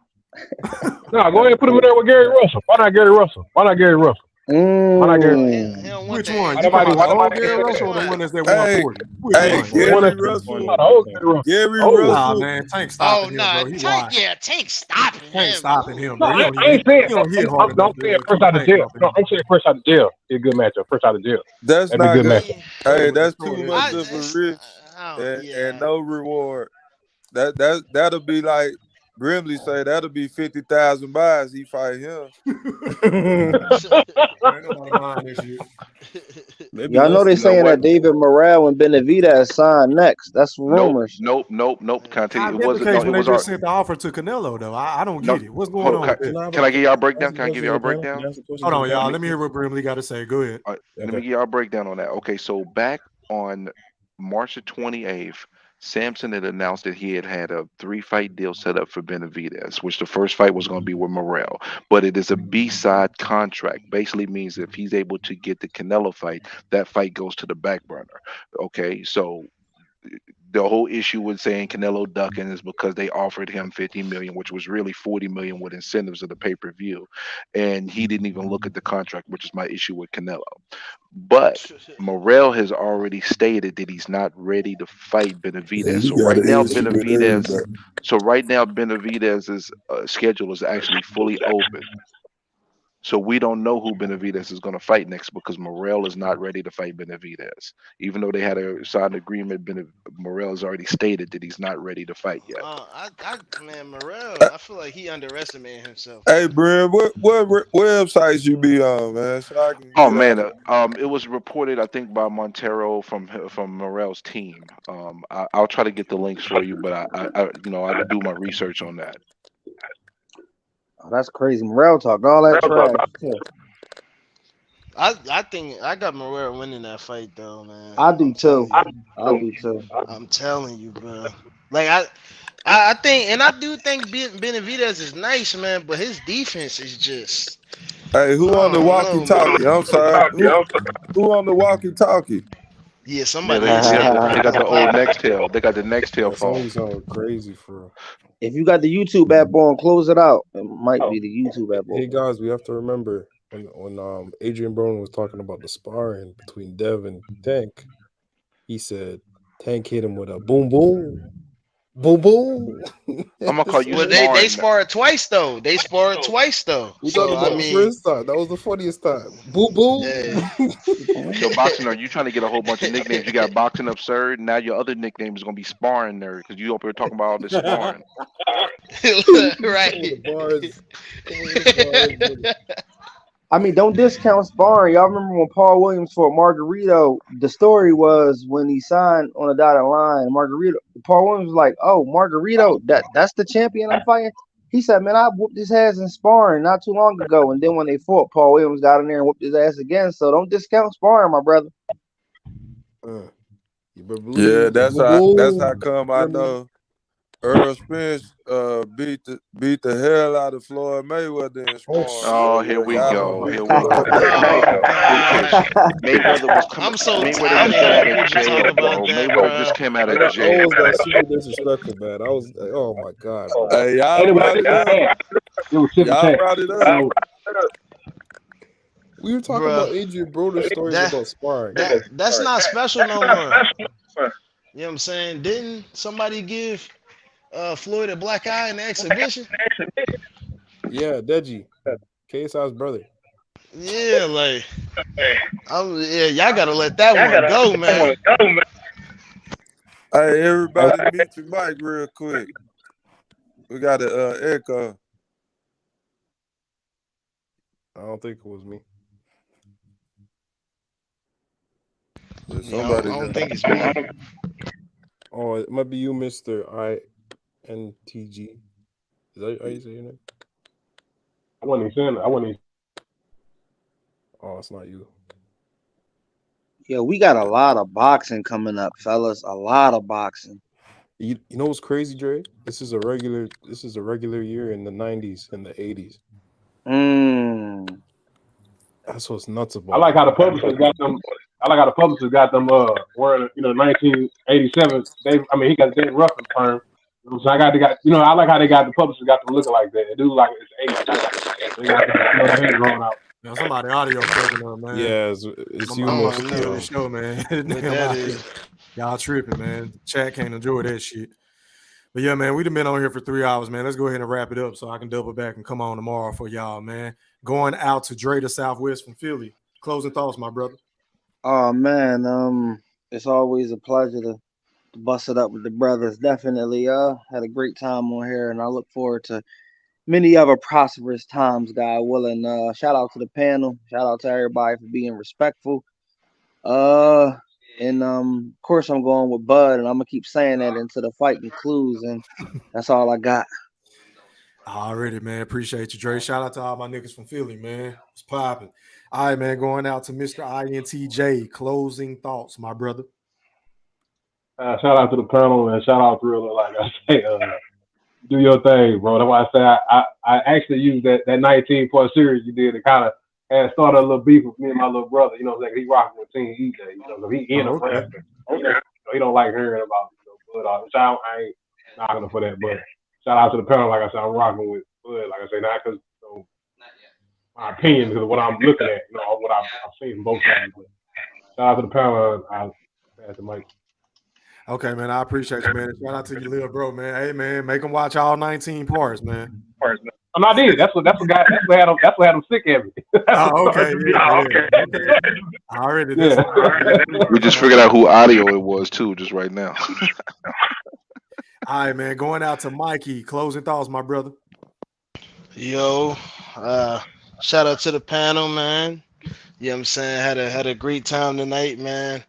No, go ahead and put him in there with Gary Russell. Why not Gary Russell? Why not Gary Russell? Why not Gary Russell? Which one? Why You talking nobody? about Why the old nobody? Gary Russell or the one that's at 140? Which Hey, one? The one Gary that's Russell. the old Gary Russell. Gary Oh. Nah, Russell. man, Tank Oh stopping him, nah, bro. He Tank. washed. Yeah, Tank stopping Tank him. stopping him, No, bro. I ain't saying. He don't hit I'm hard enough saying to fresh keep out of Tank jail. off of No, him. I'm saying fresh out of jail. Be a good matchup. Fresh out of jail. That's That'd be a not good good. matchup. Hey, With the that's sword too in much his of a hand. risk and no reward. That'll be like Brimley say. That'll be 50,000 buys. He fight him. Ain't nobody buying this shit. Maybe Y'all know less they than You know saying what? that David Morrell and Benavidez signed next. That's rumors. Nope. Can I tell you? How's It that the wasn't. No, case it when they was our. just sent the offer to Canelo, though? I don't No, get it. What's going hold on on. with that? Can I give y'all a breakdown? Ask the Can I give question y'all to a the panel. breakdown? Ask the question Hold to on, the y'all. panel. Let me hear what Brimley got to say. Go ahead. All right, let Okay. me give y'all a breakdown on that. Okay, so back on March the 28th, Samson had announced that he had a 3-fight deal set up for Benavidez, which the first fight was going to be with Morrell. But it is a B-side contract. Basically means if he's able to get the Canelo fight, that fight goes to the back burner. Okay, so the whole issue with saying Canelo ducking is because they offered him 50 million, which was really 40 million with incentives of the pay-per-view. And he didn't even look at the contract, which is my issue with Canelo. But Morrell has already stated that he's not ready to fight Benavidez. You got to answer with everybody. So right now Benavidez's schedule is actually fully open. So we don't know who Benavidez is going to fight next because Morrell is not ready to fight Benavidez. Even though they had a signed agreement, Morrell has already stated that he's not ready to fight yet. Man, Morrell, I feel like he underestimated himself. Hey, Brim, what websites you be on, man? So I can Oh get man, on. it was reported I think by Montero from Morrell's team. I'll try to get the links for you, but I do my research on that. Oh, that's crazy. Morrell talk all that trash too. I think I got Morrell winning that fight though, man. I do too. I do too. I'm telling you, bro. Like I think, and I do think Benavidez is nice, man, but his defense is just. Hey, who I on the don't know, man. walkie-talkie? I'm sorry. Who on the walkie-talkie? Yeah, Yeah, somebody they, is they got saying the they got Prince the is old popping. Nextel. They got the Nextel That song phone. be sounding crazy for real. If you got the YouTube app on, close it out. It might be the YouTube app Hey open. guys, we have to remember when Adrian Broner was talking about the sparring between Dev and Tank, he said Tank hit him with a boom boom. Boom boom. I'm gonna call you Well, they sparring. sparred twice though. They sparred twice though. We talking So I about the mean, first time. That was the funniest time. Boom boom. yeah. Yo, boxing nerd, you trying to get a whole bunch of nicknames. You got boxing absurd. Now your other nickname is gonna be sparring nerd because you up here talking about all this sparring. Right. I mean, don't discount sparring. Y'all remember when Paul Williams fought Margarito? The story was when he signed on the dotted line, Paul Williams was like, "Oh, Margarito, that's the champion I'm fighting." He said, "Man, I whooped his ass in sparring not too long ago." And then when they fought, Paul Williams got in there and whooped his ass again. So don't discount sparring, my brother. You better believe Yeah, it. that's Boom how come I know Errol Spence beat the hell out of Floyd Mayweather in sparring. Oh, here Boy, we y'all go. don't Here know we go. nothing about Oh Because God. Mayweather was coming. I'm so Mayweather tired just of came out hearing of people talk jail, about bro. that, Mayweather just bro. came out of that jail. was that super disrespectful, man. I was like, oh my god, bro. Hey, y'all Anyway, brought it up. it was tip for Y'all tat. brought it up. We were talking Bruh, about Adrian Broder's stories that about sparring. that's not special no more. You know what I'm saying? Didn't somebody give Floyd a black eye in the exhibition? Yeah, Deji, KSI's brother. Yeah, like y'all gotta let that one go, man. Hey, everybody, mute your mic real quick. We got an echo. I don't think it was me. Yeah, Yeah, somebody I don't got. think it's me. Oh, it might be you, Mr. INTG. Is that how you say your name? I wasn't even saying. I wasn't even. Oh, it's not you. Yeah, we got a lot of boxing coming up, fellas. A lot of boxing. You know what's crazy, Dre? This is a regular year in the 90s and the 80s. That's what's nuts about I like how the it. publishers got them. I like how the publishers got them. Wearing 1987. He got Dave Ruffin term. So I like how they got the publishers got them looking like that. They do like it's 80s. They got the hair growing out. Now somebody audio fucking up, man. Yeah, it's I'm you, about Mr. to kill this show, man. What Damn, that is. y'all tripping, man. Chat can't enjoy that shit. But yeah, man, we've been on here for 3 hours, man. Let's go ahead and wrap it up so I can double back and come on tomorrow for y'all, man. Going out to Dre the Southwest from Philly. Closing thoughts, my brother. Oh man, it's always a pleasure to bust it up with the brothers. Definitely, had a great time on here, and I look forward to many other prosperous times, God willing. Shout out to the panel. Shout out to everybody for being respectful. And of course I'm going with Bud, and I'm gonna keep saying that until the fight concludes, and that's all I got. Already, man. Appreciate you, Dre. Shout out to all my niggas from Philly, man. It's popping. All right, man. Going out to Mr. INTJ. Closing thoughts, my brother. Shout out to the panel and shout out Thriller. Like I say, do your thing, bro. That's why I say I actually used that 19-part series you did to kind of had started a little beef with me and my little brother. You know what I'm saying? He rocking with Team EJ. You know, so he in a wrestling. So he don't like hearing about Bud. Which I ain't knocking him for that, but shout out to the panel. Like I said, I'm rocking with Bud. Like I say, not because my opinion, because of what I'm looking at, what I've seen from both sides. But shout out to the panel. I'll pass the mic. Okay, man. I appreciate you, man. Shout out to you, little bro, man. Hey, man, make them watch all 19 parts, man. I did. That's what had him sick at me. Oh, okay. Yeah. Already. Yeah. We just figured out who audio it was too, just right now. All right, man. Going out to Mikey. Closing thoughts, my brother. Yo, shout out to the panel, man. You know what I'm saying? Had a great time tonight, man.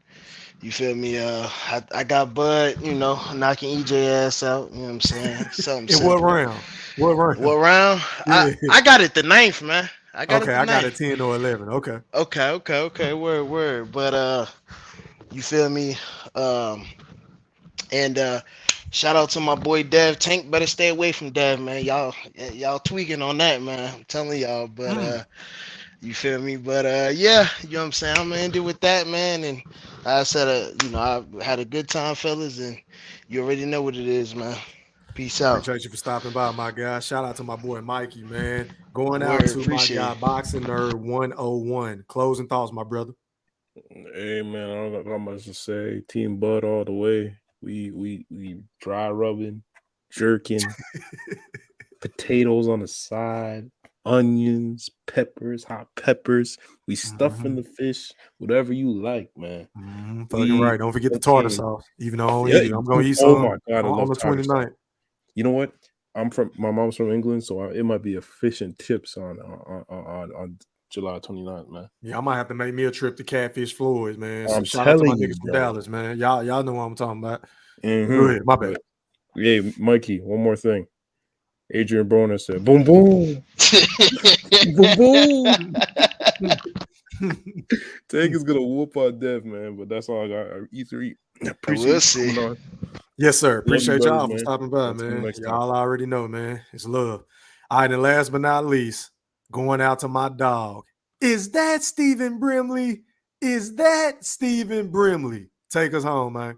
You feel me? I got Bud, knocking EJ ass out. You know what I'm saying? Something In simple. what round? What round? Yeah. I got it the 9th, man. I got it 10 or 11. Okay. Okay. Word. But you feel me? And shout out to my boy Dev. Tank better stay away from Dev, man. Y'all tweaking on that, man. I'm telling y'all. But You feel me? But yeah, you know what I'm saying? I'm gonna end it with that, man. And I said, I had a good time, fellas, and you already know what it is, man. Peace out. Appreciate you for stopping by, my guy. Shout out to my boy Mikey, man. Going out Word, to my appreciate guy it. Boxing Nerd 101. Closing thoughts, my brother. Hey man, I don't got much to say. Team Bud all the way. We dry rubbing, jerking, potatoes on the side, onions, peppers, hot peppers. We stuffing the fish, whatever you like, man. Fucking right. Don't forget the tartar sauce. Even though I don't eat it, I'm gonna eat Oh some my god, I on love the tartar sauce. 29th. You know what? My mom's from England, so it might be a fish and chips on July 29th, man. Yeah, I might have to make me a trip to Catfish Floyd's, man. So I'm shout out to my telling you, niggas from bro. Dallas, man. Y'all know what I'm talking about. Mm-hmm. Go ahead, my bad. But, hey, Mikey, one more thing. Adrian Broner said, "Boom, boom, boom, boom." Tank is gonna whoop our death, man. But that's all I got. E3. Appreciate We'll see. coming on. Yes, sir. Love you, Appreciate brothers, y'all for man. stopping by, Until man. next time. Y'all already know, man. It's love. All right, and last but not least, going out to my dog. Is that Stephen Brimley? Is that Stephen Brimley? Take us home, man.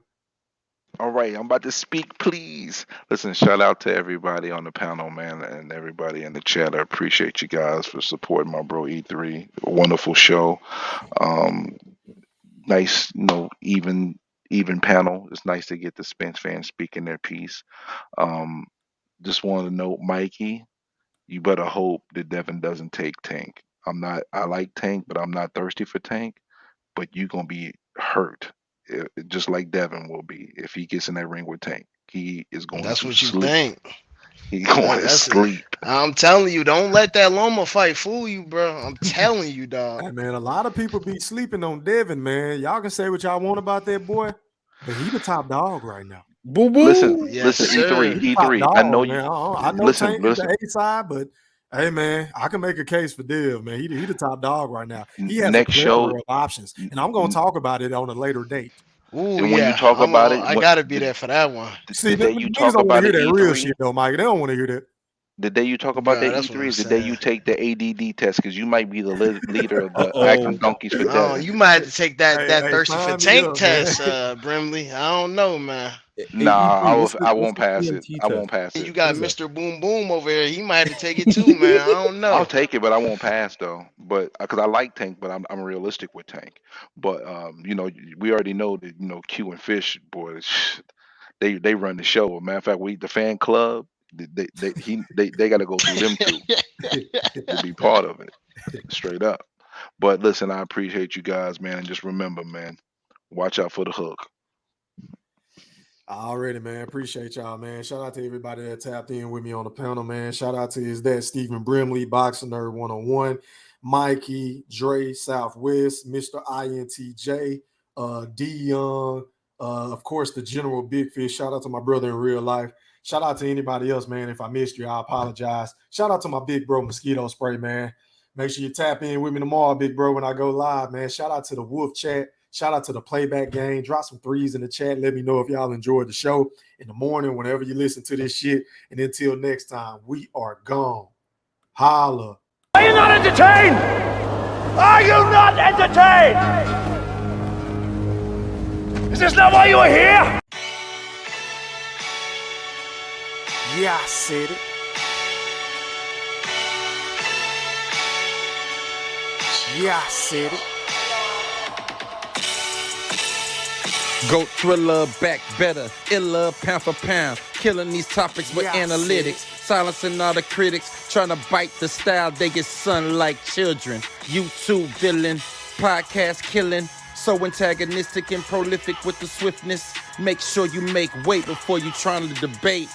All right, I'm about to speak, please. Listen, shout out to everybody on the panel, man, and everybody in the chat. I appreciate you guys for supporting my bro E3. A wonderful show. Nice, even panel. It's nice to get the Spence fans speaking their piece. Just want to note, Mikey, you better hope that Devin doesn't take Tank. I like Tank, but I'm not thirsty for Tank. But you're gonna be hurt, just like Devin will be if he gets in that ring with Tank. He is going That's to what you sleep. think. He's going to That's it. sleep. I'm telling you, don't let that Loma fight fool you, bro. I'm telling you, dog. Hey, man, a lot of people be sleeping on Devin, man. Y'all can say what y'all want about that boy, but he the top dog right now. Boo boo. Listen, Yes, E3, He top E3. dog, I know you. man. I know Listen, Tank is the listen. A side, but hey, man, I can make a case for Dev, man. He the top dog right now. He has Next a show, plethora of options, and I'm gonna talk about it on a later date. Ooh, and when you yeah. talk about it, I gotta be there for that one. See, the day you niggas talk don't want about to it, hear that real E3, shit, though, Mike. They don't want to hear that. the day you talk about Bro, that that's what E3 I'm is the day you saying. take the ADD test, because you might be the leader of the Uh-oh. acting donkeys for Oh, Devin. you might have to take that Hey, thirsty for sign me tank up, test, man. Brimley. I don't know, man. Hey, Nah, E3, I what's won't the pass it. TNT I test? won't pass And it. you got What is Mr. Boom Boom over here. He might have to take it too, man. I don't know. I'll take it, but I won't pass though. But because I like Tank, but I'm realistic with Tank. But we already know that Q and Fish boys, they run the show. Matter of fact, the fan club. They got to go through them two to be part of it, straight up. But listen, I appreciate you guys, man, and just remember, man, watch out for the hook. Already, man. Appreciate y'all, man. Shout out to everybody that tapped in with me on the panel, man. Shout out to Is That Stephen Brimley, Boxing Nerd 101, Mikey, Dre, Southwest, Mr. INTJ, D Young, of course, the General Big Fish. Shout out to my brother in real life. Shout out to anybody else, man. If I missed you, I apologize. Shout out to my big bro, Mosquito Spray, man. Make sure you tap in with me tomorrow, big bro, when I go live, man. Shout out to the Wolf Chat. Shout out to the playback game. Drop some threes in the chat. Let me know if y'all enjoyed the show in the morning, whenever you listen to this shit. And until next time, we are gone. Holla. Are you not entertained? Are you not entertained? Is this not why you are here? Yeah, I said it. Yeah, I said it. Goat thriller, back better, iller, pound for pound. Killing these topics with analytics. Silencing all the critics, trying to bite the style. They get sun like children. YouTube villain, podcast killing. So antagonistic and prolific with the swiftness. Make sure you make weight before you trying to debate.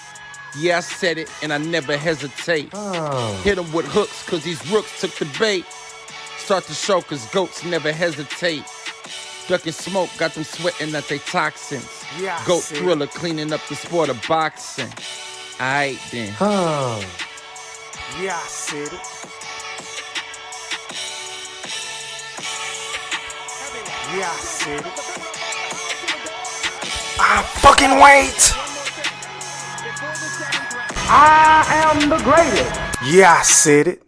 Yeah, I said it and I never hesitate. Hit them with hooks cause these rooks took the bait. Start the show cause goats never hesitate. Ducking smoke, got them sweating at they toxins. Yeah, Goat thriller, cleaning up the sport of boxing. Aight then. Yeah, I said it. Yeah, I said it. I fucking wait. I am the greatest. Yeah, I said it.